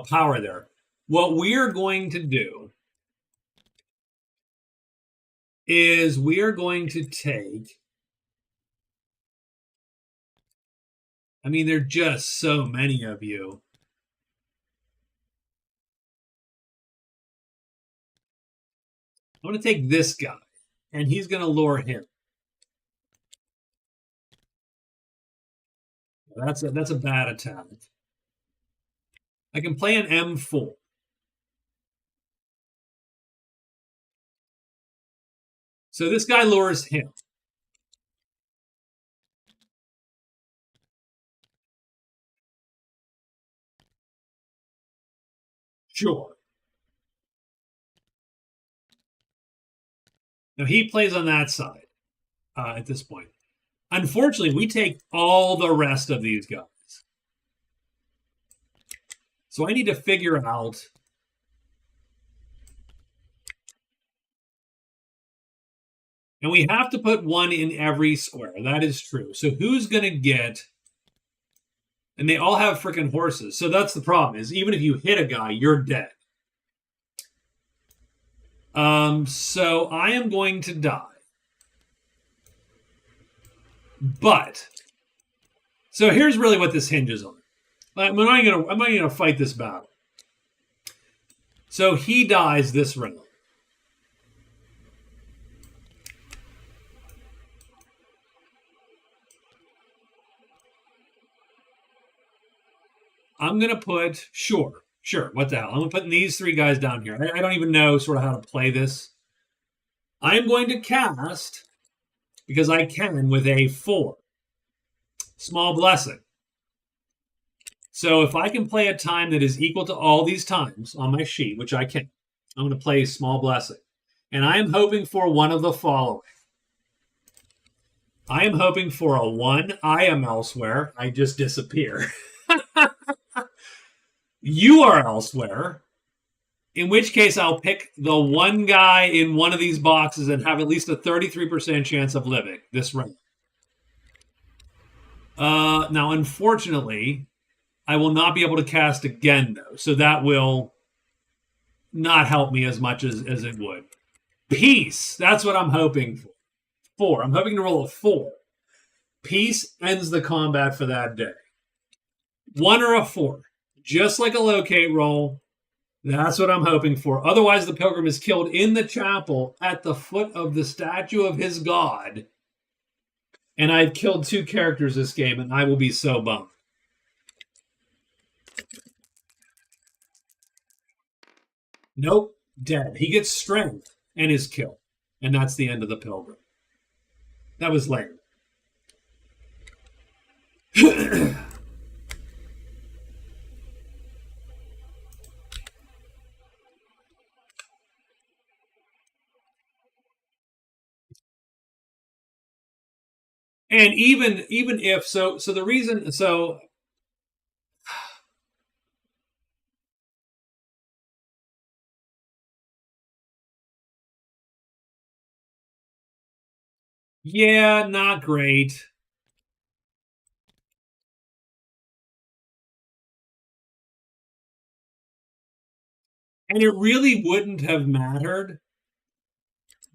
power there. What we are going to do is we are going to take. I mean, there are just so many of you. I'm going to take this guy, and he's going to lure him. That's a bad attack. I can play an M4. So this guy lures him. Sure. Now he plays on that side at this point. Unfortunately, we take all the rest of these guys. So I need to figure out. And we have to put one in every square. That is true. So who's going to get. And they all have freaking horses. So that's the problem is even if you hit a guy, you're dead. So I am going to die. But so here's really what this hinges on. I'm not gonna fight this battle. So he dies this round. I'm gonna put sure. What the hell? I'm putting these three guys down here. I don't even know sort of how to play this. I am going to cast because I can with a 4. Small blessing. So if I can play a time that is equal to all these times on my sheet, which I can, I'm going to play small blessing. And I am hoping for one of the following. I am hoping for a 1. I am elsewhere. I just disappear. You are elsewhere. In which case, I'll pick the one guy in one of these boxes and have at least a 33% chance of living this round. Now, unfortunately, I will not be able to cast again, though. So that will not help me as much as it would. Peace. That's what I'm hoping for. 4. I'm hoping to roll a 4. Peace ends the combat for that day. 1 or a 4. Just like a locate roll. That's what I'm hoping for. Otherwise, the pilgrim is killed in the chapel at the foot of the statue of his god. And I've killed 2 characters this game, and I will be so bummed. Nope, dead. He gets strength and is killed. And that's the end of the pilgrim. That was lame. And even if the reason yeah, not great. And it really wouldn't have mattered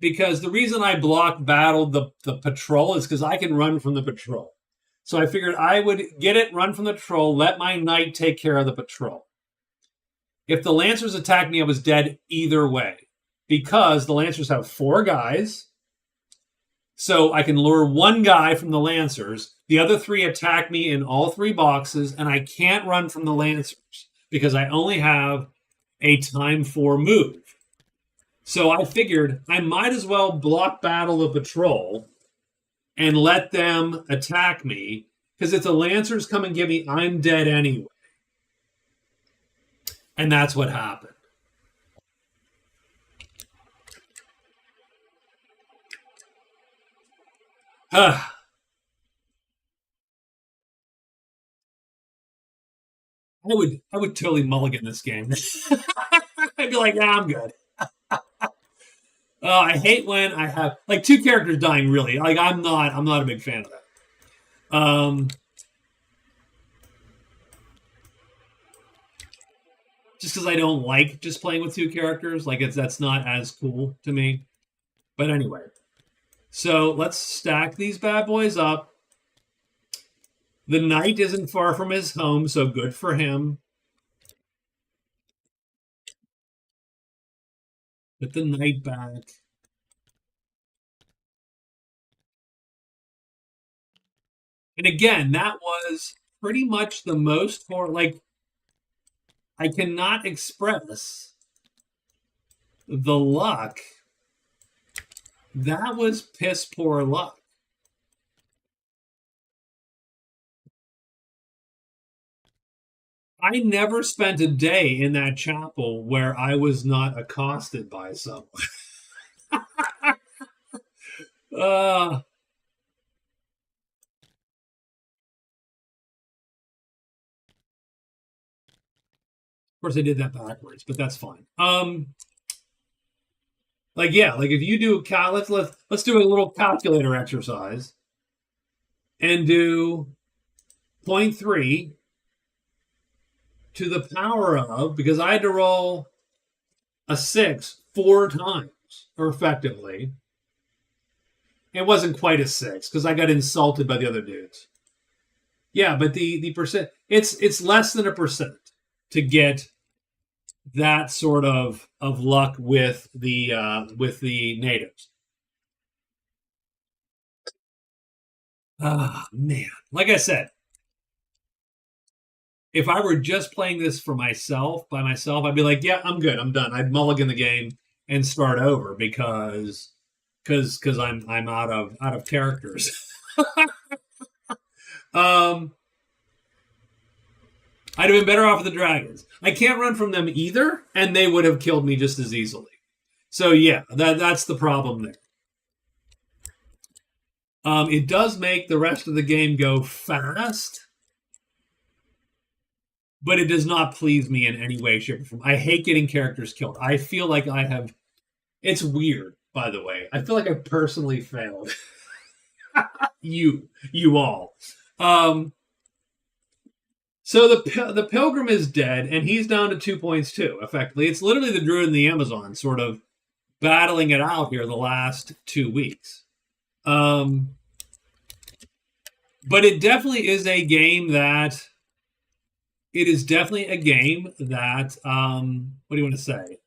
because the reason I block battled the patrol is because I can run from the patrol. So I figured I would get it, run from the patrol, let my knight take care of the patrol. If the Lancers attacked me, I was dead either way because the Lancers have 4 guys. So I can lure 1 guy from the Lancers. The other 3 attack me in all 3 boxes, and I can't run from the Lancers because I only have a time 4 move. So I figured I might as well block battle the patrol and let them attack me because if the Lancers come and get me, I'm dead anyway. And that's what happened. I would totally mulligan this game. I'd be like, yeah, I'm good. I hate when I have like 2 characters dying. Really, like I'm not a big fan of that. Just because I don't like just playing with 2 characters, like that's not as cool to me. But anyway, so let's stack these bad boys up. The knight isn't far from his home, so good for him. Put the knight back. And again, that was pretty much the most for like I cannot express the luck. That was piss poor luck. I never spent a day in that chapel where I was not accosted by someone. uh, course, I did that backwards, but that's fine. Like yeah, like if you do let's do a little calculator exercise and do 0.3 to the power of, because I had to roll a 6 4 times, or effectively. It wasn't quite a 6 because I got insulted by the other dudes. Yeah, but the percent, it's less than a percent to get that sort of luck with the natives. Ah, man. Like I said, if I were just playing this for myself, by myself, I'd be like, yeah, I'm good. I'm done. I'd mulligan the game and start over because I'm out of characters. I'd have been better off with the dragons. I can't run from them either, and they would have killed me just as easily. So yeah, that's the problem there. It does make the rest of the game go fast, but it does not please me in any way, shape, or form. I hate getting characters killed. I feel like I have. It's weird, by the way. I feel like I personally failed. you all. So the pilgrim is dead, and he's down to 2 points too. Effectively, it's literally the druid and the Amazon sort of battling it out here the last 2 weeks. But it definitely is a game that. It is definitely a game that. What do you want to say?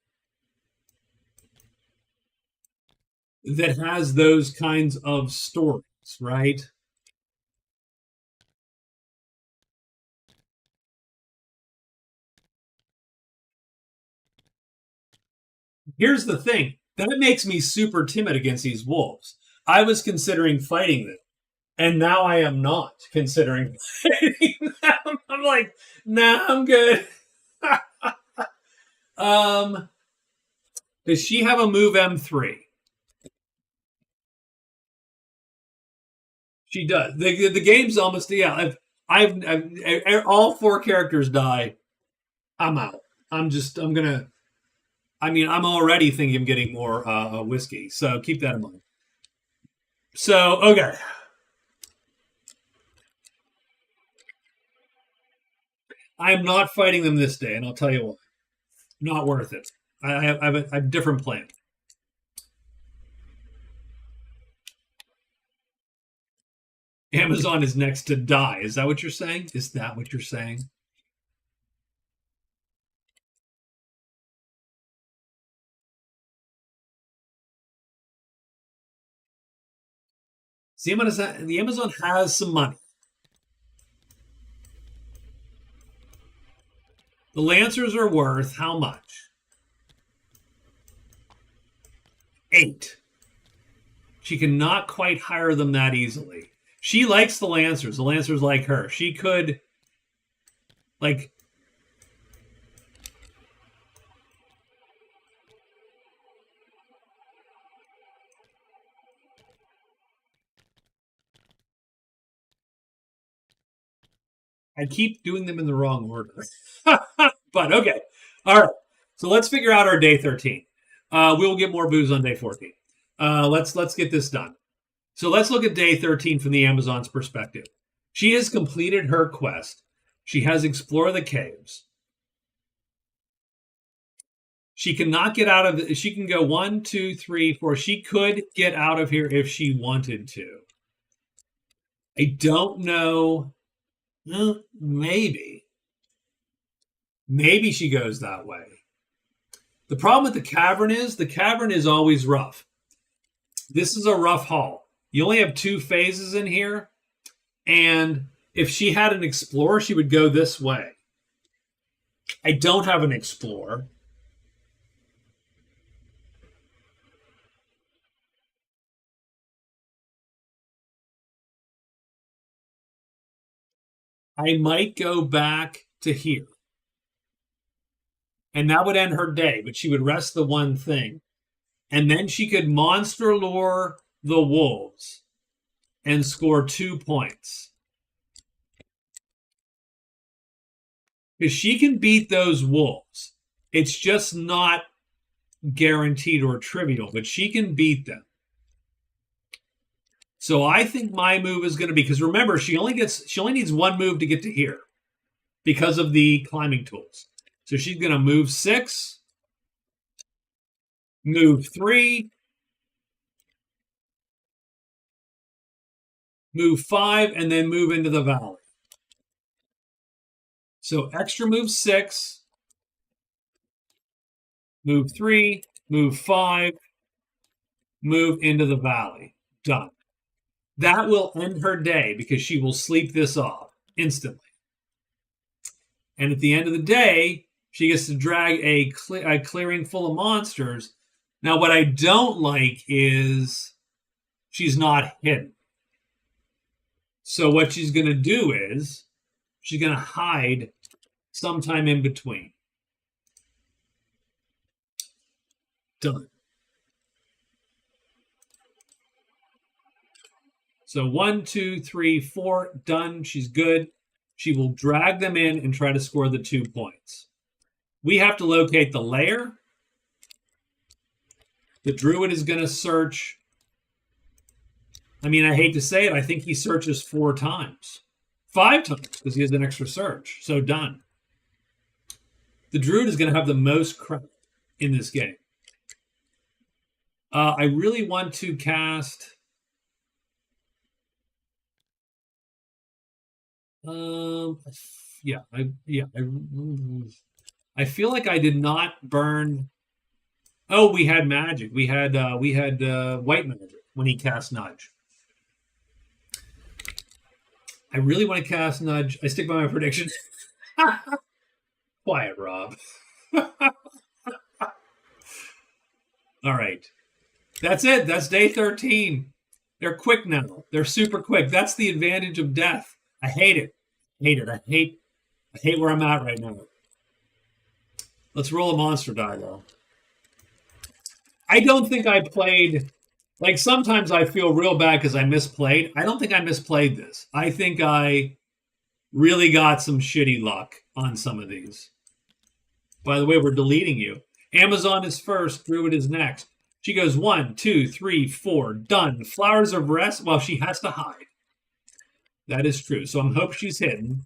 That has those kinds of stories, right? Here's the thing. That makes me super timid against these wolves. I was considering fighting them, and now I am not considering fighting them. I'm like, nah, I'm good. Does she have a move M3? She does. The game's almost, yeah. I've all 4 characters die. I'm out. I'm gonna. I mean, I'm already thinking of getting more whiskey, so keep that in mind. So, okay. I'm not fighting them this day, and I'll tell you why. Not worth it. I have a different plan. Amazon is next to die. Is that what you're saying? Is that what you're saying? See, the Amazon has some money. The Lancers are worth how much? 8. She cannot quite hire them that easily. She likes the Lancers. The Lancers like her. She could, like, I keep doing them in the wrong order. But okay. All right. So let's figure out our day 13. We will get more booze on day 14. Let's get this done. So let's look at day 13 from the Amazon's perspective. She has completed her quest. She has explored the caves. She cannot get out of. She can go 1, 2, 3, 4. She could get out of here if she wanted to. I don't know. Maybe. Maybe she goes that way. The problem with the cavern is always rough. This is a rough haul. You only have 2 phases in here, and if she had an explorer, she would go this way. I don't have an explorer. I might go back to here. And that would end her day, but she would rest the one thing. And then she could monster lure the wolves and score 2 points. because she can beat those wolves. It's just not guaranteed or trivial, but she can beat them. So I think my move is going to be, because remember, she only needs one move to get to here because of the climbing tools. So she's going to move 6, move 3, move 5, and then move into the valley. So extra move 6, move 3, move 5, move into the valley. Done. That will end her day because she will sleep this off instantly. And at the end of the day, she gets to drag a clearing full of monsters. Now, what I don't like is she's not hidden. So what she's going to do is she's going to hide sometime in between. Done. So 1, 2, 3, 4, done. She's good. She will drag them in and try to score the 2 points. We have to locate the lair. The druid is going to search. I mean, I hate to say it. I think he searches 4 times. 5 times because he has an extra search. So done. The druid is going to have the most credit in this game. I really want to cast... I feel like I did not burn. Oh, we had magic. We had white magic when he cast nudge. I really want to cast nudge. I stick by my prediction. Quiet, Rob. All right. That's it. That's day 13. They're quick now. They're super quick. That's the advantage of death. I hate it. I hate where I'm at right now. Let's roll a monster die, though. I don't think I played... Like, sometimes I feel real bad because I misplayed. I don't think I misplayed this. I think I really got some shitty luck on some of these. By the way, we're deleting you. Amazon is first. Druid is next. She goes 1, 2, 3, 4. Done. Flowers of Rest. Well, she has to hide. That is true. So I'm hoping she's hidden.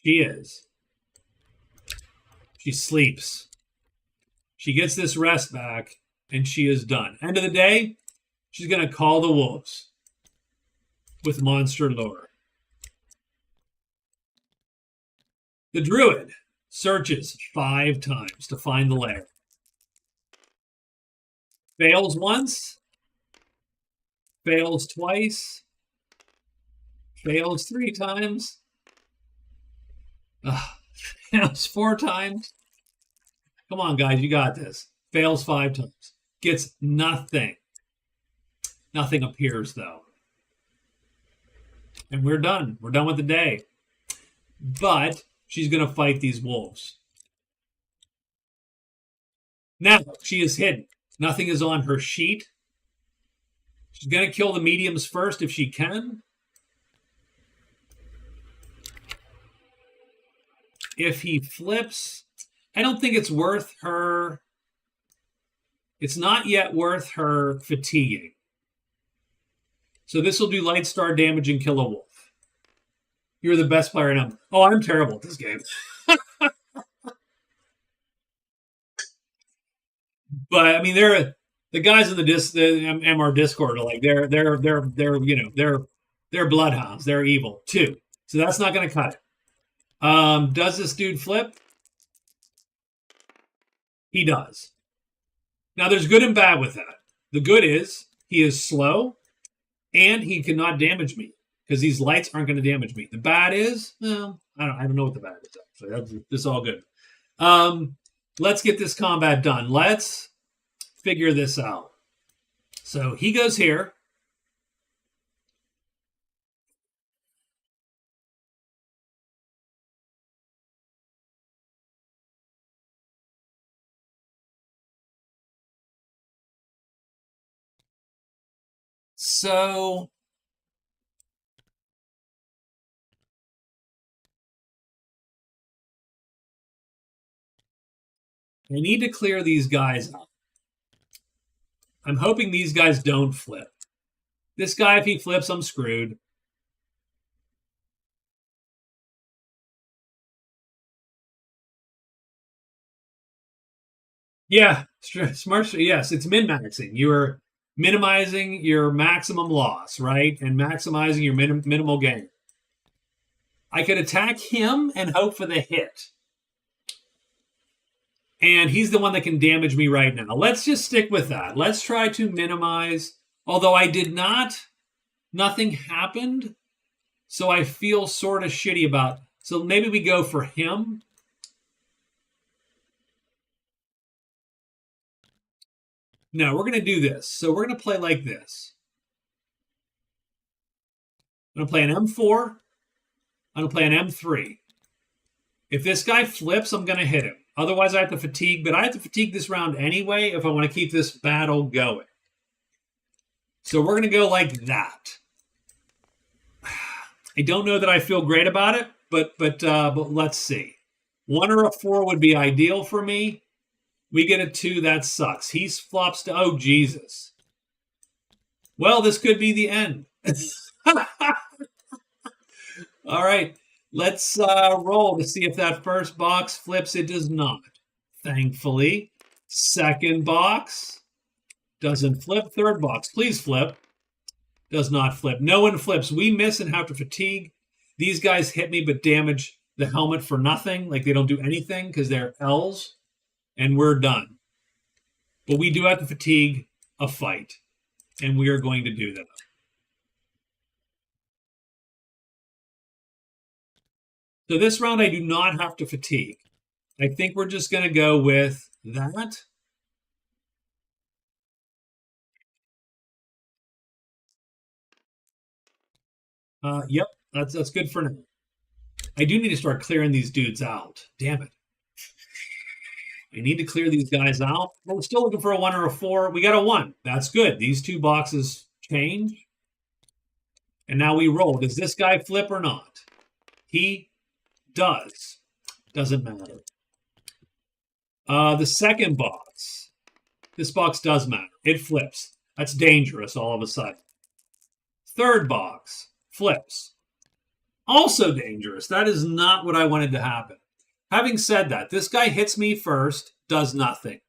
She is. She sleeps. She gets this rest back, and she is done. End of the day, she's going to call the wolves with monster lore. The druid searches 5 times to find the lair. Fails once. Fails twice. Fails 3 times. Fails 4 times. Come on, guys, you got this. Fails 5 times. Gets nothing. Nothing appears, though. And we're done. We're done with the day. But she's going to fight these wolves. Now, she is hidden. Nothing is on her sheet. She's going to kill the mediums first if she can. If he flips, I don't think it's worth her. It's not yet worth her fatiguing. So this will do light star damage and kill a wolf. You're the best player now. Oh, I'm terrible at this game. But I mean, they're the guys in the MR Discord are like they're bloodhounds. They're evil too. So that's not going to cut it. Does this dude flip? He does. Now, there's good and bad with that. The good is he is slow, and he cannot damage me because these lights aren't going to damage me. The bad is, well, I don't know what the bad is. Actually, this is all good. Let's get this combat done. Let's figure this out. So he goes here. So I need to clear these guys out. I'm hoping these guys don't flip. This guy, if he flips, I'm screwed. Yeah, smart. Yes, it's min-maxing. You're minimizing your maximum loss, right? And maximizing your minimal gain. I could attack him and hope for the hit. And he's the one that can damage me right now. Let's just stick with that. Let's try to minimize. Although I did not, nothing happened. So I feel sort of shitty about. So maybe we go for him. No, we're going to do this. So we're going to play like this. I'm going to play an M4. I'm going to play an M3. If this guy flips, I'm going to hit him. Otherwise, I have to fatigue. But I have to fatigue this round anyway if I want to keep this battle going. So we're going to go like that. I don't know that I feel great about it, but let's see. 1 or a 4 would be ideal for me. We get a 2, that sucks. He flops to, oh, Jesus. Well, this could be the end. All right, let's roll to see if that first box flips. It does not, thankfully. Second box doesn't flip. Third box, please flip. Does not flip. No one flips. We miss and have to fatigue. These guys hit me but damage the helmet for nothing. Like they don't do anything because they're L's. And we're done. But we do have to fatigue a fight. And we are going to do that. So this round I do not have to fatigue. I think we're just going to go with that. Yep, that's good for now. I do need to start clearing these dudes out. Damn it. I need to clear these guys out. We're still looking for a 1 or a 4. We got a 1. That's good. These 2 boxes change. And now we roll. Does this guy flip or not? He does. Doesn't matter. The second box. This box does matter. It flips. That's dangerous all of a sudden. Third box flips. Also dangerous. That is not what I wanted to happen. Having said that, this guy hits me first, does nothing.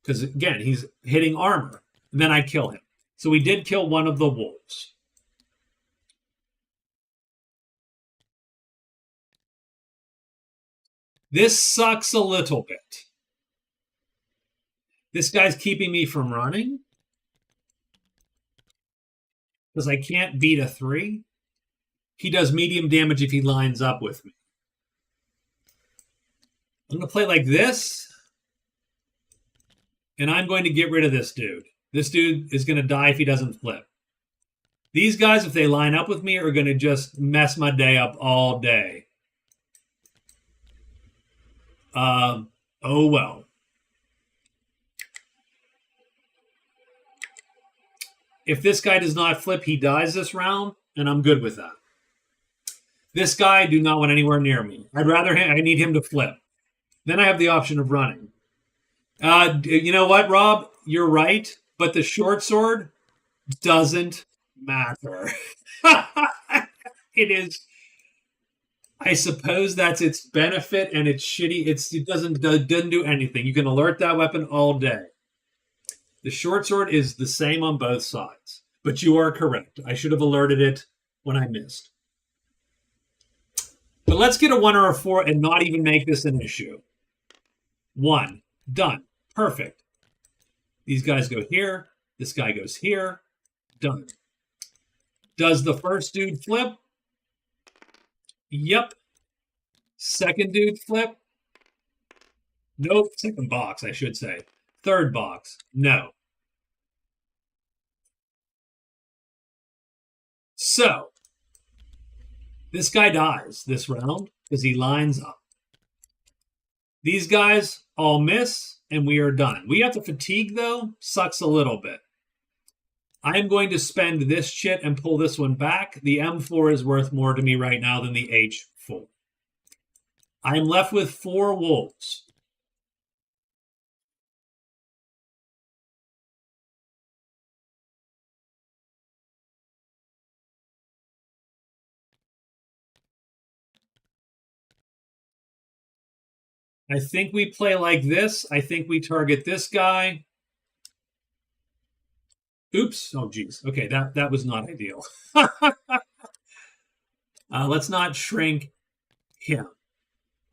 Because, again, he's hitting armor. And then I kill him. So we did kill one of the wolves. This sucks a little bit. This guy's keeping me from running. Because I can't beat a 3. He does medium damage if he lines up with me. I'm going to play like this. And I'm going to get rid of this dude. This dude is going to die if he doesn't flip. These guys, if they line up with me, are going to just mess my day up all day. Oh, well. If this guy does not flip, he dies this round, and I'm good with that. This guy, I do not want anywhere near me. I need him to flip. Then I have the option of running. You know what, Rob? You're right, but the short sword doesn't matter. It is. I suppose that's its benefit, and it's shitty. It doesn't do anything. You can alert that weapon all day. The short sword is the same on both sides, but you are correct. I should have alerted it when I missed. But let's get a 1 or a 4 and not even make this an issue. 1. Done. Perfect. These guys go here. This guy goes here. Done. Does the first dude flip? Yep. Second dude flip? Nope. Second box, I should say. Third box? No. So, this guy dies this round because he lines up. These guys all miss, and we are done. We have to fatigue, though. Sucks a little bit. I am going to spend this chit and pull this one back. The M4 is worth more to me right now than the H4. I am left with 4 wolves. I think we play like this. I think we target this guy. Oops. Oh, geez. Okay, that was not ideal. Let's not shrink him.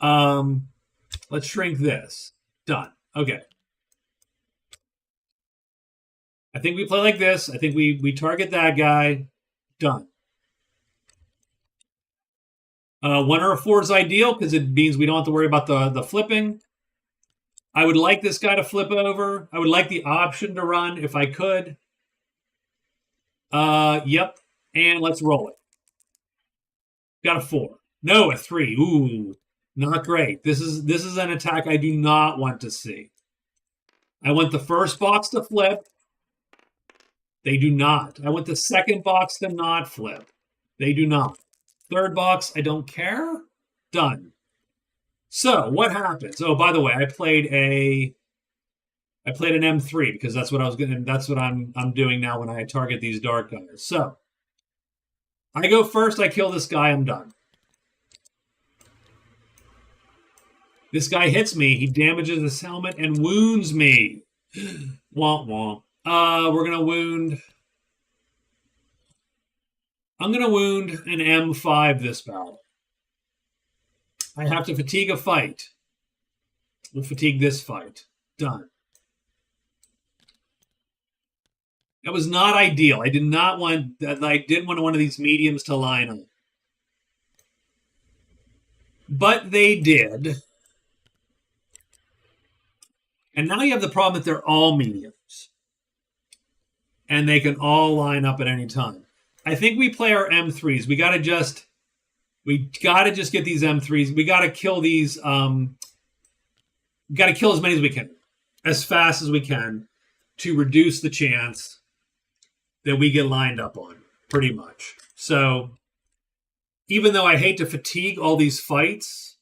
Let's shrink this. Done. Okay. I think we play like this. I think we target that guy. Done. 1 or a 4 is ideal because it means we don't have to worry about the flipping. I would like this guy to flip over. I would like the option to run if I could. Yep. And let's roll it. Got a 4. No, a 3. Ooh, not great. This is an attack I do not want to see. I want the first box to flip. They do not. I want the second box to not flip. They do not. Third box, I don't care. Done. So what happens? Oh, by the way, I played an M3 because that's what I was going. That's what I'm doing now when I target these dark guys. So I go first. I kill this guy. I'm done. This guy hits me. He damages his helmet and wounds me. Womp womp. We're gonna wound. I'm gonna wound an M5 this battle. I have to fatigue a fight. We'll fatigue this fight. Done. That was not ideal. I did not want that. I didn't want one of these mediums to line up. But they did. And now you have the problem that they're all mediums. And they can all line up at any time. I think we play our M3s. We gotta just get these M3s. We gotta kill these. Gotta kill as many as we can, as fast as we can, to reduce the chance that we get lined up on, pretty much. So, even though I hate to fatigue all these fights,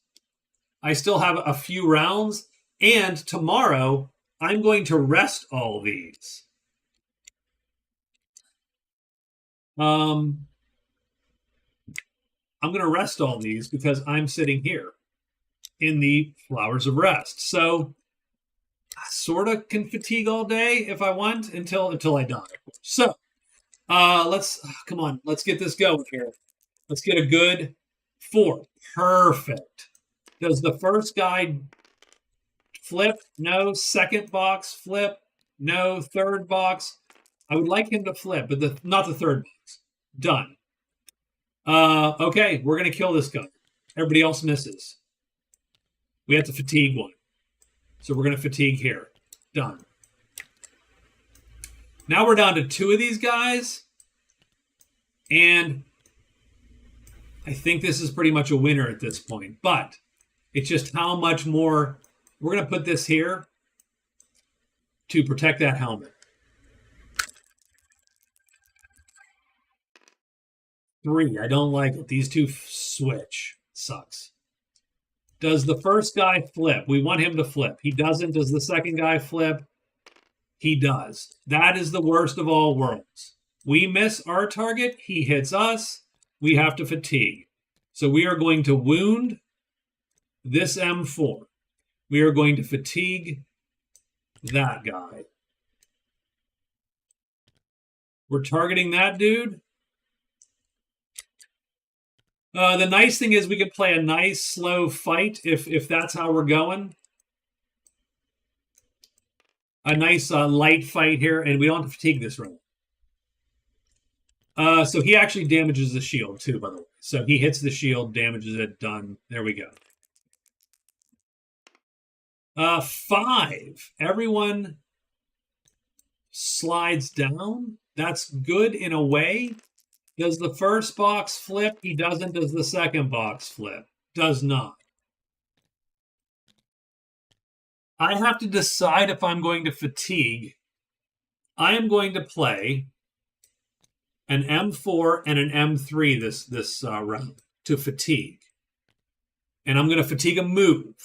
I still have a few rounds. And tomorrow, I'm going to rest all these. I'm going to rest all these because I'm sitting here in the Flowers of Rest. So I sort of can fatigue all day if I want until I die. So come on, let's get this going here. Let's get a good 4. Perfect. Does the first guy flip? No. Second box flip? No. Third box? I would like him to flip, but not the third box. Done. Okay, we're going to kill this guy. Everybody else misses. We have to fatigue one. So we're going to fatigue here. Done. Now we're down to 2 of these guys. And I think this is pretty much a winner at this point. But it's just how much more. We're going to put this here to protect that helmet. 3. I don't like it. These 2 switch. Sucks. Does the first guy flip? We want him to flip. He doesn't. Does the second guy flip? He does. That is the worst of all worlds. We miss our target. He hits us. We have to fatigue. So we are going to wound this M4. We are going to fatigue that guy. We're targeting that dude. The nice thing is we can play a nice slow fight if that's how we're going. A nice light fight here, and we don't have to fatigue this round. So he actually damages the shield too, by the way. So he hits the shield, damages it, done. There we go. 5. Everyone slides down. That's good in a way. Does the first box flip? He doesn't. Does the second box flip? Does not. I have to decide if I'm going to fatigue. I am going to play an M4 and an M3 this round to fatigue. And I'm going to fatigue a move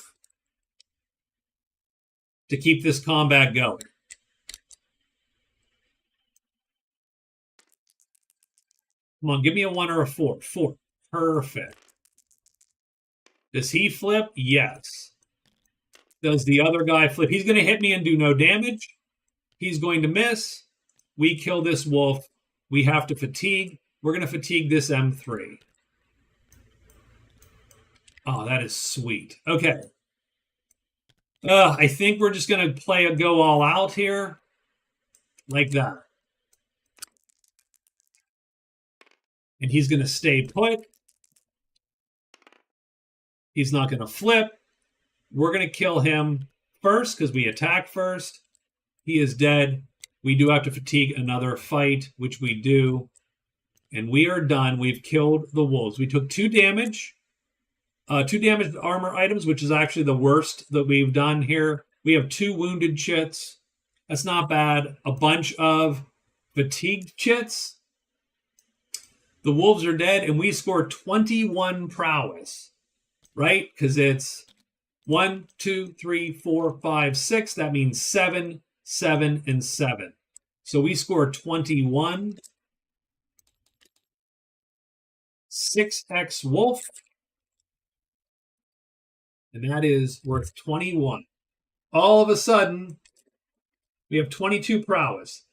to keep this combat going. Come on, give me a 1 or a 4. 4. Perfect. Does he flip? Yes. Does the other guy flip? He's going to hit me and do no damage. He's going to miss. We kill this wolf. We have to fatigue. We're going to fatigue this M3. Oh, that is sweet. Okay. I think we're just going to go all out here. Like that. And he's going to stay put. He's not going to flip. We're going to kill him first because we attack first. He is dead. We do have to fatigue another fight, which we do. And we are done. We've killed the wolves. We took 2 damage. 2 damaged armor items, which is actually the worst that we've done here. We have 2 wounded chits. That's not bad. A bunch of fatigued chits. The wolves are dead, and we score 21 prowess, right? Because it's 1, 2, 3, 4, 5, 6. That means 7, 7, and 7. So we score 21. 6x wolf. And that is worth 21. All of a sudden, we have 22 prowess.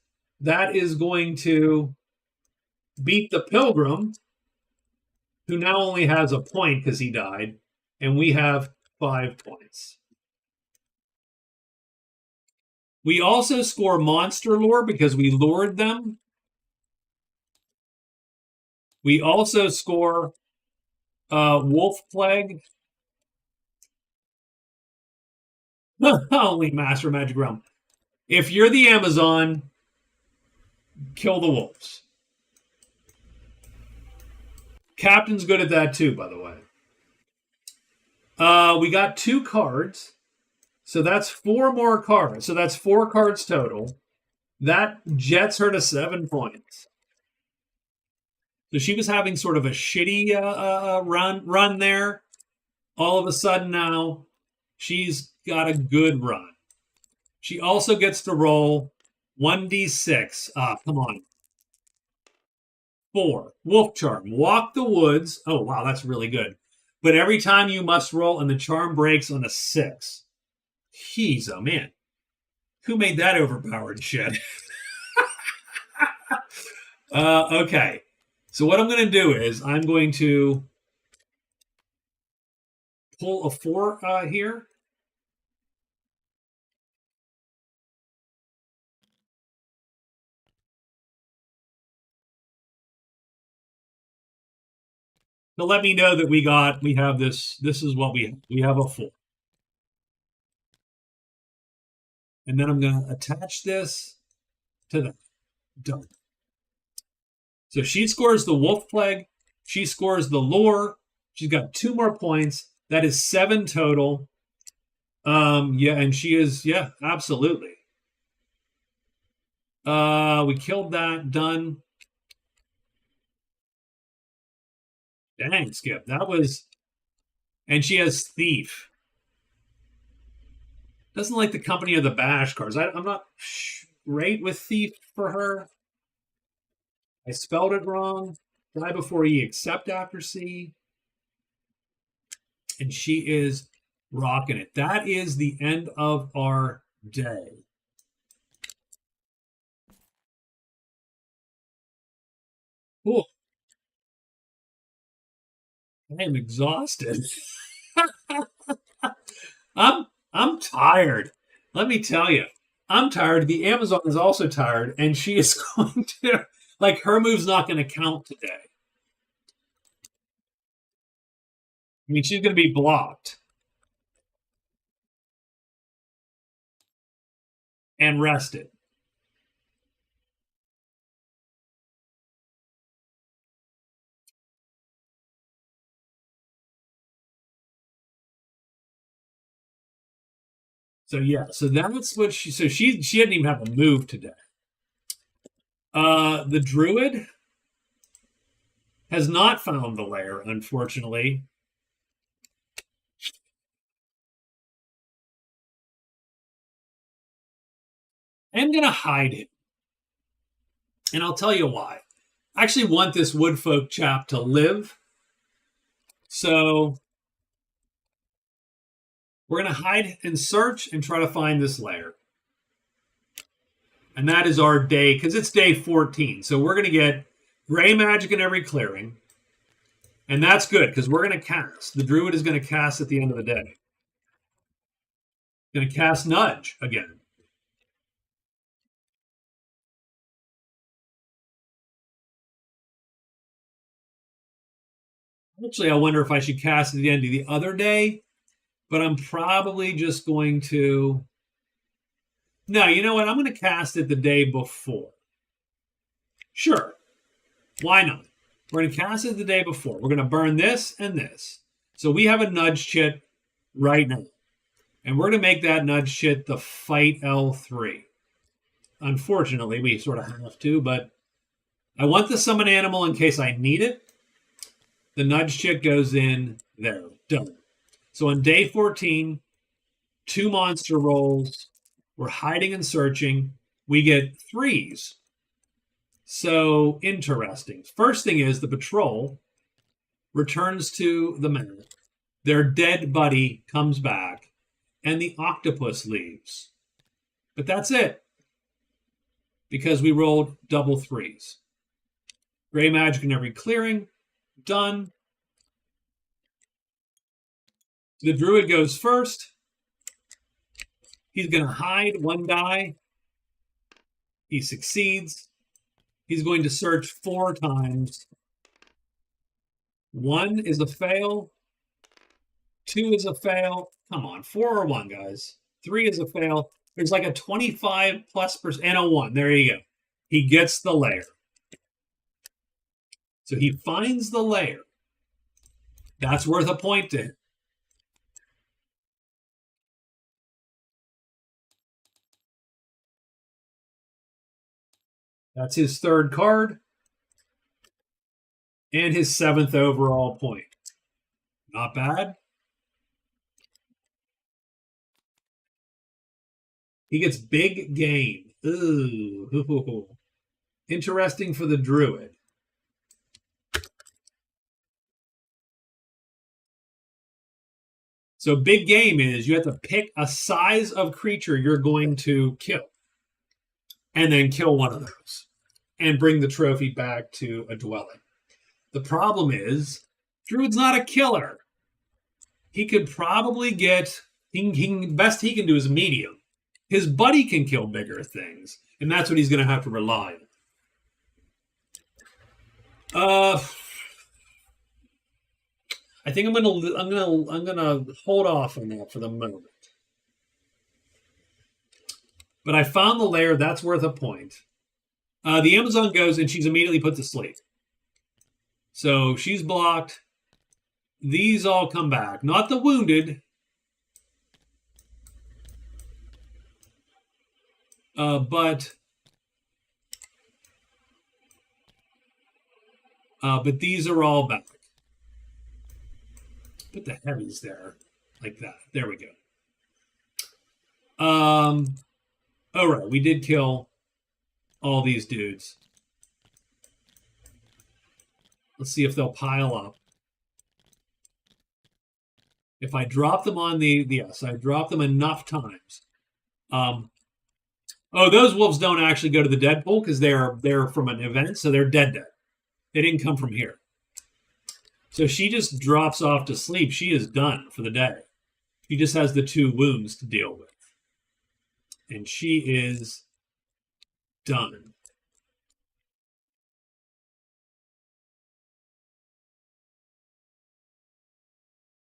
That is going to beat the pilgrim, who now only has a point because he died, and we have 5 points. We also score monster lore because we lured them. We also score wolf plague. Only master magic realm. If you're the Amazon, kill the wolves. Captain's good at that too, by the way. We got 2 cards. So that's 4 more cards. So that's 4 cards total. That jets her to 7 points. So she was having sort of a shitty run there. All of a sudden now, she's got a good run. She also gets to roll 1d6. Come on. 4. Wolf charm. Walk the woods. Oh, wow, that's really good. But every time you must roll, and the charm breaks on a 6. Jeez, oh man. Who made that overpowered shit? Okay. So what I'm going to do is I'm going to pull a 4 here. To let me know that we have this. This is what we have a 4. And then I'm going to attach this to that. Done. So she scores the wolf plague. She scores the lore. She's got 2 more points. That is 7 total. Yeah, and she is, yeah, absolutely. We killed that. Done. Dang, Skip. That was... And she has Thief. Doesn't like the Company of the Bash cards. I'm not great with Thief for her. I spelled it wrong. Die before E, accept after C. And she is rocking it. That is the end of our day. Cool. I am exhausted. I'm tired. Let me tell you. I'm tired. The Amazon is also tired, and she is going to, like, her move's not going to count today. I mean, she's going to be blocked and rested. So yeah, so that's what she didn't even have a move today. The druid has not found the lair, unfortunately. I'm gonna hide it. And I'll tell you why. I actually want this woodfolk chap to live. So We're going to hide and search and try to find this lair. And that is our day, because it's day 14. So we're going to get gray magic in every clearing. And that's good, because we're going to cast. The druid is going to cast at the end of the day. Going to cast Nudge again. Actually, I wonder if I should cast at the end of the other day, but I'm probably just going to... No, you know what? I'm going to cast it the day before. Sure. Why not? We're going to cast it the day before. We're going to burn this and this. So we have a Nudge chit right now. And we're going to make that Nudge chit the fight L3. Unfortunately, we sort of have to, but I want the summon animal in case I need it. The Nudge chit goes in there. Done. So on day 14, 2 monster rolls. We're hiding and searching. We get 3s. So interesting. First thing is the patrol returns to the map. Their dead buddy comes back, and the octopus leaves. But that's it, because we rolled double 3s. Gray magic in every clearing. Done. The druid goes first. He's going to hide 1 die. He succeeds. He's going to search 4 times. 1 is a fail. 2 is a fail. Come on, 4 or 1, guys. 3 is a fail. There's like a 25+% and a 1. There you go. He gets the lair. So he finds the lair. That's worth a point to him. That's his 3rd card. And his 7th overall point. Not bad. He gets big game. Ooh. Interesting for the druid. So big game is you have to pick a size of creature you're going to kill. And then kill one of those. And bring the trophy back to a dwelling. The problem is, druid's not a killer. He could probably get... best he can do is medium. His buddy can kill bigger things. And that's what he's going to have to rely on. I think I'm gonna hold off on that for the moment. But I found the lair. That's worth a point. The Amazon goes and she's immediately put to sleep. So she's blocked. These all come back. Not the wounded. But these are all back. Put the heavies there, like that. There we go. All right, we did kill all these dudes. Let's see if they'll pile up. If I drop them on yes, I dropped them enough times. Oh, those wolves don't actually go to the dead pool because they're from an event, so they're dead. They didn't come from here. So she just drops off to sleep. She is done for the day. She just has the 2 wounds to deal with. And she is done.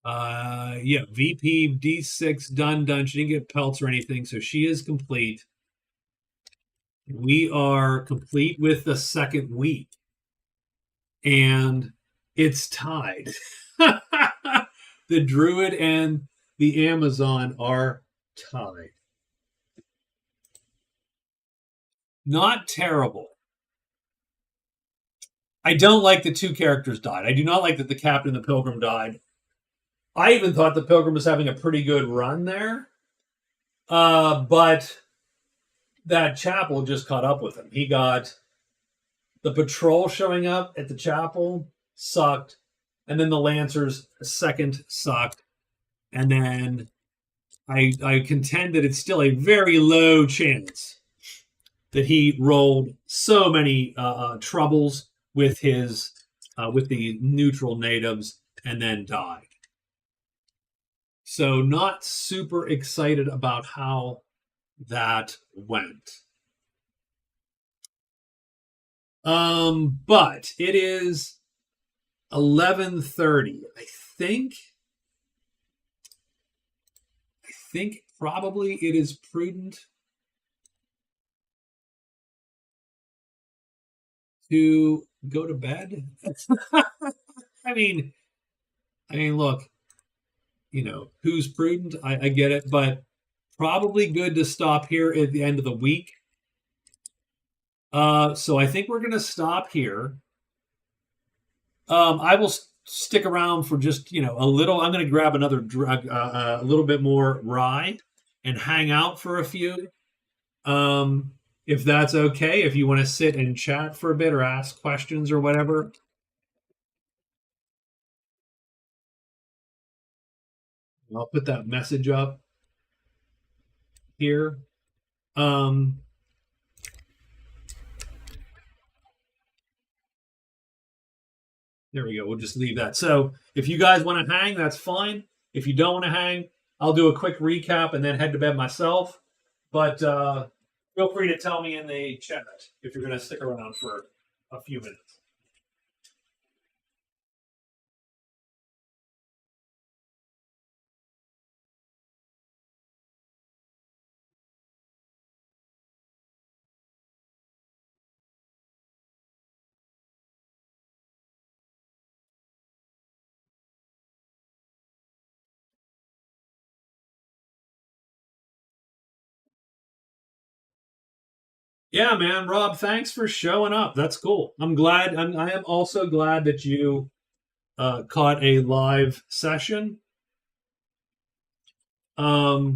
Yeah, VP D6 done. She didn't get pelts or anything, so she is complete. We are complete with the 2nd week. And it's tied. The druid and the Amazon are tied. Not terrible. I don't like the 2 characters died. I do not like that the captain and the pilgrim died. I even thought the pilgrim was having a pretty good run there. But that chapel just caught up with him. He got the patrol showing up at the chapel. Sucked, and then the Lancers 2nd sucked, and then I contend that it's still a very low chance that he rolled so many troubles with his with the neutral natives and then died. So not super excited about how that went. But it is 11:30. I think probably it is prudent to go to bed. I mean, look, who's prudent? I get it, but probably good to stop here at the end of the week. So I think we're going to stop here. I will stick around for just a little. I'm going to grab another drug, a little bit more rye, and hang out for a few. If that's okay, if you want to sit and chat for a bit or ask questions or whatever. I'll put that message up here. There we go. We'll just leave that. So if you guys want to hang, that's fine. If you don't want to hang, I'll do a quick recap and then head to bed myself. But feel free to tell me in the chat if you're going to stick around for a few minutes. Yeah, man, Rob, thanks for showing up. That's cool. I'm glad. I am also glad that you caught a live session. I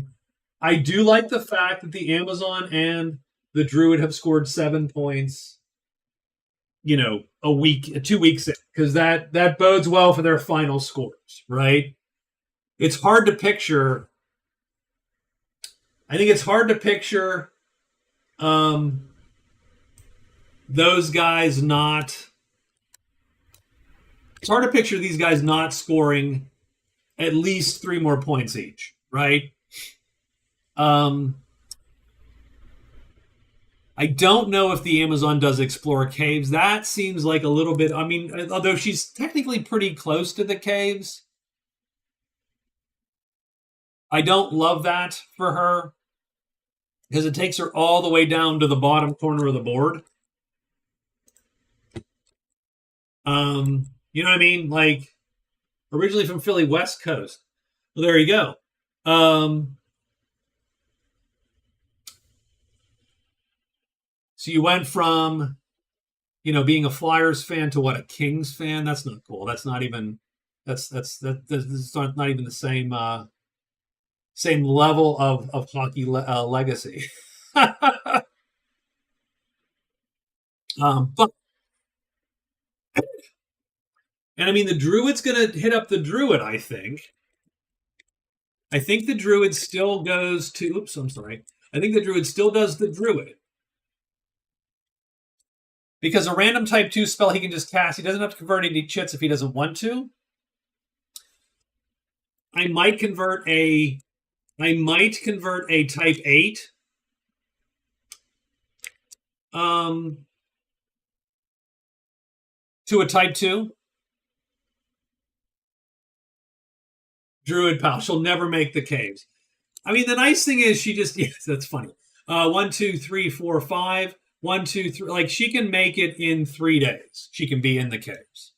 do like the fact that the Amazon and the Druid have scored 7 points. A week, 2 weeks in, because that bodes well for their final scores, right? It's hard to picture. I think it's hard to picture those guys not. It's hard to picture these guys not scoring at least 3 more points each, right? I don't know if the Amazon does explore caves. That seems like a little bit. I mean, although she's technically pretty close to the caves, I don't love that for her because it takes her all the way down to the bottom corner of the board. You know what I mean? Like originally from Philly, West Coast. Well, there you go. So you went from, being a Flyers fan to what, a Kings fan? That's not cool. That's not even. That's not even the same same level of hockey legacy. But and I mean the Druid's going to hit up the Druid. I think the Druid still goes to. Oops, I'm sorry. I think the Druid still does the Druid. Because a random type 2 spell he can just cast. He doesn't have to convert any chits if he doesn't want to. I might convert a type 8 to a type 2. Druid pal. She'll never make the caves. I mean, the nice thing is she just, yes, that's funny. 1, 2, 3, 4, 5. 1, 2, 3. Like she can make it in 3 days. She can be in the caves.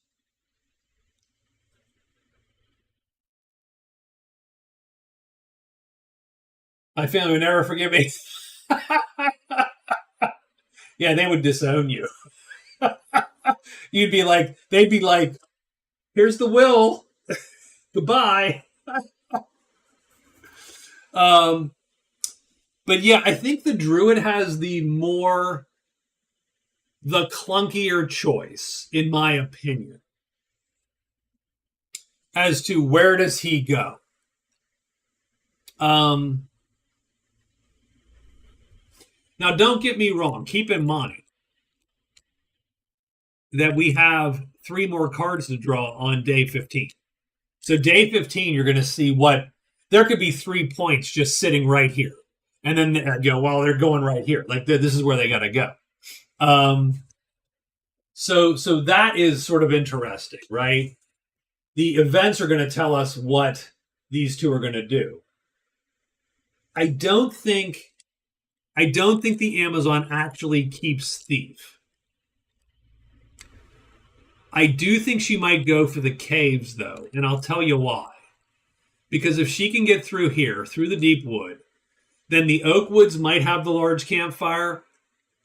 My family would never forgive me. Yeah, they would disown you. They'd be like, here's the will. Goodbye. But yeah, I think the Druid has the clunkier choice, in my opinion, as to where does he go. Um, Now, don't get me wrong. Keep in mind that we have 3 more cards to draw on day 15. So day 15, you're going to see what there could be 3 points just sitting right here, and then while they're going right here, like this is where they got to go. So that is sort of interesting, right? The events are going to tell us what these two are going to do. I don't think the Amazon actually keeps Thief. I do think she might go for the caves, though, and I'll tell you why. Because if she can get through here, through the deep wood, then the oak woods might have the large campfire,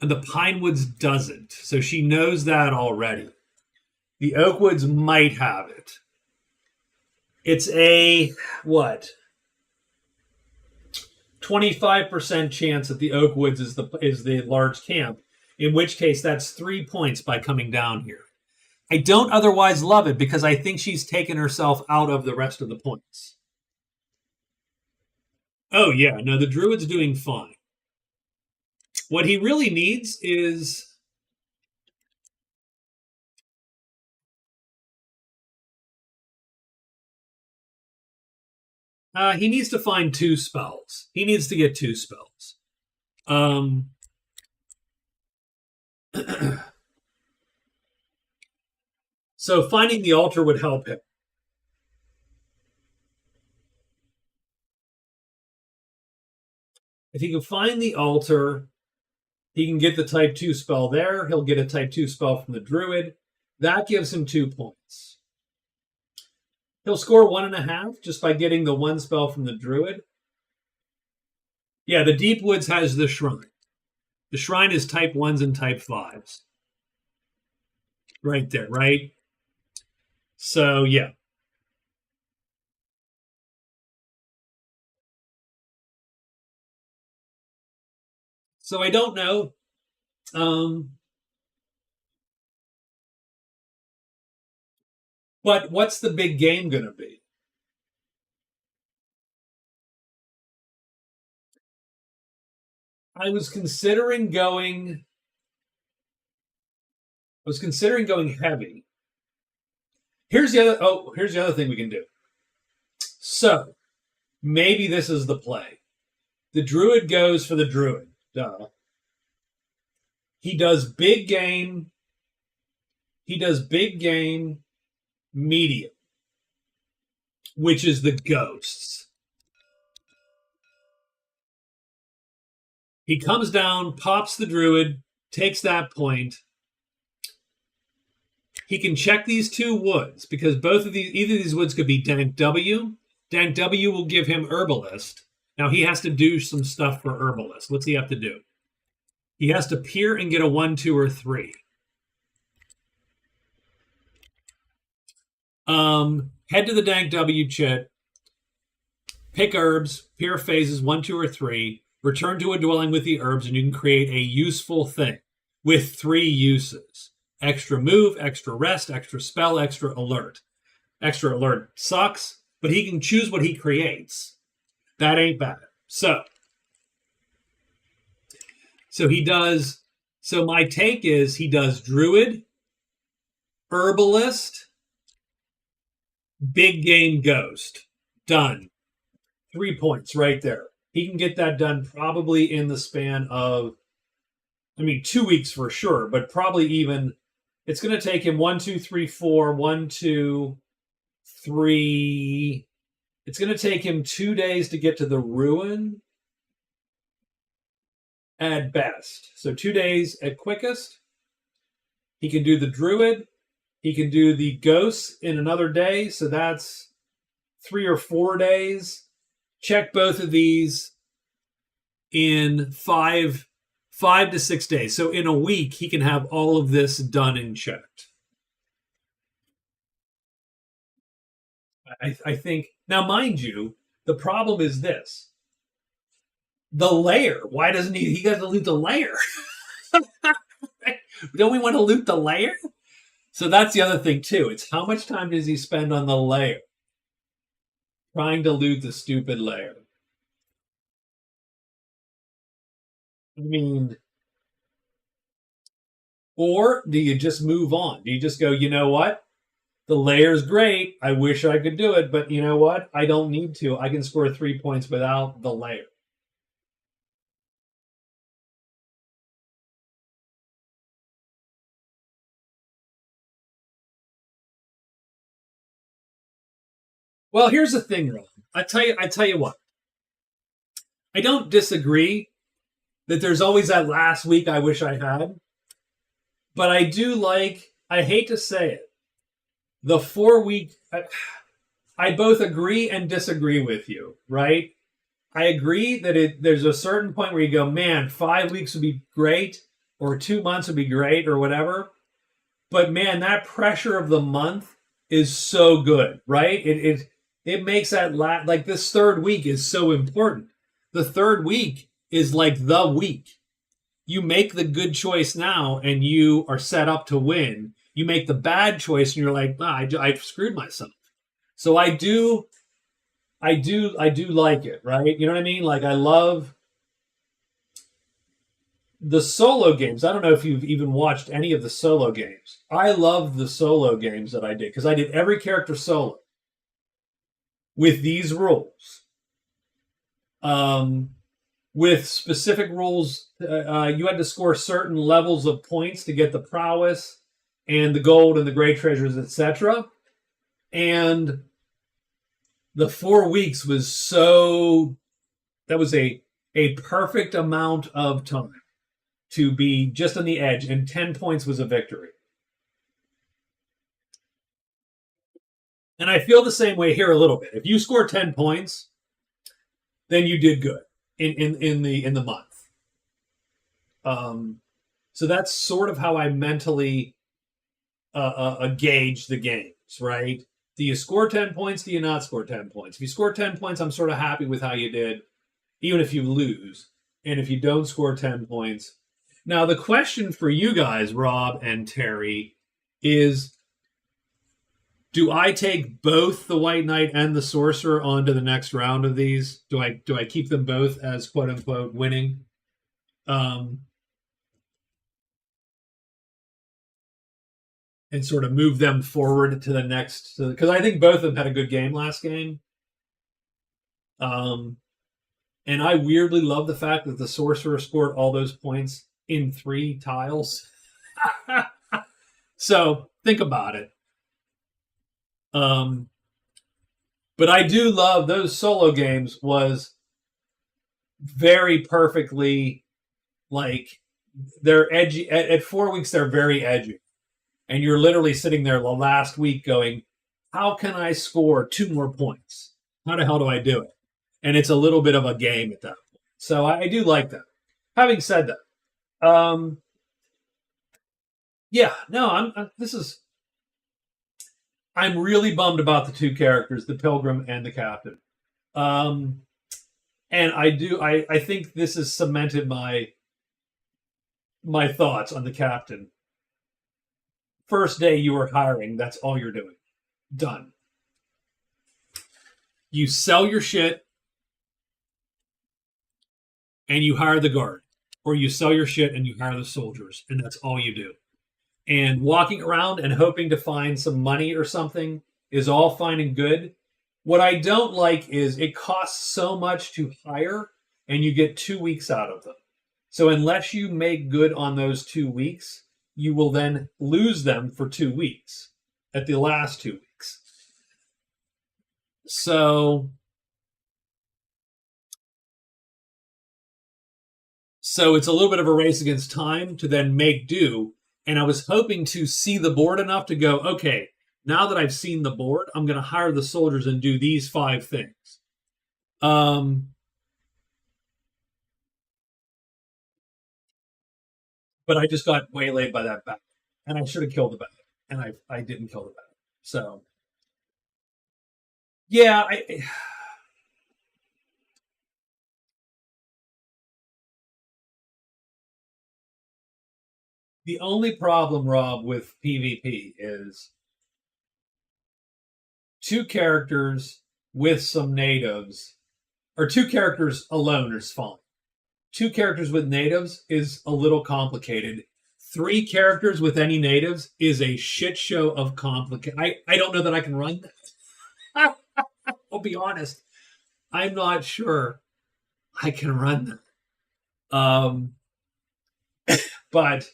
and the pine woods doesn't. So she knows that already. The oak woods might have it. It's a, what? 25% chance that the oak woods is the large camp, in which case that's 3 points by coming down here. I don't otherwise love it because I think she's taken herself out of the rest of the points. Oh, yeah. No, the druid's doing fine. What he really needs is... he needs to find 2 spells. He needs to get 2 spells. So finding the altar would help him. If he can find the altar, he can get the type 2 spell there. He'll get a type 2 spell from the druid. That gives him 2 points. He'll score 1.5 just by getting the 1 spell from the druid. Yeah, the Deep Woods has the shrine. The shrine is type 1s and type 5s. Right there, right? So, yeah. So I don't know. But what's the big game going to be? I was considering going heavy. Here's the other thing we can do. So, maybe this is the play. The druid goes for the druid. Duh. He does big game. Medium, which is the ghosts. He comes down, pops the druid, takes that point. He can check these 2 woods because either of these woods could be Dank W. Dank W will give him Herbalist. Now he has to do some stuff for Herbalist. What's he have to do? He has to peer and get a 1, 2, or 3. Head to the Dank W chit, pick herbs, peer phases 1, 2, or 3, return to a dwelling with the herbs, and you can create a useful thing with 3 uses. Extra move, extra rest, extra spell, extra alert. Extra alert sucks, but he can choose what he creates. That ain't bad. So he does, so my take is he does druid, herbalist, big game ghost. Done. 3 points right there. He can get that done probably in the span of, 2 weeks for sure, but probably even, it's going to take him 1, 2, 3, 4, 1, 2, 3. It's going to take him 2 days to get to the ruin at best. So 2 days at quickest. He can do the druid. He can do the ghosts in another day. So that's 3 or 4 days. Check both of these in 5 to 6 days. So in a week, he can have all of this done and checked. I think, now mind you, the problem is this. The lair. Why doesn't he got to loot the lair? Don't we want to loot the lair? So that's the other thing too. It's how much time does he spend on the lair? Trying to loot the stupid lair. I mean, or do you just move on? Do you just go, you know what? The layer's great. I wish I could do it, but you know what? I don't need to. I can score 3 points without the layer. Well, here's the thing, Ron. I tell you what. I don't disagree that there's always that last week I wish I had, but I do like. I hate to say it, the 4 week. I both agree and disagree with you, right? I agree that there's a certain point where you go, man, 5 weeks would be great, or 2 months would be great, or whatever. But man, that pressure of the month is so good, right? It makes that like this third week is so important. The third week is like the week. You make the good choice now, and you are set up to win. You make the bad choice, and you're like, I screwed myself. So I do like it, right? You know what I mean? Like I love the solo games. I don't know if you've even watched any of the solo games. I love the solo games that I did because I did every character solo with these rules. Um, with specific rules, you had to score certain levels of points to get the prowess and the gold and the great treasures, etc. And the 4 weeks was so that was a perfect amount of time to be just on the edge, and 10 points was a victory. And I feel the same way here a little bit. If you score 10 points, then you did good in the month. So that's sort of how I mentally gauge the games, right? Do you score 10 points? Do you not score 10 points? If you score 10 points, I'm sort of happy with how you did, even if you lose. And if you don't score 10 points. Now, the question for you guys, Rob and Terry, is do I take both the White Knight and the Sorcerer onto the next round of these? Do I keep them both as quote unquote winning? Um, and sort of move them forward to the next, because I think both of them had a good game last game. Um, and I weirdly love the fact that the Sorcerer scored all those points in 3 tiles. So think about it. Um, but I do love those solo games. Was very perfectly like they're edgy at 4 weeks. They're very edgy, and you're literally sitting there the last week going, "How can I score 2 more points? How the hell do I do it?" And it's a little bit of a game at that point. So I do like that. Having said that, yeah, no, I'm really bummed about the 2 characters, the Pilgrim and the Captain. Um, and I think this has cemented my thoughts on the Captain. First day you are hiring, that's all you're doing. Done. You sell your shit and you hire the guard, or you sell your shit and you hire the soldiers, and that's all you do. And walking around and hoping to find some money or something is all fine and good. What I don't like is it costs so much to hire and you get 2 weeks out of them. So unless you make good on those 2 weeks, you will then lose them for 2 weeks at the last 2 weeks. So it's a little bit of a race against time to then make do. And I was hoping to see the board enough to go, okay, now that I've seen the board, I'm going to hire the soldiers and do these 5 things. But I just got waylaid by that bat, and I should have killed the bat, and I didn't kill the bat. So yeah, the only problem, Rob, with PvP is 2 characters with some natives, or 2 characters alone is fine. 2 characters with natives is a little complicated. 3 characters with any natives is a shit show of complicated. I don't know that I can run that. I'll be honest. I'm not sure I can run that. But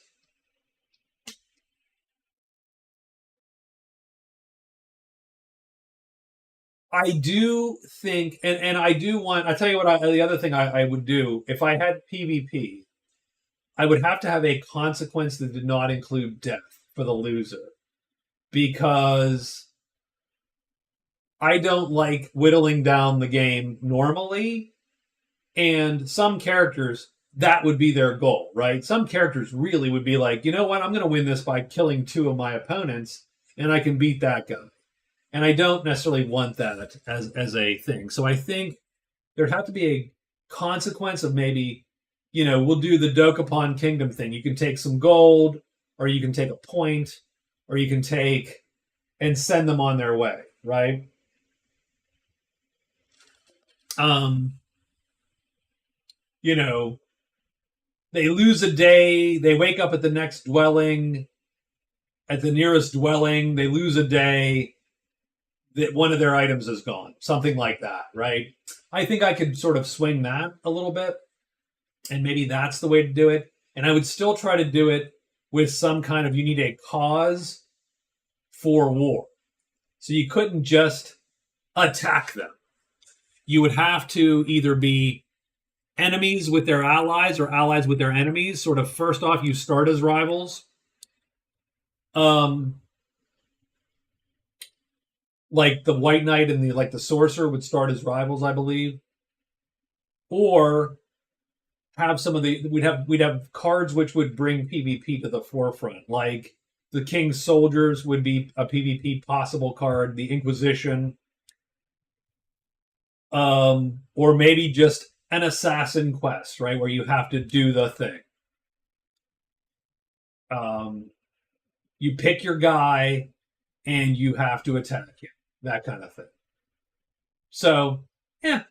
I do think, and I do want, I tell you what, the other thing I would do if I had PvP, I would have to have a consequence that did not include death for the loser, because I don't like whittling down the game normally. And some characters, that would be their goal, right? Some characters really would be like, you know what, I'm going to win this by killing 2 of my opponents, and I can beat that guy. And I don't necessarily want that as a thing. So I think there'd have to be a consequence of maybe, we'll do the Dokapon Kingdom thing. You can take some gold, or you can take a point, or you can take and send them on their way, right? They lose a day, they wake up at the next dwelling, at the nearest dwelling, they lose a day, that one of their items is gone, something like that, right? I think I could sort of swing that a little bit, and maybe that's the way to do it. And I would still try to do it with some kind of, you need a cause for war. So you couldn't just attack them. You would have to either be enemies with their allies or allies with their enemies. Sort of, first off, you start as rivals. Like the White Knight and the Sorcerer would start as rivals, I believe. Or have some of the we'd have cards which would bring PvP to the forefront. Like the King's Soldiers would be a PvP possible card, the Inquisition. Or maybe just an assassin quest, right? Where you have to do the thing. You pick your guy and you have to attack him. That kind of thing. So, yeah.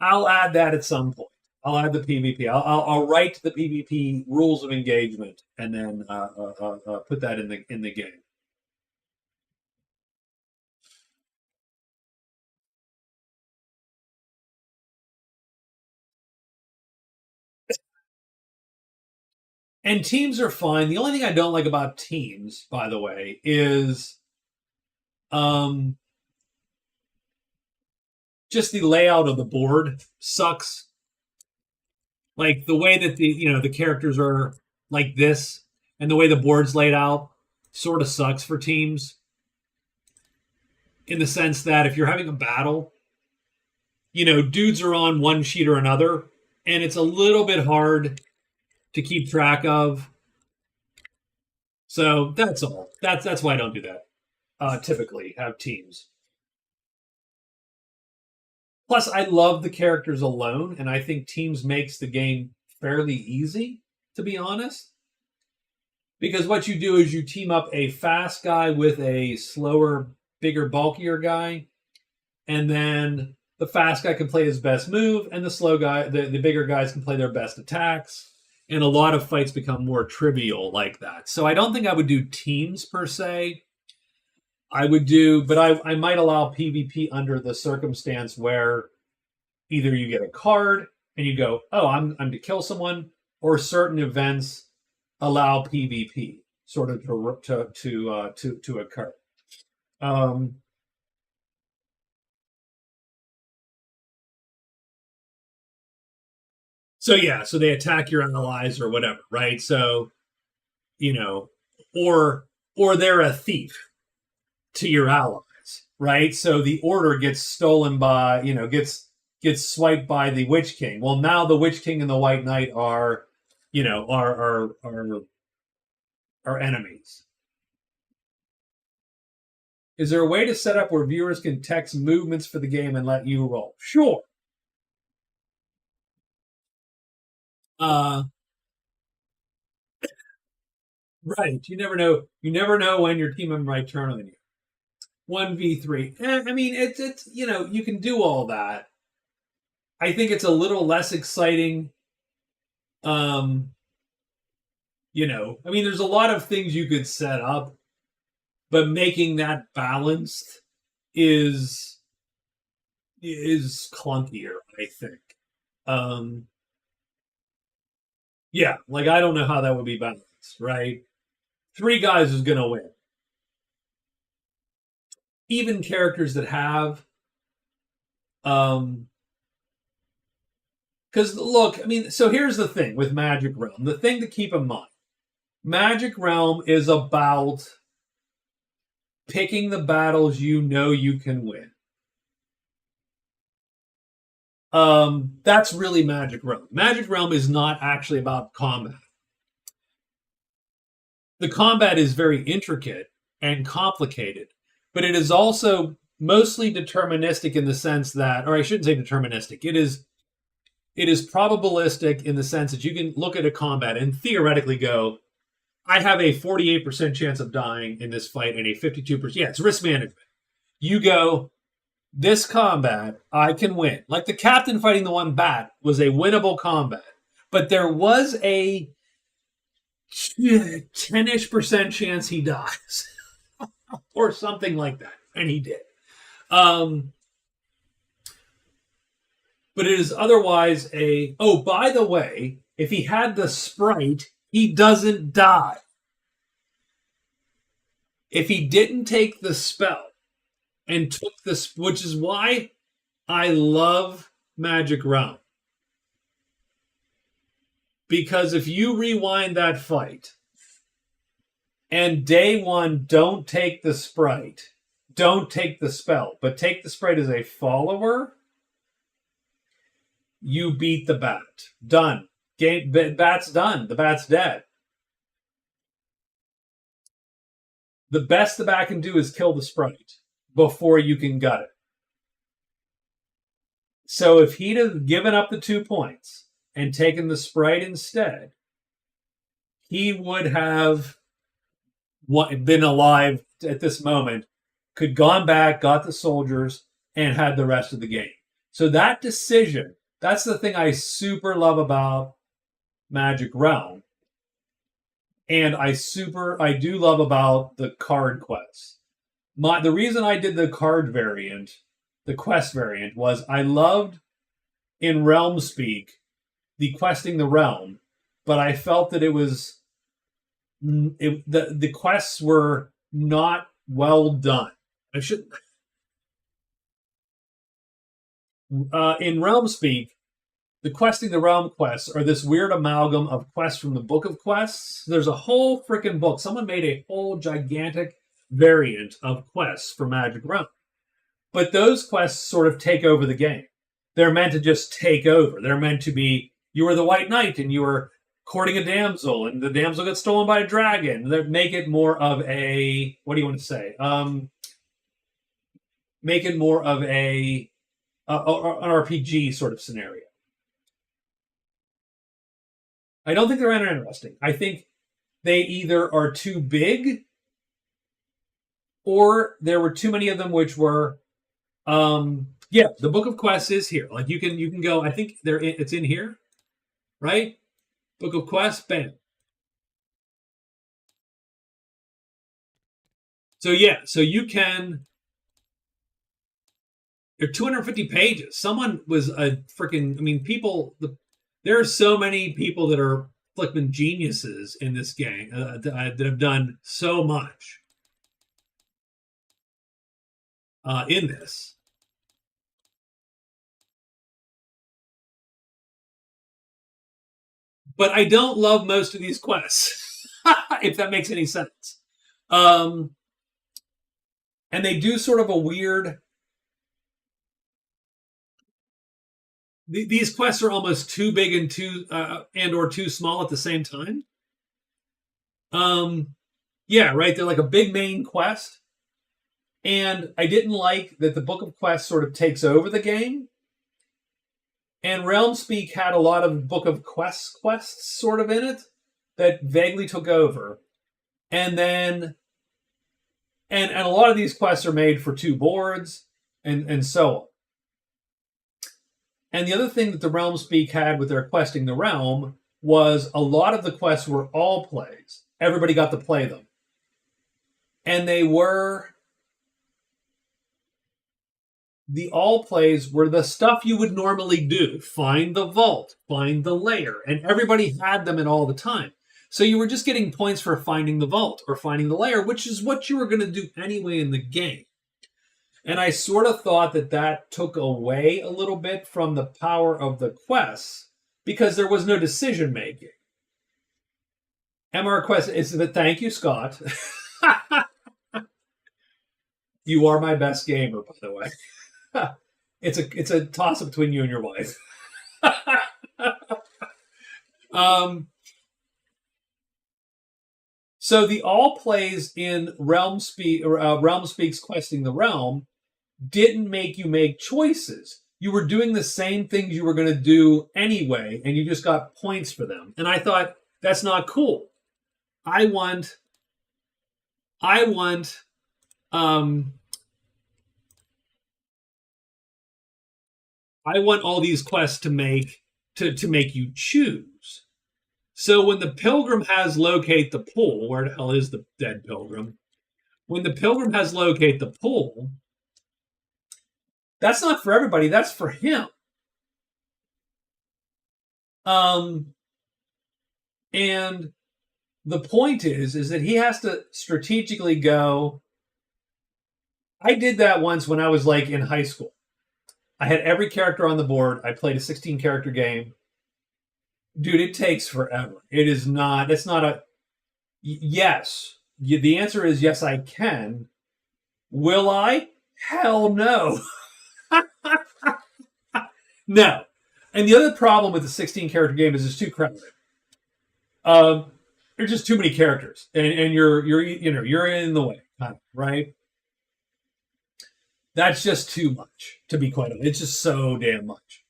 I'll add that at some point. I'll add the PvP. I'll write the PvP rules of engagement and then put that in the game. And teams are fine. The only thing I don't like about teams, by the way, is just the layout of the board sucks. Like the way that the characters are like this, and the way the board's laid out sort of sucks for teams. In the sense that if you're having a battle, dudes are on one sheet or another, and it's a little bit hard to keep track of. So that's all. That's why I don't do that. Typically, have teams. Plus, I love the characters alone, and I think teams makes the game fairly easy, to be honest. Because what you do is you team up a fast guy with a slower, bigger, bulkier guy, and then the fast guy can play his best move, and the slow guy, the bigger guys can play their best attacks. And a lot of fights become more trivial like that. So I don't think I would do teams per se. I would do, but I might allow PvP under the circumstance where either you get a card and you go, oh, I'm to kill someone, or certain events allow PvP sort of to occur. So yeah, so they attack your allies or whatever, right? So, or they're a thief to your allies, right? So the order gets stolen by, gets swiped by the Witch King. Well, now the Witch King and the White Knight are, are enemies. Is there a way to set up where viewers can text movements for the game and let you roll? Sure. Right. You never know. You never know when your team member might turn on you. 1v3. I mean, it's you can do all that. I think it's a little less exciting. Um, I mean, there's a lot of things you could set up, but making that balanced is is clunkier, I think. Um, yeah, like I don't know how that would be balanced, right? Three guys is gonna win. Even characters that have um because look, I mean, so here's the thing with Magic Realm. The thing to keep in mind, Magic Realm is about picking the battles you know you can win. That's really Magic Realm. Magic Realm is not actually about combat. The combat is very intricate and complicated, but it is also mostly deterministic in the sense that, or I shouldn't say deterministic. It is probabilistic in the sense that you can look at a combat and theoretically go, I have a 48% chance of dying in this fight and a 52%. Yeah, it's risk management. You go, this combat, I can win. Like the captain fighting the one bat was a winnable combat, but there was a 10-ish% chance he dies or something like that. And he did. But it is otherwise oh, by the way, if he had the sprite, he doesn't die. If he didn't take the spell and took this, which is why I love Magic Realm. Because if you rewind that fight and day one don't take the sprite, don't take the spell, but take the sprite as a follower, you beat the bat. Done. Bat's done. The bat's dead. The best the bat can do is kill the sprite before you can gut it. So if he'd have given up the 2 points and taken the sprite instead, he would have been alive at this moment, could gone back, got the soldiers, and had the rest of the game. So that decision, that's the thing I super love about Magic Realm. And I do love about the card quests. The reason I did the card variant, the quest variant, was I loved in Realm Speak the questing the realm, but I felt that the quests were not well done. I should in Realm Speak, the questing the realm quests are this weird amalgam of quests from the Book of Quests. There's a whole freaking book. Someone made a whole gigantic variant of quests for Magic Realm. But those quests sort of take over the game. They're meant to just take over. They're meant to be, you were the White Knight and you were courting a damsel and the damsel got stolen by a dragon. They make it more of a, what do you want to say? Make it more of an RPG sort of scenario. I don't think they're interesting. I think they either are too big or there were too many of them which were the Book of Quests is here. Like you can go, I think it's in here, right? Book of Quests, bam. So you can, they're 250 pages. Someone was a freaking, I mean, there are so many people that are flipping geniuses in this game that have done so much in this. But I don't love most of these quests, if that makes any sense. And they do sort of a weird. These quests are almost too big and or too small at the same time. Yeah, right. They're like a big main quest, and I didn't like that the Book of Quests sort of takes over the game. And Realm Speak had a lot of Book of quests sort of in it that vaguely took over. And then, and a lot of these quests are made for 2 boards and so on. And the other thing that the Realm Speak had with their questing the realm was a lot of the quests were all plays. Everybody got to play them. And they were the all plays were the stuff you would normally do. Find the vault, find the lair. And everybody had them in all the time. So you were just getting points for finding the vault or finding the lair, which is what you were going to do anyway in the game. And I sort of thought that that took away a little bit from the power of the quests because there was no decision making. MR quest is that thank you, Scott. You are my best gamer, by the way. It's a toss up between you and your wife. So the all plays in Realm Speaks Questing the Realm didn't make you make choices. You were doing the same things you were going to do anyway, and you just got points for them. And I thought, that's not cool. I want all these quests to make you choose. So when the pilgrim has locate the pool, where the hell is the dead pilgrim? When the pilgrim has locate the pool, that's not for everybody, that's for him. And the point is that he has to strategically go. I did that once when I was like in high school. I had every character on the board. I played a 16 character game. Dude, it takes forever. It's not a, yes. The answer is yes, I can. Will I? Hell no. No. And the other problem with the 16 character game is it's too crowded. There's just too many characters, and you're in the way, right? That's just too much, to be quite honest. It's just so damn much.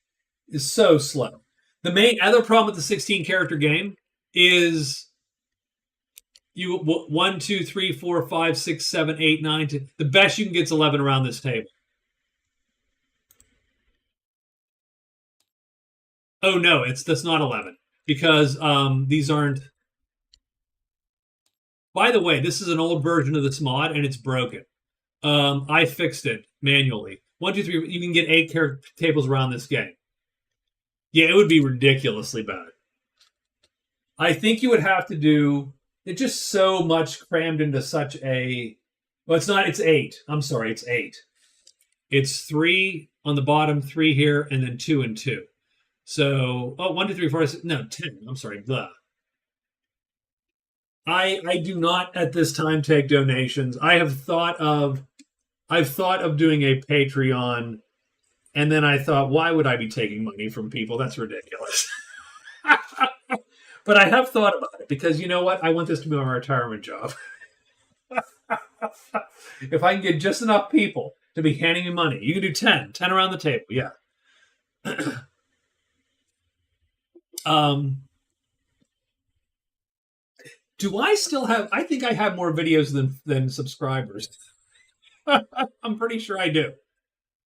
It's so slow. The main other problem with the 16 character game is you 1, 2, 3, 4, 5, 6, 7, 8, 9, 10. The best you can get is 11 around this table. Oh no, that's not 11 because these aren't. By the way, this is an old version of this mod and it's broken. I fixed it manually. 1, 2, 3. You can get 8 character tables around this game. Yeah, it would be ridiculously bad. I think you would have to do it just so much crammed into such a. Well, it's not. It's 8. I'm sorry, it's 8. It's 3 on the bottom, 3 here, and then 2 and 2. So, 1, 2, 3, 4, 6, no, 10. I'm sorry, blah. I do not at this time take donations. I've thought of doing a Patreon, and then I thought, why would I be taking money from people? That's ridiculous. But I have thought about it because you know what? I want this to be my retirement job. If I can get just enough people to be handing me money, you can do 10 around the table. Yeah. Do I still have? I think I have more videos than subscribers. I'm pretty sure I do.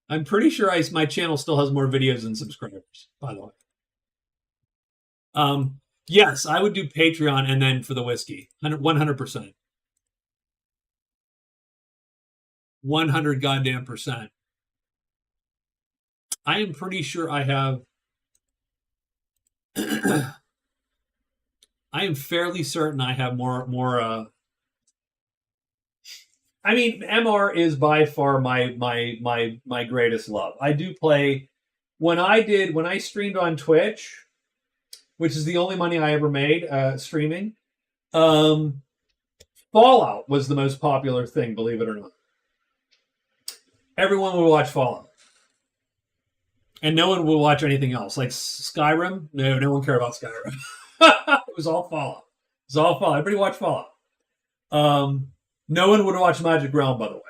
I'm pretty sure my channel still has more videos than subscribers. By the way, yes, I would do Patreon and then for the whiskey, 100%, 100 goddamn %. I am pretty sure I have. I am fairly certain I have more. I mean, MR is by far my greatest love. I do play when I streamed on Twitch, which is the only money I ever made streaming. Fallout was the most popular thing, believe it or not. Everyone would watch Fallout, and no one would watch anything else, like Skyrim. No one cared about Skyrim. It was all Fallout. Everybody watched Fallout. No one would watch Magic Realm, by the way.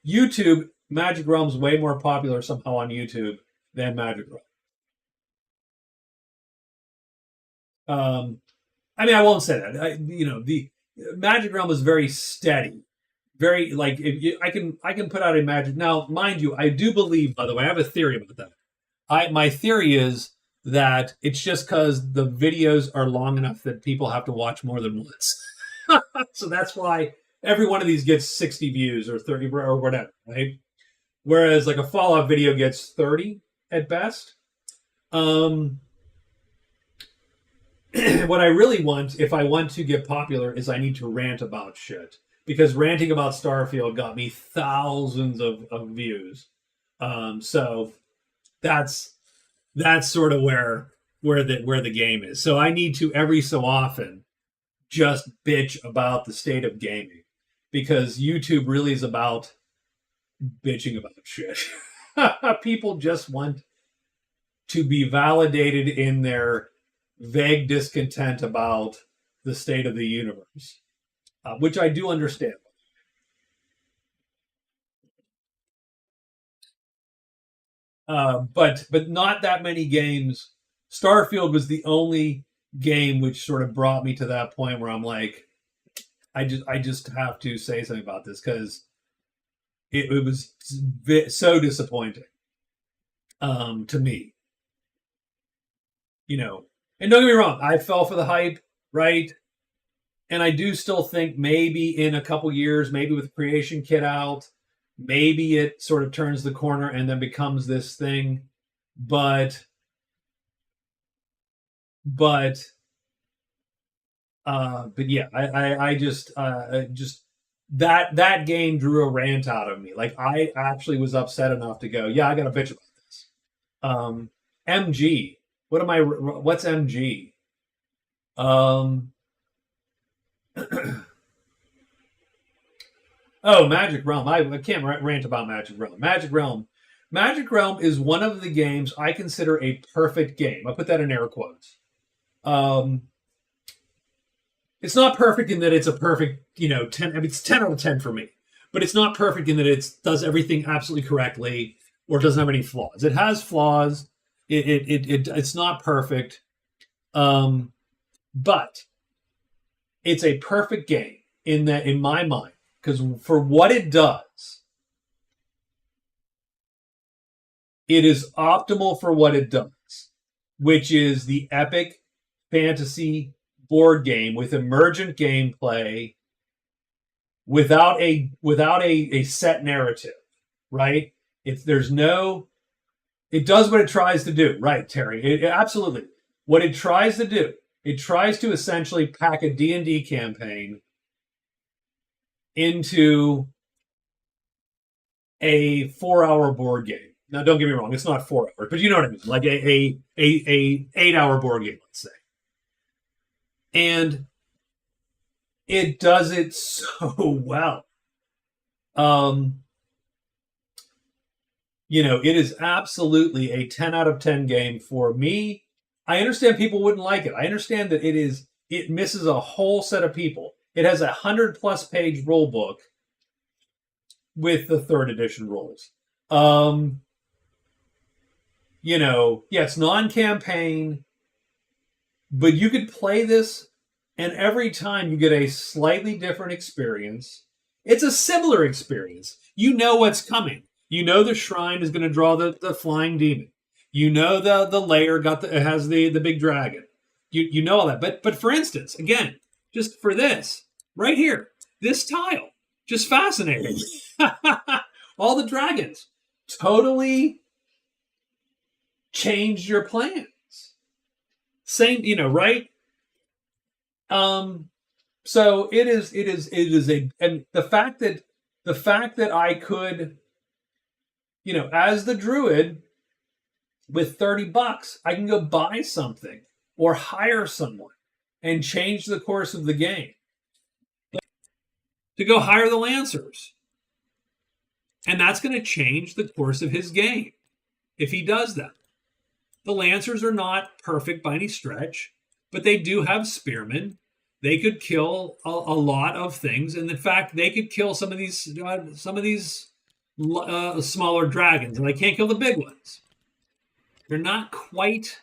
YouTube, Magic Realm's way more popular somehow on YouTube than Magic Realm. I mean, I won't say that. The Magic Realm is very steady. Very I can put out a Magic. Now, mind you, I do believe, by the way, I have a theory about that. my theory is that it's just because the videos are long enough that people have to watch more than once. So that's why every one of these gets 60 views or 30 or whatever, right? Whereas like a Fallout video gets 30 at best. What I really want, if I want to get popular, is I need to rant about shit. Because ranting about Starfield got me thousands of views. So that's sort of where the game is. So I need to every so often just bitch about the state of gaming, because YouTube really is about bitching about shit. People just want to be validated in their vague discontent about the state of the universe, which I do understand. But not that many games. Starfield was the only game which sort of brought me to that point where I'm like, I just have to say something about this, because it was so disappointing to me. And don't get me wrong, I fell for the hype, right? And I do still think maybe in a couple years, maybe with Creation Kit out, maybe it sort of turns the corner and then becomes this thing. But yeah, I just that game drew a rant out of me. Like, I actually was upset enough to go, yeah, I got to bitch about this. MG, what's MG? Oh, Magic Realm. I can't rant about Magic Realm. Magic Realm is one of the games I consider a perfect game. I put that in air quotes. It's not perfect in that it's a perfect, 10. I mean, it's 10 out of 10 for me. But it's not perfect in that it does everything absolutely correctly or doesn't have any flaws. It has flaws. It's not perfect. But it's a perfect game in my mind, because for what it does, it is optimal for what it does, which is the epic fantasy board game with emergent gameplay, without a set narrative, right? It does what it tries to do, right, Terry? Absolutely. What it tries to do, it tries to essentially pack a D&D campaign into a 4-hour board game. Now, don't get me wrong, it's not 4 hours, but you know what I mean, like a 8-hour board game, let's say. And it does it so well. It is absolutely a 10 out of 10 game for me. I understand people wouldn't like it. I understand that it misses a whole set of people. It has 100+ page rule book with the 3rd edition rules. It's non-campaign, but you could play this, and every time you get a slightly different experience. It's a similar experience. You know what's coming. You know the shrine is going to draw the flying demon. You know the lair has the big dragon. You know all that. But for instance, again, just for this, right here, this tile, just fascinating. All the dragons totally changed your plans. Same, right? So it is and the fact that I could, as the druid, with $30, I can go buy something or hire someone and change the course of the game. To go hire the Lancers. And that's going to change the course of his game if he does that. The Lancers are not perfect by any stretch, but they do have spearmen. They could kill a lot of things, and in fact, they could kill some of these smaller dragons, and they can't kill the big ones. They're not quite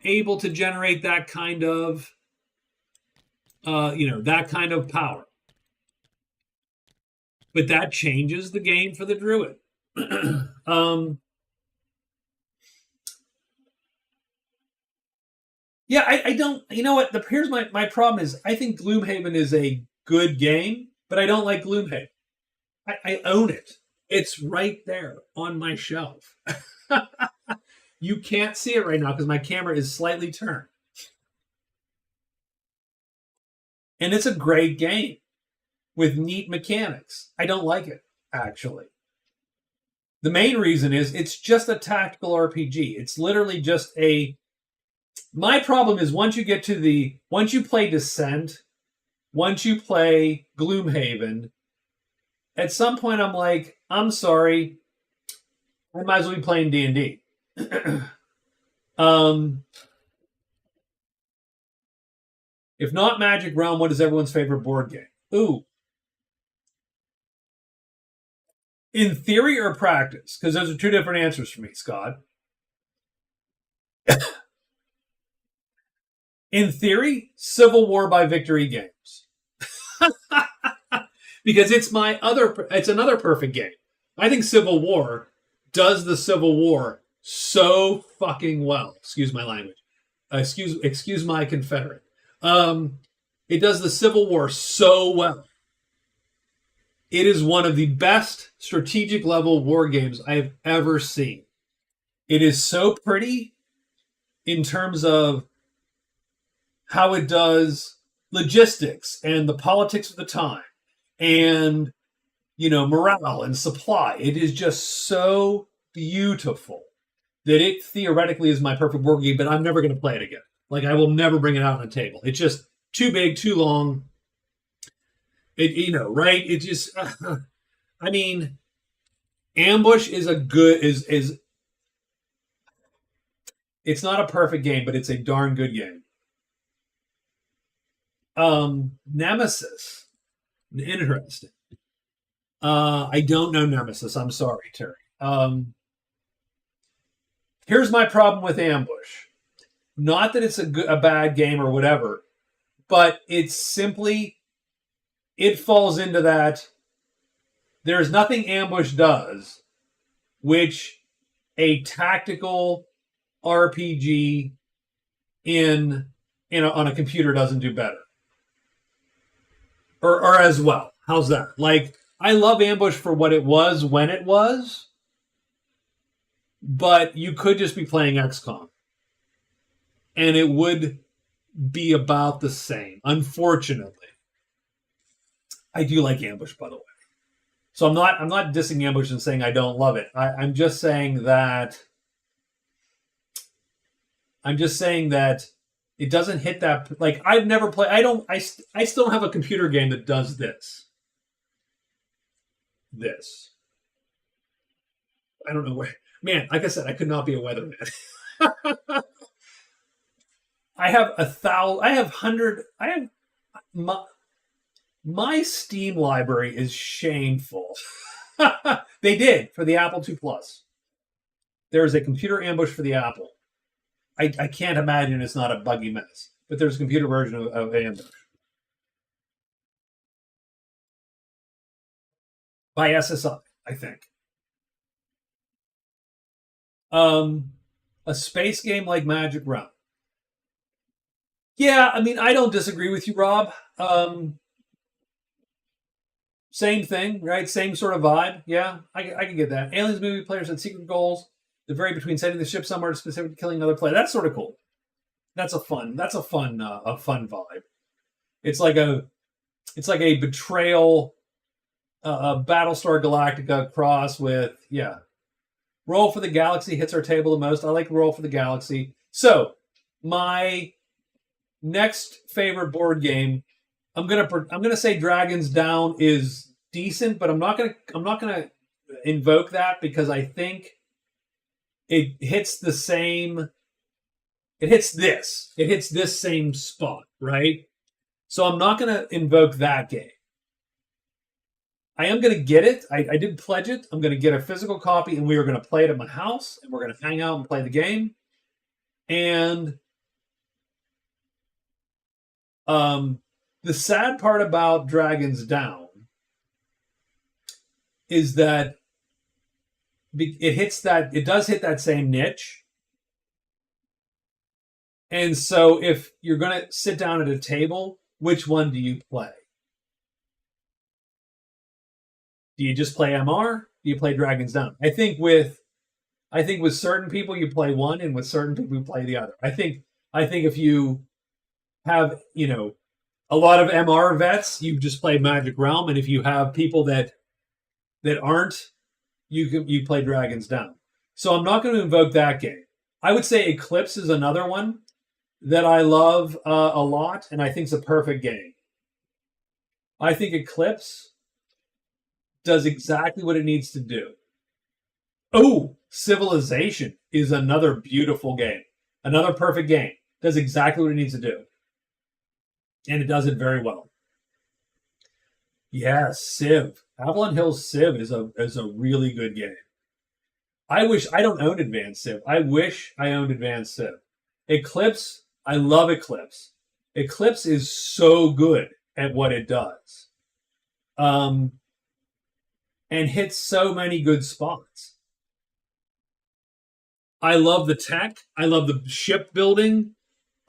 able to generate that kind of, power. But that changes the game for the druid. Yeah, I don't. You know what? Here's my problem is I think Gloomhaven is a good game, but I don't like Gloomhaven. I own it. It's right there on my shelf. You can't see it right now because my camera is slightly turned. And it's a great game with neat mechanics. I don't like it, actually. The main reason is it's just a tactical RPG. It's literally just a. My problem is once you play Descent, once you play Gloomhaven, at some point I'm like, I'm sorry, I might as well be playing D&D. um, if not Magic Realm, what is everyone's favorite board game? Ooh, in theory or practice? Because those are two different answers for me, Scott. In theory, Civil War by Victory Games. Because it's another perfect game. I think Civil War does the Civil War so fucking well. Excuse my language. Excuse my Confederate. It does the Civil War so well. It is one of the best strategic level war games I've ever seen. It is so pretty in terms of how it does logistics and the politics of the time and morale and supply. It is just so beautiful that it theoretically is my perfect board game, but I'm never going to play it again. Like I will never bring it out on a table. It's just too big, too long. Right? It just I mean, Ambush is a good is it's not a perfect game, but it's a darn good game. Nemesis. Interesting. I don't know Nemesis. I'm sorry, Terry. Here's my problem with Ambush. Not that it's a bad game or whatever, but it's simply it falls into that. There's nothing Ambush does which a tactical RPG on a computer doesn't do better or as well. How's that? Like I love Ambush for what it was when it was, but you could just be playing XCOM and it would be about the same. Unfortunately, I do like Ambush, by the way. So I'm not dissing Ambush and saying I don't love it. I'm just saying that it doesn't hit that. Like I've never played. I still don't have a computer game that does this. I don't know where. Man, like I said, I could not be a weatherman. I have 1,000. I have 100. I have my Steam library is shameful. They did for the Apple II Plus. There is a computer Ambush for the Apple. I can't imagine it's not a buggy mess, but there's a computer version of Ambush by SSI, I think. A space game like Magic Realm. Yeah, I mean, I don't disagree with you, Rob. Same thing, right? Same sort of vibe. Yeah, I can get that. Aliens movie players had secret goals that vary between setting the ship somewhere to specifically killing another player. That's sort of cool. That's a fun vibe. It's like a betrayal, Battlestar Galactica cross with Roll for the Galaxy hits our table the most. I like Roll for the Galaxy. So my next favorite board game, I'm gonna say Dragons Down is decent, but I'm not gonna invoke that because I think it hits the same. It hits this same spot, right? So I'm not gonna invoke that game. I am going to get it. I did pledge it. I'm going to get a physical copy, and we are going to play it at my house, and we're going to hang out and play the game. And the sad part about Dragons Down is that it does hit that same niche, And so if you're going to sit down at a table, which one do you play? Do you just play MR? Do you play Dragons Down? I think with certain people you play one, and with certain people you play the other. I think if you have a lot of MR vets, you just play Magic Realm, and if you have people that aren't, you play Dragons Down. So I'm not going to invoke that game. I would say Eclipse is another one that I love a lot, and I think it's a perfect game. I think Eclipse does exactly what it needs to do. Oh, Civilization is another beautiful game. Another perfect game. Does exactly what it needs to do. And it does it very well. Yes, Civ. Avalon Hill's Civ is a really good game. I don't own Advanced Civ. I wish I owned Advanced Civ. Eclipse, I love Eclipse. Eclipse is so good at what it does. And hits so many good spots. I love the tech. I love the ship building.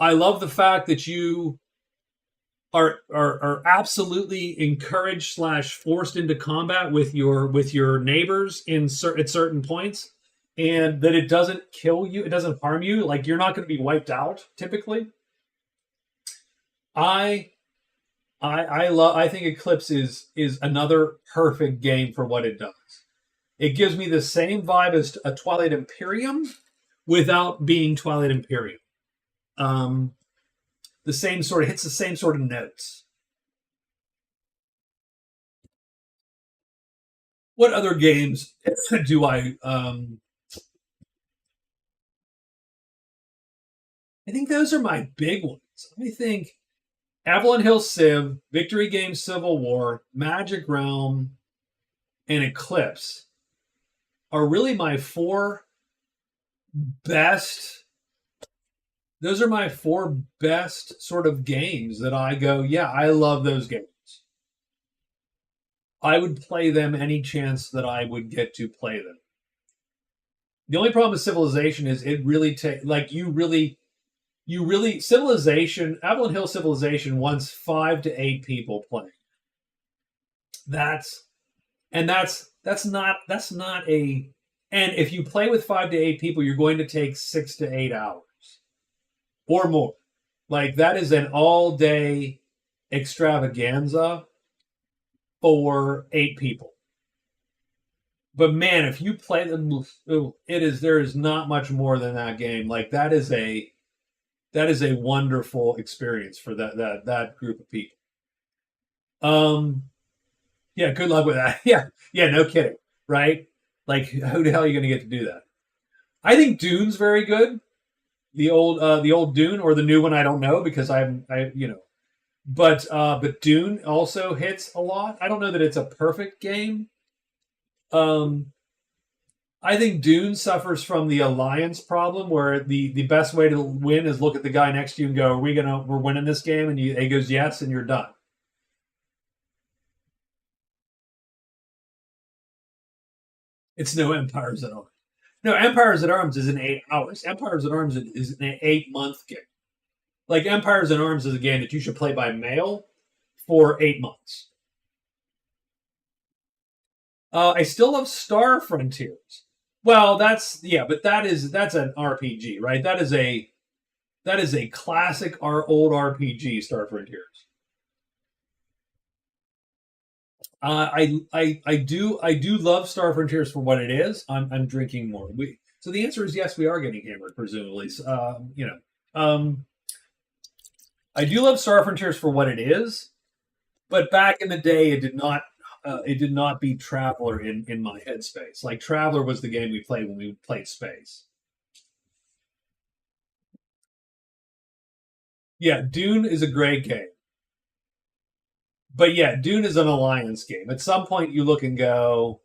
I love the fact that you are absolutely encouraged / forced into combat with your neighbors at certain points, and that it doesn't kill you, it doesn't harm you. Like, you're not going to be wiped out typically. I think Eclipse is another perfect game for what it does. It gives me the same vibe as a Twilight Imperium without being Twilight Imperium. The same sort of hits the same sort of notes. What other games do I think those are my big ones. I think Avalon Hill Civ, Victory Game Civil War, Magic Realm, and Eclipse are really my four best. Those are my four best sort of games that I go, yeah, I love those games. I would play them any chance that I would get to play them. The only problem with Civilization is it really Civilization, Avalon Hill Civilization wants 5 to 8 people playing. That's not a, and if you play with 5 to 8 people, you're going to take 6 to 8 hours or more. Like, that is an all day extravaganza for 8 people. But man, if you play them, there is not much more than that game. Like, that is a wonderful experience for that group of people. Yeah, good luck with that. Yeah, no kidding, right? Like, who the hell are you going to get to do that? I think Dune's very good. The old Dune, or the new one, I don't know, because but Dune also hits a lot. I don't know that it's a perfect game. I think Dune suffers from the alliance problem, where the best way to win is look at the guy next to you and go, we're winning this game, and he goes yes, and you're done. It's no Empires at Arms. No, Empires at Arms is in 8 hours. Empires at Arms is an 8-month game. Like, Empires at Arms is a game that you should play by mail for 8 months. I still love Star Frontiers. Well, that's an RPG, right? That is a classic old RPG, Star Frontiers. I do love Star Frontiers for what it is. I'm drinking more. So the answer is yes, we are getting hammered, presumably. I do love Star Frontiers for what it is, but back in the day, it did not beat Traveller in my headspace. Like, Traveller was the game we played when we played Space. Yeah, Dune is a great game. But yeah, Dune is an alliance game. At some point, you look and go,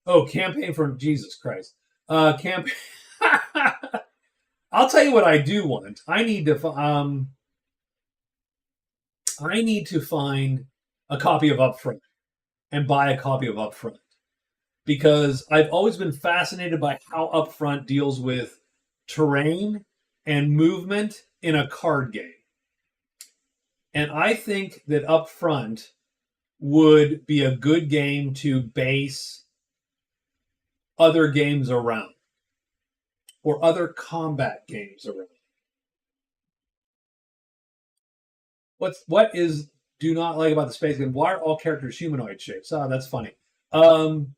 "Oh, campaign for Jesus Christ!" Campaign. I'll tell you what I do want. I need to find a copy of Upfront and buy a copy of Upfront, because I've always been fascinated by how Upfront deals with terrain and movement in a card game. And I think that Upfront would be a good game to base other games around, or other combat games around. What is do not like about the space game? Why are all characters humanoid shapes? Oh, that's funny. Um,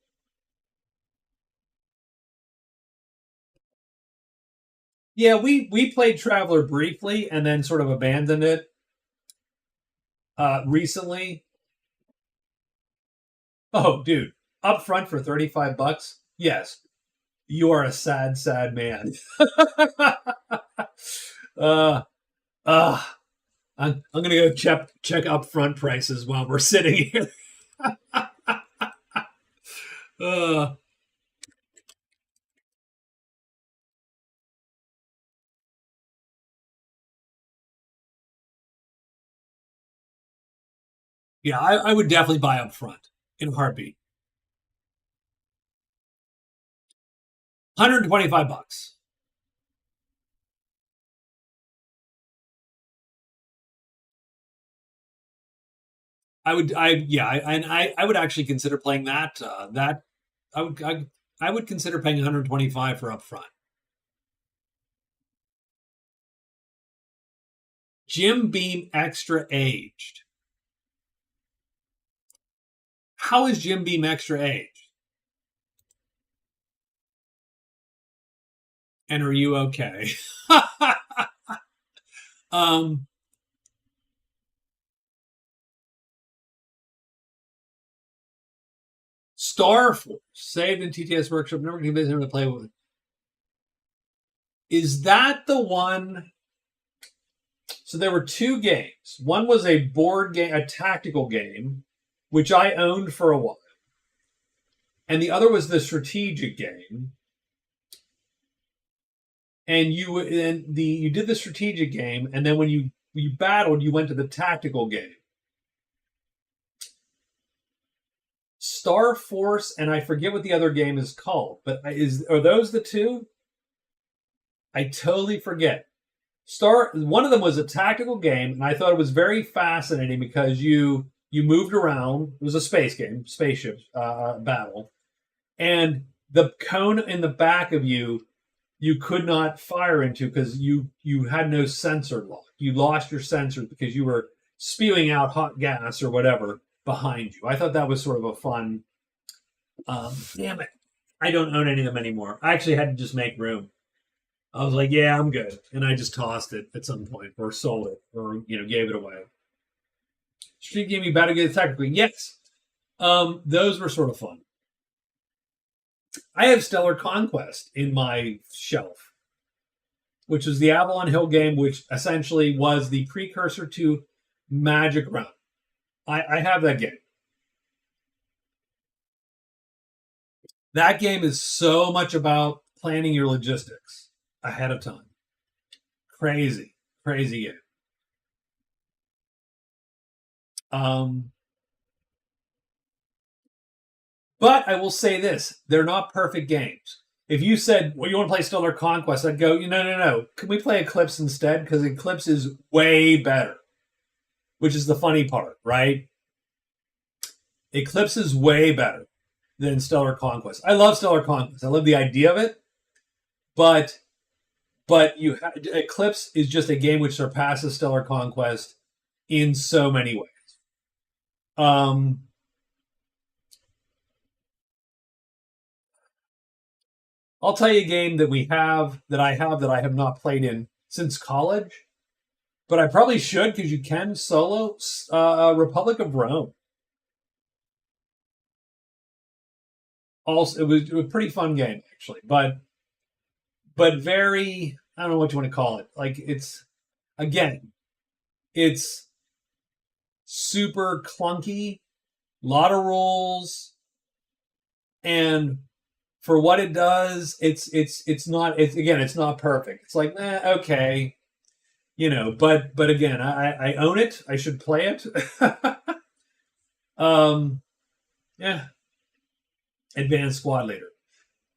yeah, we played Traveler briefly and then sort of abandoned it recently. Oh, dude, up front for $35? Yes, you are a sad, sad man. uh, uh, I'm gonna go check upfront prices while we're sitting here. uh, yeah, I would definitely buy upfront in a heartbeat. $125. I would actually consider playing that. That I would consider paying 125 for upfront. Jim Beam extra aged. How is Jim Beam extra aged? And are you okay? um, Star Force saved in TTS Workshop. Never convinced him to play with. Is that the one? So there were two games. One was a board game, a tactical game, which I owned for a while, and the other was the strategic game. And you did the strategic game, and then when you battled, you went to the tactical game. Star Force, and I forget what the other game is called, but are those the two? I totally forget. One of them was a tactical game, and I thought it was very fascinating because you moved around. It was a space game, spaceship battle, and the cone in the back of you could not fire into because you had no sensor lock. You lost your sensors because you were spewing out hot gas or whatever behind you. I thought that was sort of a fun. Damn it, I don't own any of them anymore. I actually had to just make room. I was like, yeah, I'm good, and I just tossed it at some point, or sold it, or gave it away. Street game, you better get it technically. Yes, those were sort of fun. I have Stellar Conquest in my shelf, which was the Avalon Hill game, which essentially was the precursor to Magic Realm. I have that game. That game is so much about planning your logistics ahead of time. Crazy, crazy game. But I will say this: they're not perfect games. If you said, "Well, you want to play Stellar Conquest," I'd go, "No, no, no. Can we play Eclipse instead? Because Eclipse is way better." Which is the funny part, right? Eclipse is way better than Stellar Conquest. I love Stellar Conquest. I love the idea of it, but Eclipse is just a game which surpasses Stellar Conquest in so many ways. Um, I'll tell you a game that I have not played in since college, but I probably should because you can solo Republic of Rome. Also, it was a pretty fun game actually, but very, I don't know what you want to call it. Like again, it's super clunky, lot of rules, and for what it does, it's not perfect. It's like, okay, but again, I own it. I should play it. Yeah, Advanced Squad Leader.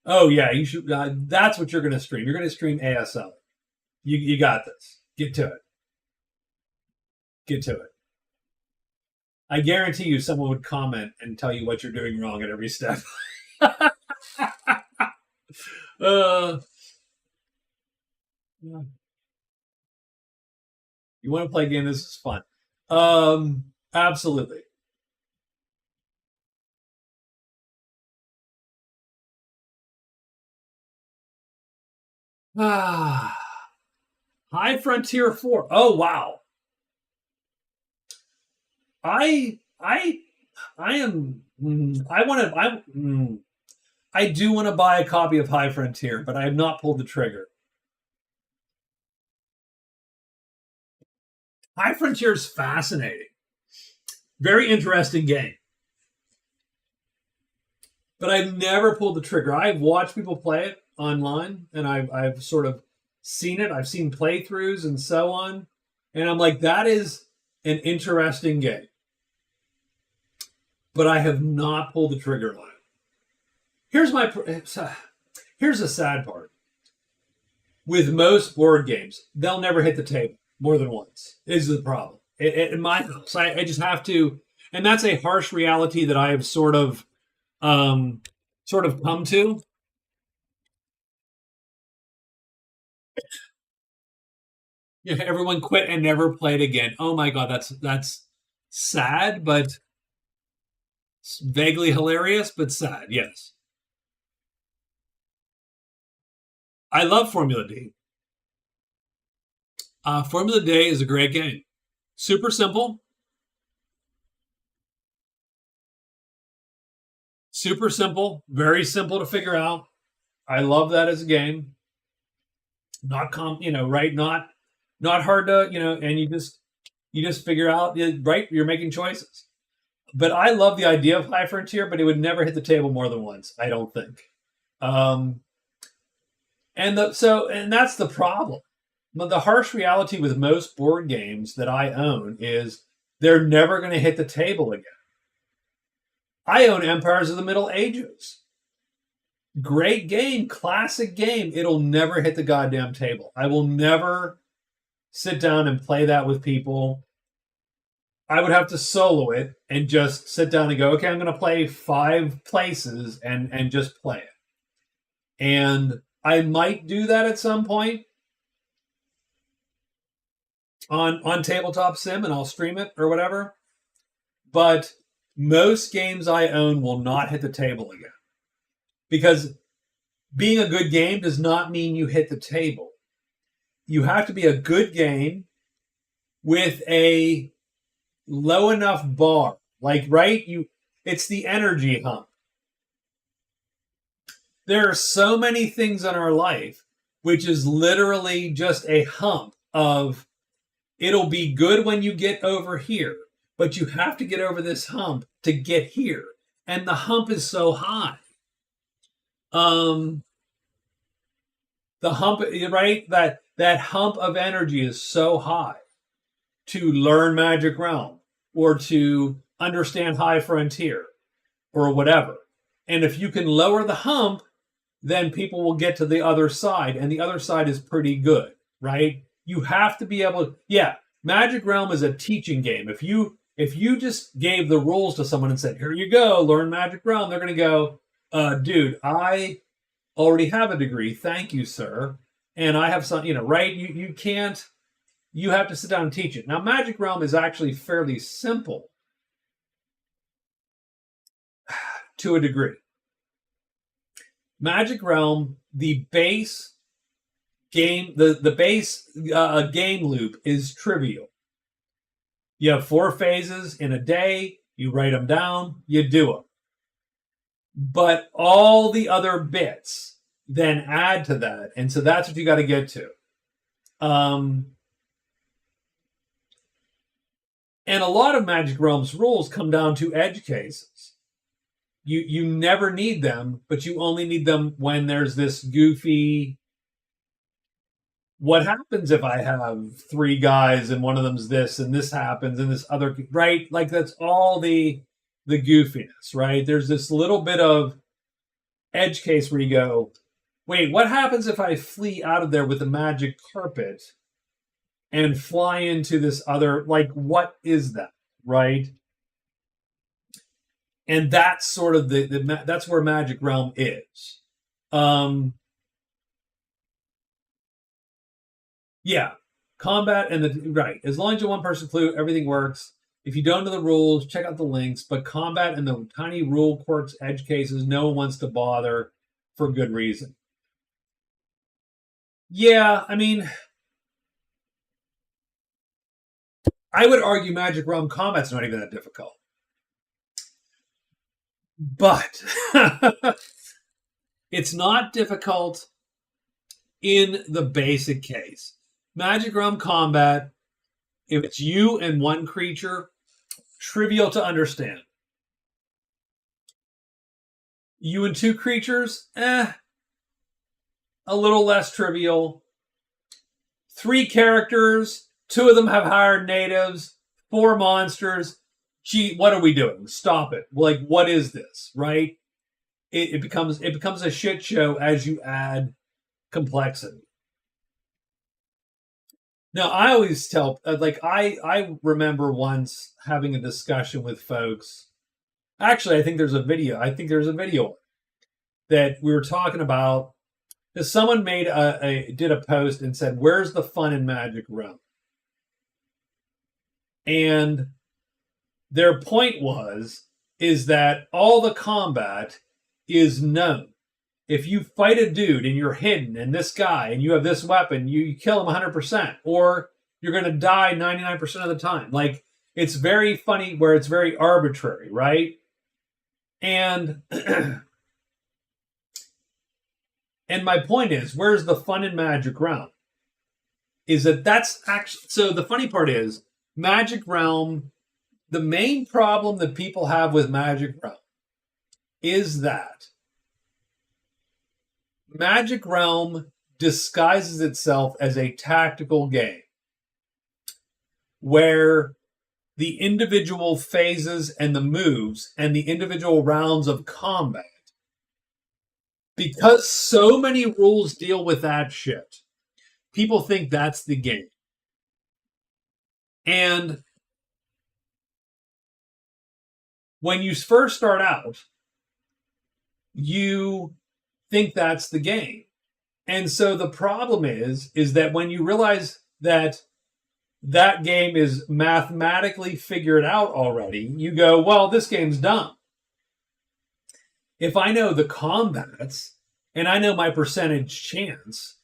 Oh yeah, you should. That's what you're going to stream. You're going to stream ASL. You got this. Get to it. Get to it. I guarantee you someone would comment and tell you what you're doing wrong at every step. uh, you want to play a game? This is fun. Absolutely. Ah, High Frontier 4. Oh wow. I I am I want to I do want to buy a copy of High Frontier, but I have not pulled the trigger. High Frontier is fascinating. Very interesting game. But I've never pulled the trigger. I've watched people play it online, and I've sort of seen it. I've seen playthroughs and so on, and I'm like, that is an interesting game. But I have not pulled the trigger on it. Here's the sad part. With most board games, they'll never hit the table more than once. Is the problem in my house? I just have to, and that's a harsh reality that I have sort of come to. Yeah, everyone quit and never played again. Oh my god, that's sad, but vaguely hilarious, but sad. Yes, I love Formula D. Formula D is a great game. Super simple. Super simple. Very simple to figure out. I love that as a game. Not right? Not hard to, and you just figure out, right? You're making choices. But I love the idea of High Frontier, but it would never hit the table more than once. I don't think. Um, and that's the problem. But the harsh reality with most board games that I own is they're never going to hit the table again. I own Empires of the Middle Ages. Great game, classic game. It'll never hit the goddamn table. I will never sit down and play that with people. I would have to solo it and just sit down and go, okay, I'm going to play 5 places and just play it. And I might do that at some point on Tabletop Sim, and I'll stream it or whatever. But most games I own will not hit the table again. Because being a good game does not mean you hit the table. You have to be a good game with a low enough bar. Like, right? It's the energy hump. There are so many things in our life which is literally just a hump of, it'll be good when you get over here, but you have to get over this hump to get here. And the hump is so high. The hump, right? That hump of energy is so high to learn Magic Realm or to understand High Frontier or whatever. And if you can lower the hump, then people will get to the other side, and the other side is pretty good, right? You have to be able to, Magic Realm is a teaching game. If you just gave the rules to someone and said, here you go, learn Magic Realm, they're going to go, dude, I already have a degree. Thank you, sir. And I have some, right? You can't, you have to sit down and teach it. Now, Magic Realm is actually fairly simple to a degree. Magic Realm, the base game, the base game loop is trivial. You have 4 phases in a day. You write them down. You do them. But all the other bits then add to that. And so that's what you got to get to. And a lot of Magic Realm's rules come down to edge cases. You never need them, but you only need them when there's this goofy, what happens if I have 3 guys and one of them's this and this happens and this other, right? Like that's all the goofiness, right? There's this little bit of edge case where you go, wait, what happens if I flee out of there with the magic carpet and fly into this other, like, what is that, right? And that's sort of that's where Magic Realm is. Yeah, combat and the right. As long as you're one person flute, everything works. If you don't know the rules, check out the links. But combat and the tiny rule quirks, edge cases, no one wants to bother for good reason. Yeah, I mean, I would argue Magic Realm combat's not even that difficult. But it's not difficult in the basic case. Magic Realm combat, if it's you and one creature, trivial to understand. You and two creatures, a little less trivial. 3 characters, 2 of them have hired natives, 4 monsters. Gee, what are we doing? Stop it. Like, what is this, right? It becomes a shit show as you add complexity. Now, I always tell, like, I remember once having a discussion with folks. Actually, I think there's a video. That we were talking about. Because someone did a post and said, "Where's the fun in Magic Realm?" And their point is that all the combat is known. If you fight a dude and you're hidden and this guy and you have this weapon, you kill him 100%, or you're going to die 99% of the time. Like, it's very funny where it's very arbitrary, right? And and my point is, where's the fun in Magic Realm? Is that's actually, so the funny part is, Magic Realm, the main problem that people have with Magic Realm is that Magic Realm disguises itself as a tactical game where the individual phases and the moves and the individual rounds of combat, because so many rules deal with that shit, people think that's the game. And when you first start out, you think that's the game. And so the problem is that when you realize that that game is mathematically figured out already, you go, well, this game's dumb. If I know the combats and I know my percentage chance,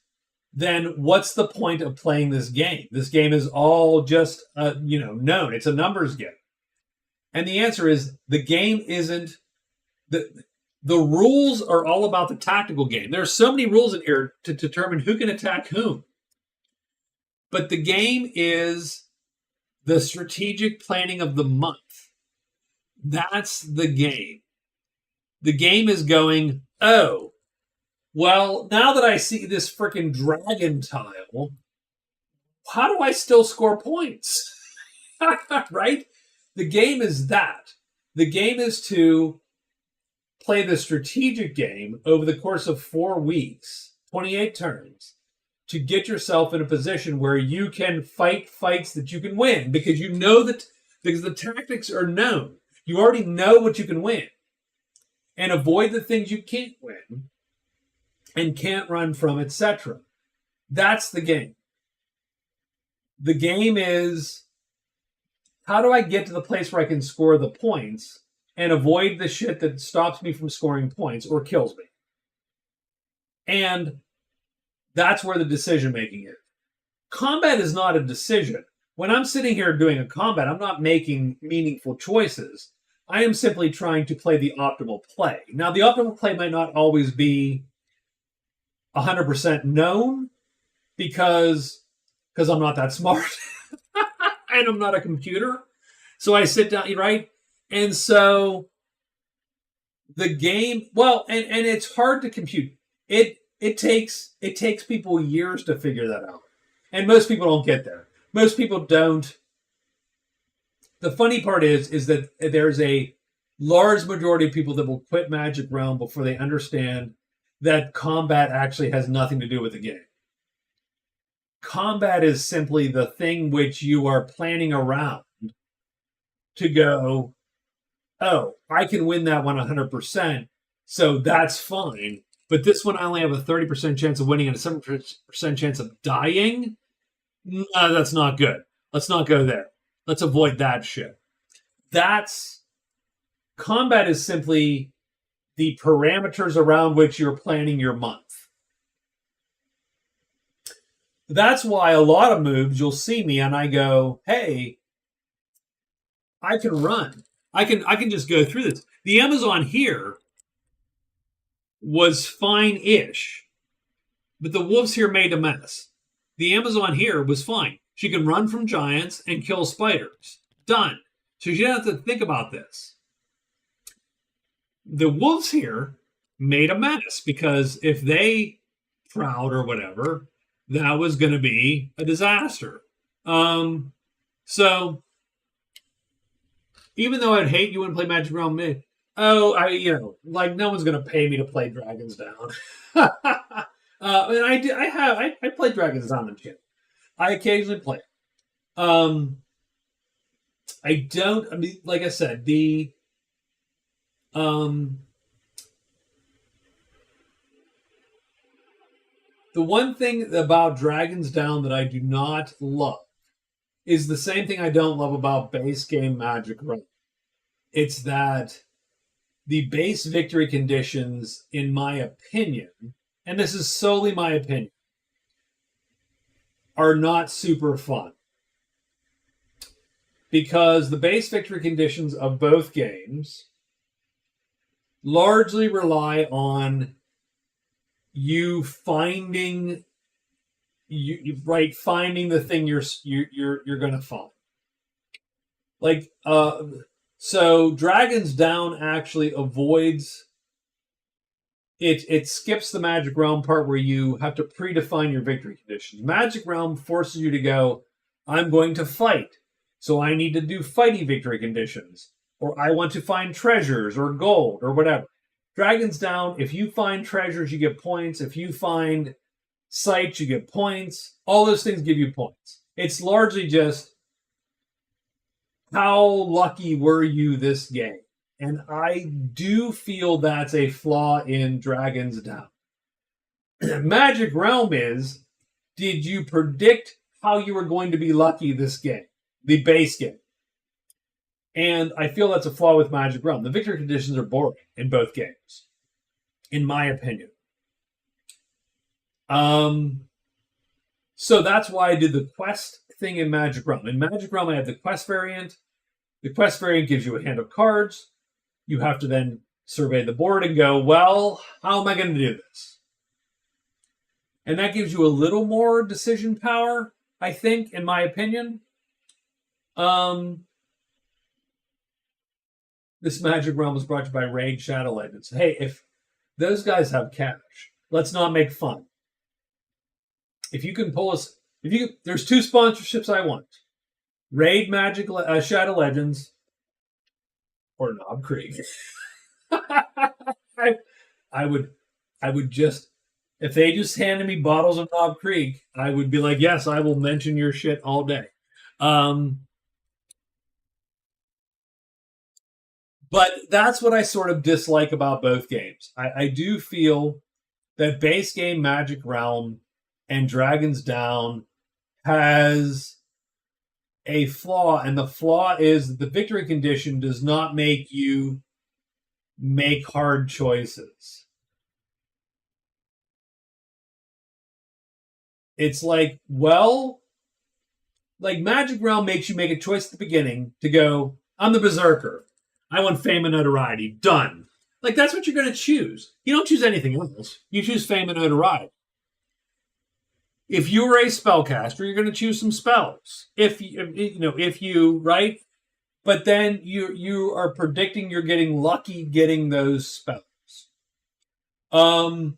then what's the point of playing this game? This game is all just, known. It's a numbers game. And the answer is, the game isn't, the rules are all about the tactical game. There are so many rules in here to determine who can attack whom. But the game is the strategic planning of the month. That's the game. The game is going, oh, well, now that I see this freaking dragon tile, how do I still score points? Right? The game is that. The game is to play the strategic game over the course of 4 weeks, 28 turns, to get yourself in a position where you can fight fights that you can win, because you know that, because the tactics are known. You already know what you can win, and avoid the things you can't win and can't run from, etc. That's the game. The game is, how do I get to the place where I can score the points and avoid the shit that stops me from scoring points or kills me? And that's where the decision making is. Combat is not a decision. When I'm sitting here doing a combat, I'm not making meaningful choices. I am simply trying to play the optimal play. Now, the optimal play might not always be 100% known because I'm not that smart and I'm not a computer. So I sit down, right? And so the game, well, and it's hard to compute. It takes people years to figure that out. And most people don't get there. Most people don't. The funny part is that there's a large majority of people that will quit Magic Realm before they understand that combat actually has nothing to do with the game. combat is simply the thing which you are planning around to go, oh, I can win that one 100%, so that's fine. But this one, I only have a 30% chance of winning and a 7% chance of dying. No, that's not good. Let's not go there. Let's avoid that shit. That's combat is simply the parameters around which you're planning your month. That's why a lot of moves you'll see me and I go, hey, I can run. I can just go through this. The Amazon here was fine-ish, but the wolves here made a mess. The Amazon here was fine. She can run from giants and kill spiders. Done. So you don't have to think about this. The wolves here made a mess because if they prowled or whatever, that was going to be a disaster. So even though I'd hate you wouldn't play Magic Realm, like no one's going to pay me to play Dragons Down. And I play Dragons Down and shit. I occasionally play it. Like I said, the one thing about Dragons Down that I do not love is the same thing I don't love about base game Magic Realm. It's that the base victory conditions, in my opinion, and this is solely my opinion, are not super fun. Because the base victory conditions of both games largely rely on you finding finding the thing you're going to find. So Dragons Down actually avoids it skips the Magic Realm part where you have to predefine your victory conditions. Magic Realm forces you to go, I'm going to fight, so I need to do fighty victory conditions, or I want to find treasures or gold or whatever. Dragons Down, if you find treasures, you get points. If you find sites, you get points. All those things give you points. It's largely just how lucky were you this game? And I do feel that's a flaw in Dragons Down. Magic Realm is, did you predict how you were going to be lucky this game? The base game. And I feel that's a flaw with Magic Realm. The victory conditions are boring in both games, in my opinion. So that's why I did the quest thing in Magic Realm. In Magic Realm, I have the quest variant. The quest variant gives you a hand of cards. You have to then survey the board and go, well, how am I going to do this? And that gives you a little more decision power, I think, in my opinion. This Magic Realm was brought to you by Raid Shadow Legends. Hey, if those guys have cash, let's not make fun. If you can pull us, there's two sponsorships I want: Raid Shadow Legends or Knob Creek. I would just, if they just handed me bottles of Knob Creek, I would be like, yes, I will mention your shit all day. But that's what I sort of dislike about both games. I do feel that base game Magic Realm and Dragons Down has a flaw, and the flaw is that the victory condition does not make you make hard choices. It's like, well, like Magic Realm makes you make a choice at the beginning to go, I'm the Berserker. I want fame and notoriety. Done. Like, that's what you're going to choose. You don't choose anything else. You choose fame and notoriety. If you're a spellcaster, you're going to choose some spells. If you, right? But then you are predicting you're getting lucky getting those spells. And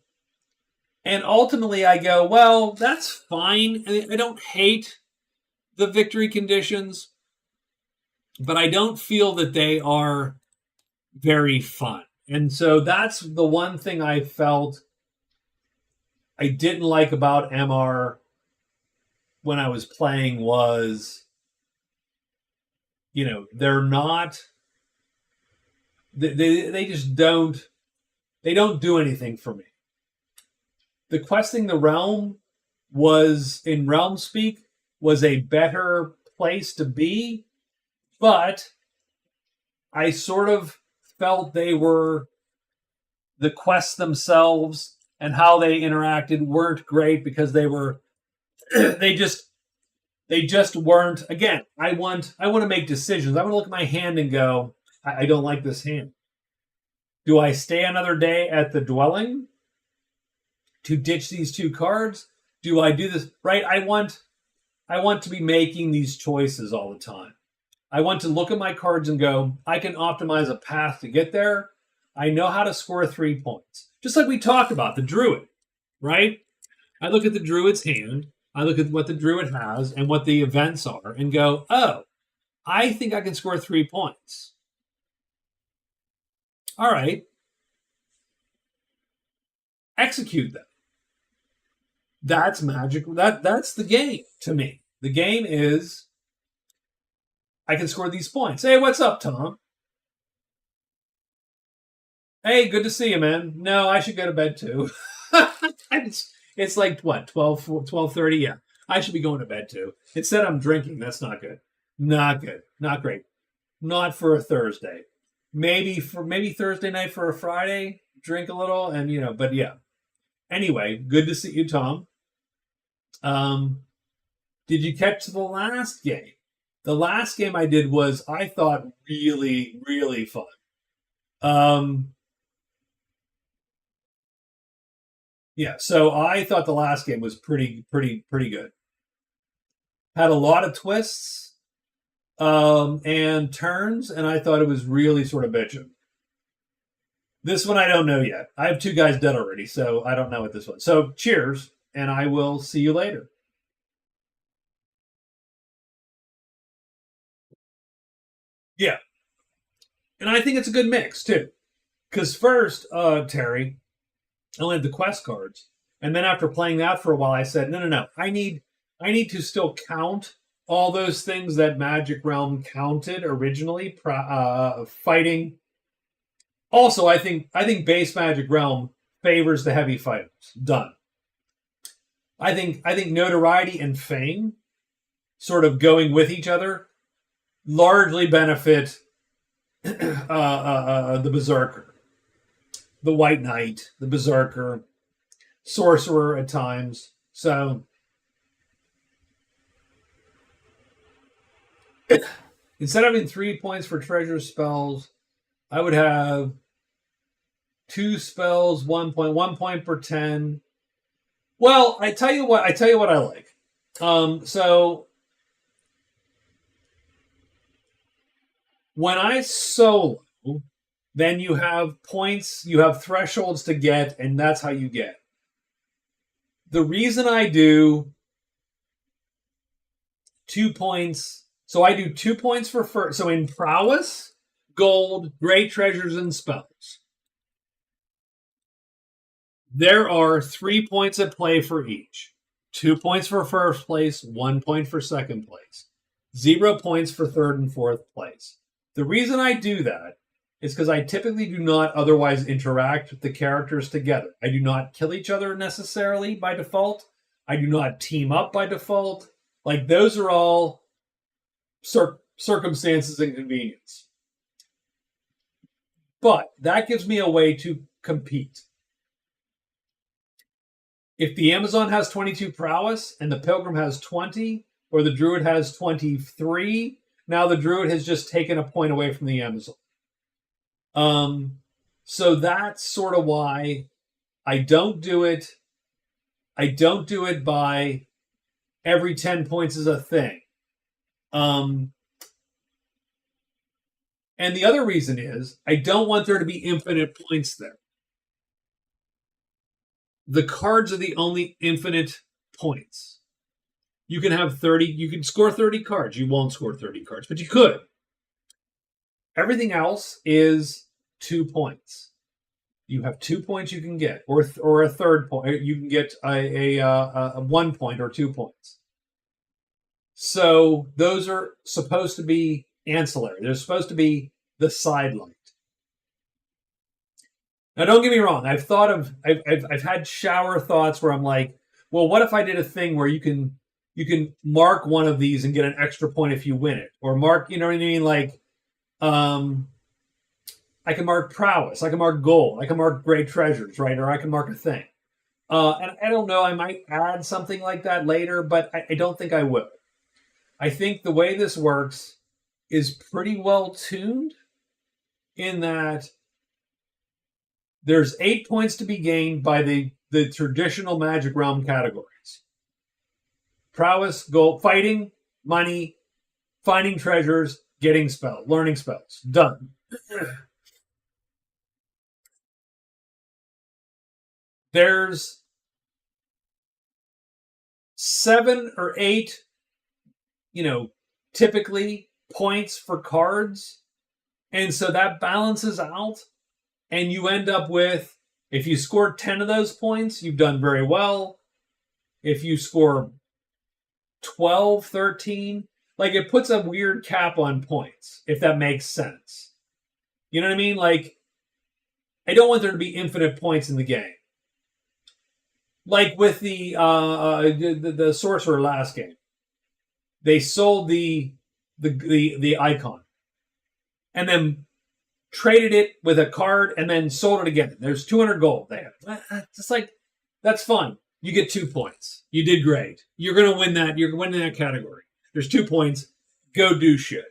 ultimately I go, well, that's fine. I don't hate the victory conditions, but I don't feel that they are very fun. And so that's the one thing I felt I didn't like about MR when I was playing was, they're not, they just don't, they don't do anything for me. The Questing the Realm was, in Realm speak, was a better place to be, but I sort of felt the quests themselves and how they interacted weren't great because they were they just weren't. Again, I want to make decisions. I want to look at my hand and go, I don't like this hand. Do I stay another day at the dwelling to ditch these 2 cards? Do I do this? Right? I want to be making these choices all the time. I want to look at my cards and go, I can optimize a path to get there. I know how to score 3 points. Just like we talked about, the Druid, right? I look at the Druid's hand, I look at what the Druid has and what the events are and go, oh, I think I can score 3 points. All right. Execute them. That's magic. That's the game to me. The game is, I can score these points. Hey, what's up, Tom? Hey, good to see you, man. No, I should go to bed too. It's like, what, 12:30? Yeah, I should be going to bed too. Instead, I'm drinking. That's not good. Not good. Not great. Not for a Thursday. Maybe Thursday night for a Friday. Drink a little and, but yeah. Anyway, good to see you, Tom. Did you catch the last game? The last game I did was, I thought, really, really fun. Yeah, so I thought the last game was pretty good. Had a lot of twists and turns, and I thought it was really sort of bitching. This one I don't know yet. I have 2 guys dead already, so I don't know what this one. So cheers, and I will see you later. Yeah. And I think it's a good mix, too. Because first, Terry, I only had the quest cards. And then after playing that for a while, I said, no. I need to still count all those things that Magic Realm counted originally, fighting. Also, I think base Magic Realm favors the heavy fighters. Done. I think notoriety and fame sort of going with each other largely benefit the Berserker, the White Knight, the Berserker, Sorcerer at times. So instead of having 3 points for treasure spells, I would have 2 spells, 1 point, 1 point per 10. Well, I tell you what I like. So when I solo, then you have points, you have thresholds to get, and that's how you get. The reason I do 2 points, so I do 2 points for first. So in prowess, gold, great treasures, and spells, there are 3 points at play for each. 2 points for first place, 1 point for second place, 0 points for third and fourth place. The reason I do that is because I typically do not otherwise interact with the characters together. I do not kill each other necessarily by default. I do not team up by default. Like, those are all circumstances and convenience. But that gives me a way to compete. If the Amazon has 22 prowess and the Pilgrim has 20, or the Druid has 23, now the Druid has just taken a point away from the Amazon. So that's sort of why I don't do it. I don't do it by every 10 points is a thing. And the other reason is I don't want there to be infinite points there. The cards are the only infinite points. You can have 30, you can score 30 cards. You won't score 30 cards, but you could. Everything else is 2 points. You have 2 points you can get, or a third point. You can get a 1 point or 2 points. So those are supposed to be ancillary. They're supposed to be the sidelight. Now, don't get me wrong. I've had shower thoughts where I'm like, well, what if I did a thing where you can mark one of these and get an extra point if you win it, or mark, you know what I mean? Like, um, I can mark prowess, I can mark gold, I can mark great treasures, right? Or I can mark a thing. And I don't know, I might add something like that later, but I don't think I will. I think the way this works is pretty well tuned in that there's 8 points to be gained by the traditional Magic Realm categories: prowess, gold, fighting, money, finding treasures, getting spells, learning spells. Done. There's 7 or 8, you know, typically points for cards. And so that balances out. And you end up with, if you score 10 of those points, you've done very well. If you score 12, 13, like it puts a weird cap on points, if that makes sense. You know what I mean? Like, I don't want there to be infinite points in the game. Like with the sorcerer last game, they sold the icon, and then traded it with a card, and then sold it again. There's 200 gold there. Just like, that's fun. You get 2 points. You did great. You're gonna win that. You're winning that category. There's 2 points. Go do shit.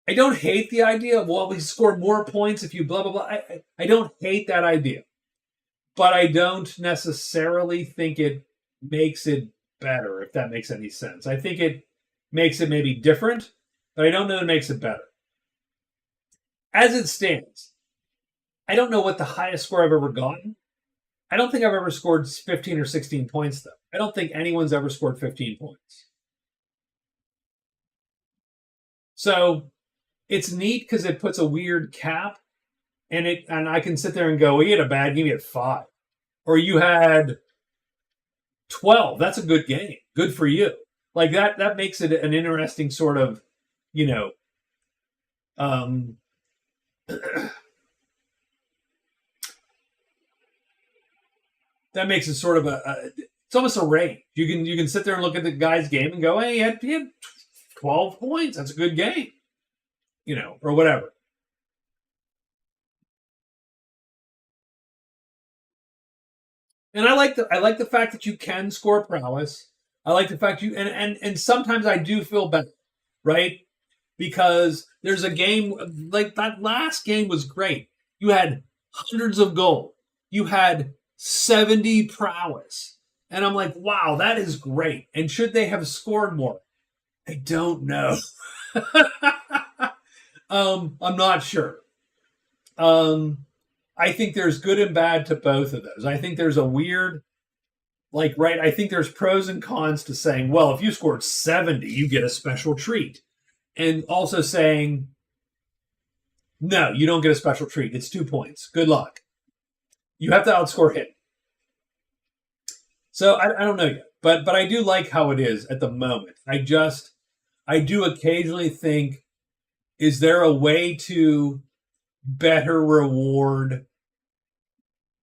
I don't hate the idea of, well, we score more points if you blah, blah, blah. I don't hate that idea. But I don't necessarily think it makes it better, if that makes any sense. I think it makes it maybe different, but I don't know it makes it better. As it stands, I don't know what the highest score I've ever gotten. I don't think I've ever scored 15 or 16 points, though. I don't think anyone's ever scored 15 points. So it's neat because it puts a weird cap, and I can sit there and go, well, you had a bad game, you had 5. Or you had 12. That's a good game. Good for you. Like that makes it an interesting sort of, you know, that makes it sort of it's almost a range. You can sit there and look at the guy's game and go, hey, he had 12 points. That's a good game. You know, or whatever. And I like the fact that you can score prowess. I like the fact and sometimes I do feel better, right? Because there's a game like that last game was great. You had hundreds of gold. You had 70 prowess. And I'm like, wow, that is great. And should they have scored more? I don't know. I'm not sure. I think there's good and bad to both of those. I think there's a weird, like, right, I think there's pros and cons to saying, well, if you scored 70, you get a special treat. And also saying, no, you don't get a special treat. It's 2 points. Good luck. You have to outscore him. So I don't know yet. But I do like how it is at the moment. I do occasionally think, is there a way to better reward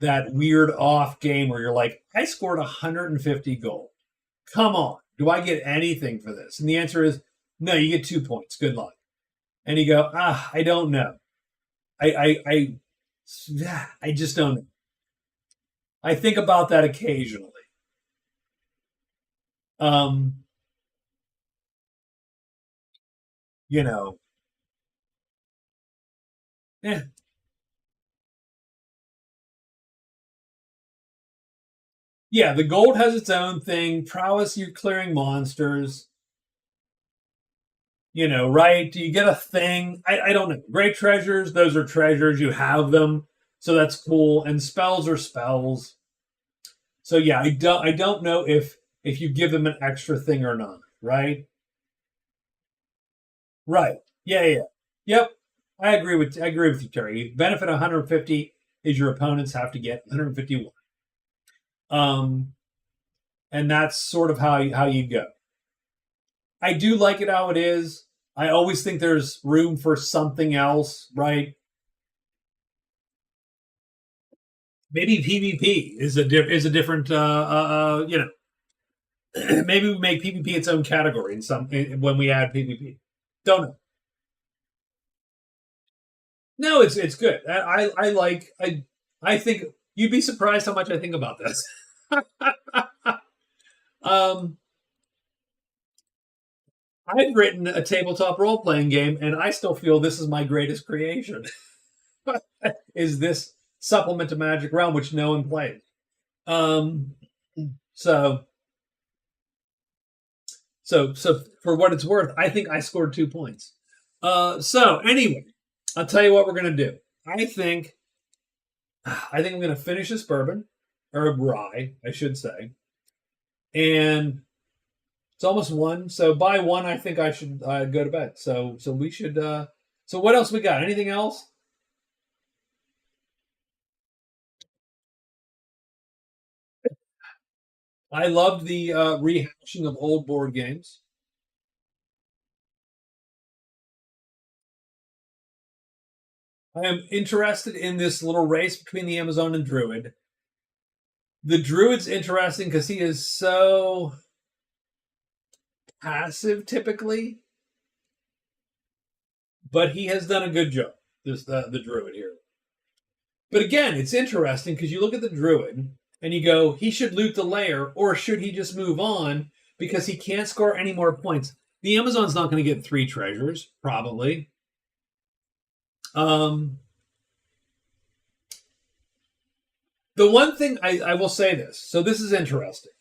that weird off game where you're like, I scored 150 gold. Come on. Do I get anything for this? And the answer is, no, you get 2 points. Good luck. And you go, I don't know. I just don't know. I think about that occasionally. You know, yeah. Yeah, the gold has its own thing. Prowess, you're clearing monsters. You know, right? Do you get a thing? I don't know. Great treasures, those are treasures. You have them. So that's cool. And spells are spells. So yeah, I don't know if you give them an extra thing or not, right? Right. Yeah, yeah. Yep. I agree with you, Terry. Benefit 150 is your opponents have to get 151. and that's sort of how you go. I do like it how it is. I always think there's room for something else, right? Maybe PvP is a different maybe we make PvP its own category when we add PvP. Don't know. No, it's good. I think you'd be surprised how much I think about this. um, I've written a tabletop role playing game, and I still feel this is my greatest creation. Is this supplement to Magic Realm, which no one played? So for what it's worth, I think I scored 2 points. So anyway, I'll tell you what we're gonna do. I think I'm gonna finish this bourbon or rye, I should say, and it's almost 1. So by 1, I think I should go to bed. So we should. So what else we got? Anything else? I loved the rehashing of old board games. I am interested in this little race between the Amazon and Druid. The Druid's interesting because he is so passive typically, but he has done a good job. The Druid here. But again, it's interesting because you look at the Druid and you go, he should loot the lair, or should he just move on because he can't score any more points? The Amazon's not going to get 3 treasures, probably. The one thing I will say this, so this is interesting.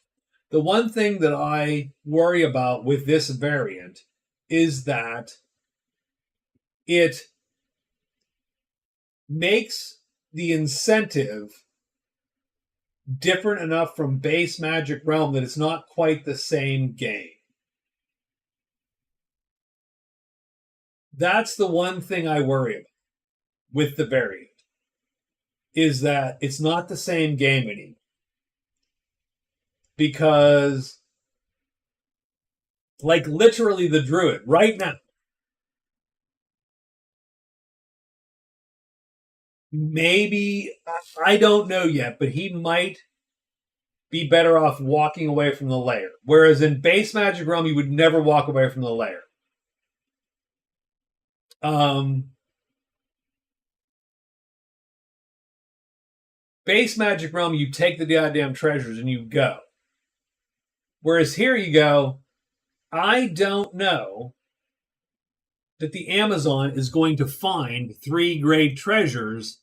The one thing that I worry about with this variant is that it makes the incentive different enough from base Magic Realm that it's not quite the same game. That's the one thing I worry about with the variant, is that it's not the same game anymore. Because, like, literally the Druid, right now, maybe, I don't know yet, but he might be better off walking away from the lair. Whereas in base Magic Realm, you would never walk away from the lair. Base Magic Realm, you take the goddamn treasures and you go. Whereas here you go, I don't know that the Amazon is going to find 3 great treasures.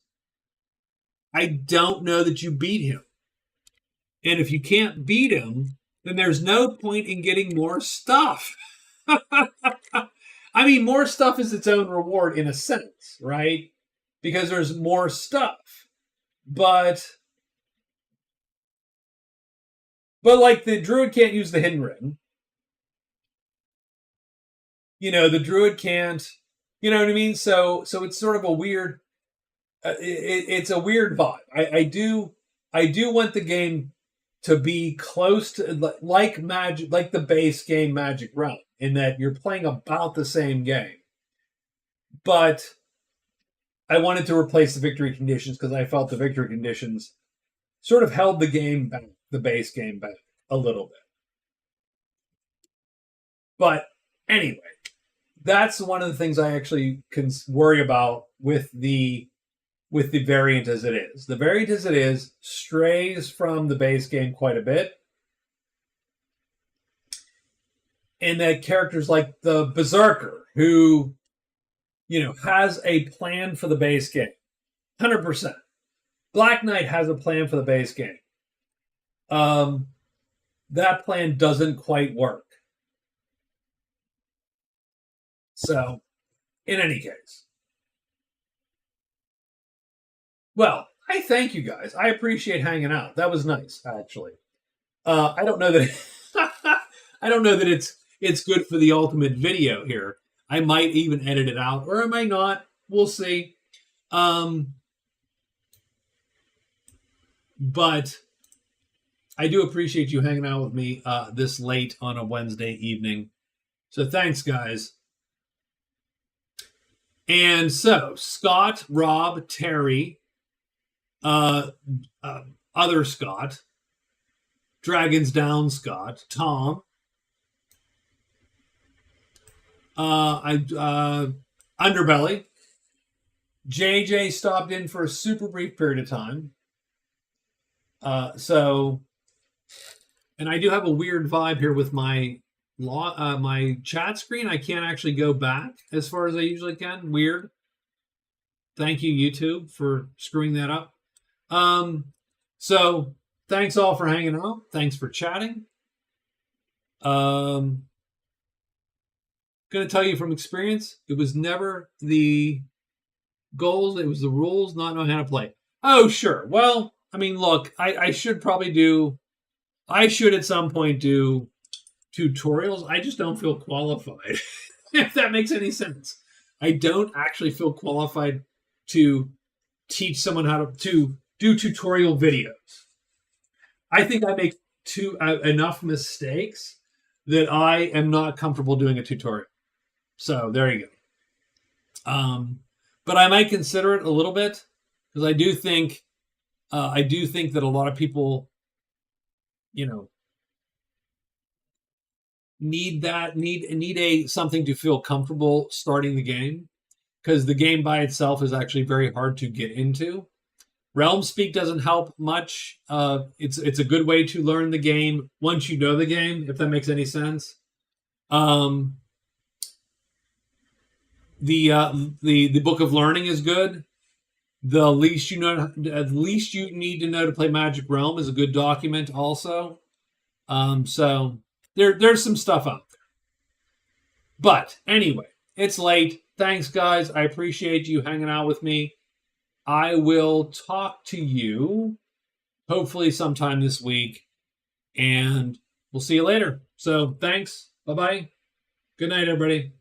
I don't know that you beat him. And if you can't beat him, then there's no point in getting more stuff. I mean, more stuff is its own reward in a sense, right? Because there's more stuff. But like the Druid can't use the hidden ring. The Druid can't, you know what I mean? So it's sort of a weird, it's a weird vibe. I do want the game to be close to like Magic, like the base game Magic Realm, in that you're playing about the same game. But I wanted to replace the victory conditions because I felt the victory conditions sort of held the game back, the base game back a little bit. But anyway, that's one of the things I actually can worry about with the variant as it is. The variant as it is strays from the base game quite a bit. And that characters like the Berserker, who has a plan for the base game. 100%. Black Knight has a plan for the base game. That plan doesn't quite work. So, in any case. Well, I thank you guys. I appreciate hanging out. That was nice, actually. I don't know that it's good for the ultimate video here. I might even edit it out, or I might not. We'll see. But I do appreciate you hanging out with me this late on a Wednesday evening. So thanks, guys. And so Scott, Rob, Terry, other Scott, Dragons Down Scott, Tom, Underbelly, JJ stopped in for a super brief period of time. And I do have a weird vibe here with my my chat screen. I can't actually go back as far as I usually can. Weird. Thank you, YouTube, for screwing that up. So thanks all for hanging out. Thanks for chatting. Going to tell you from experience, it was never the goals, it was the rules, not knowing how to play. Oh, sure. Well, I mean, look, I should at some point do tutorials. I just don't feel qualified, if that makes any sense. I don't actually feel qualified to teach someone how to do tutorial videos. I think I make enough mistakes that I am not comfortable doing a tutorial. So there you go. But I might consider it a little bit because I do think that a lot of people, need something to feel comfortable starting the game, because the game by itself is actually very hard to get into. Realm Speak doesn't help much. It's a good way to learn the game once you know the game, if that makes any sense. The Book of Learning is good. The least you need to know to play Magic Realm is a good document also. So there's some stuff out there. But anyway, it's late. Thanks, guys. I appreciate you hanging out with me. I will talk to you hopefully sometime this week, and we'll see you later. So thanks. Bye-bye. Good night, everybody.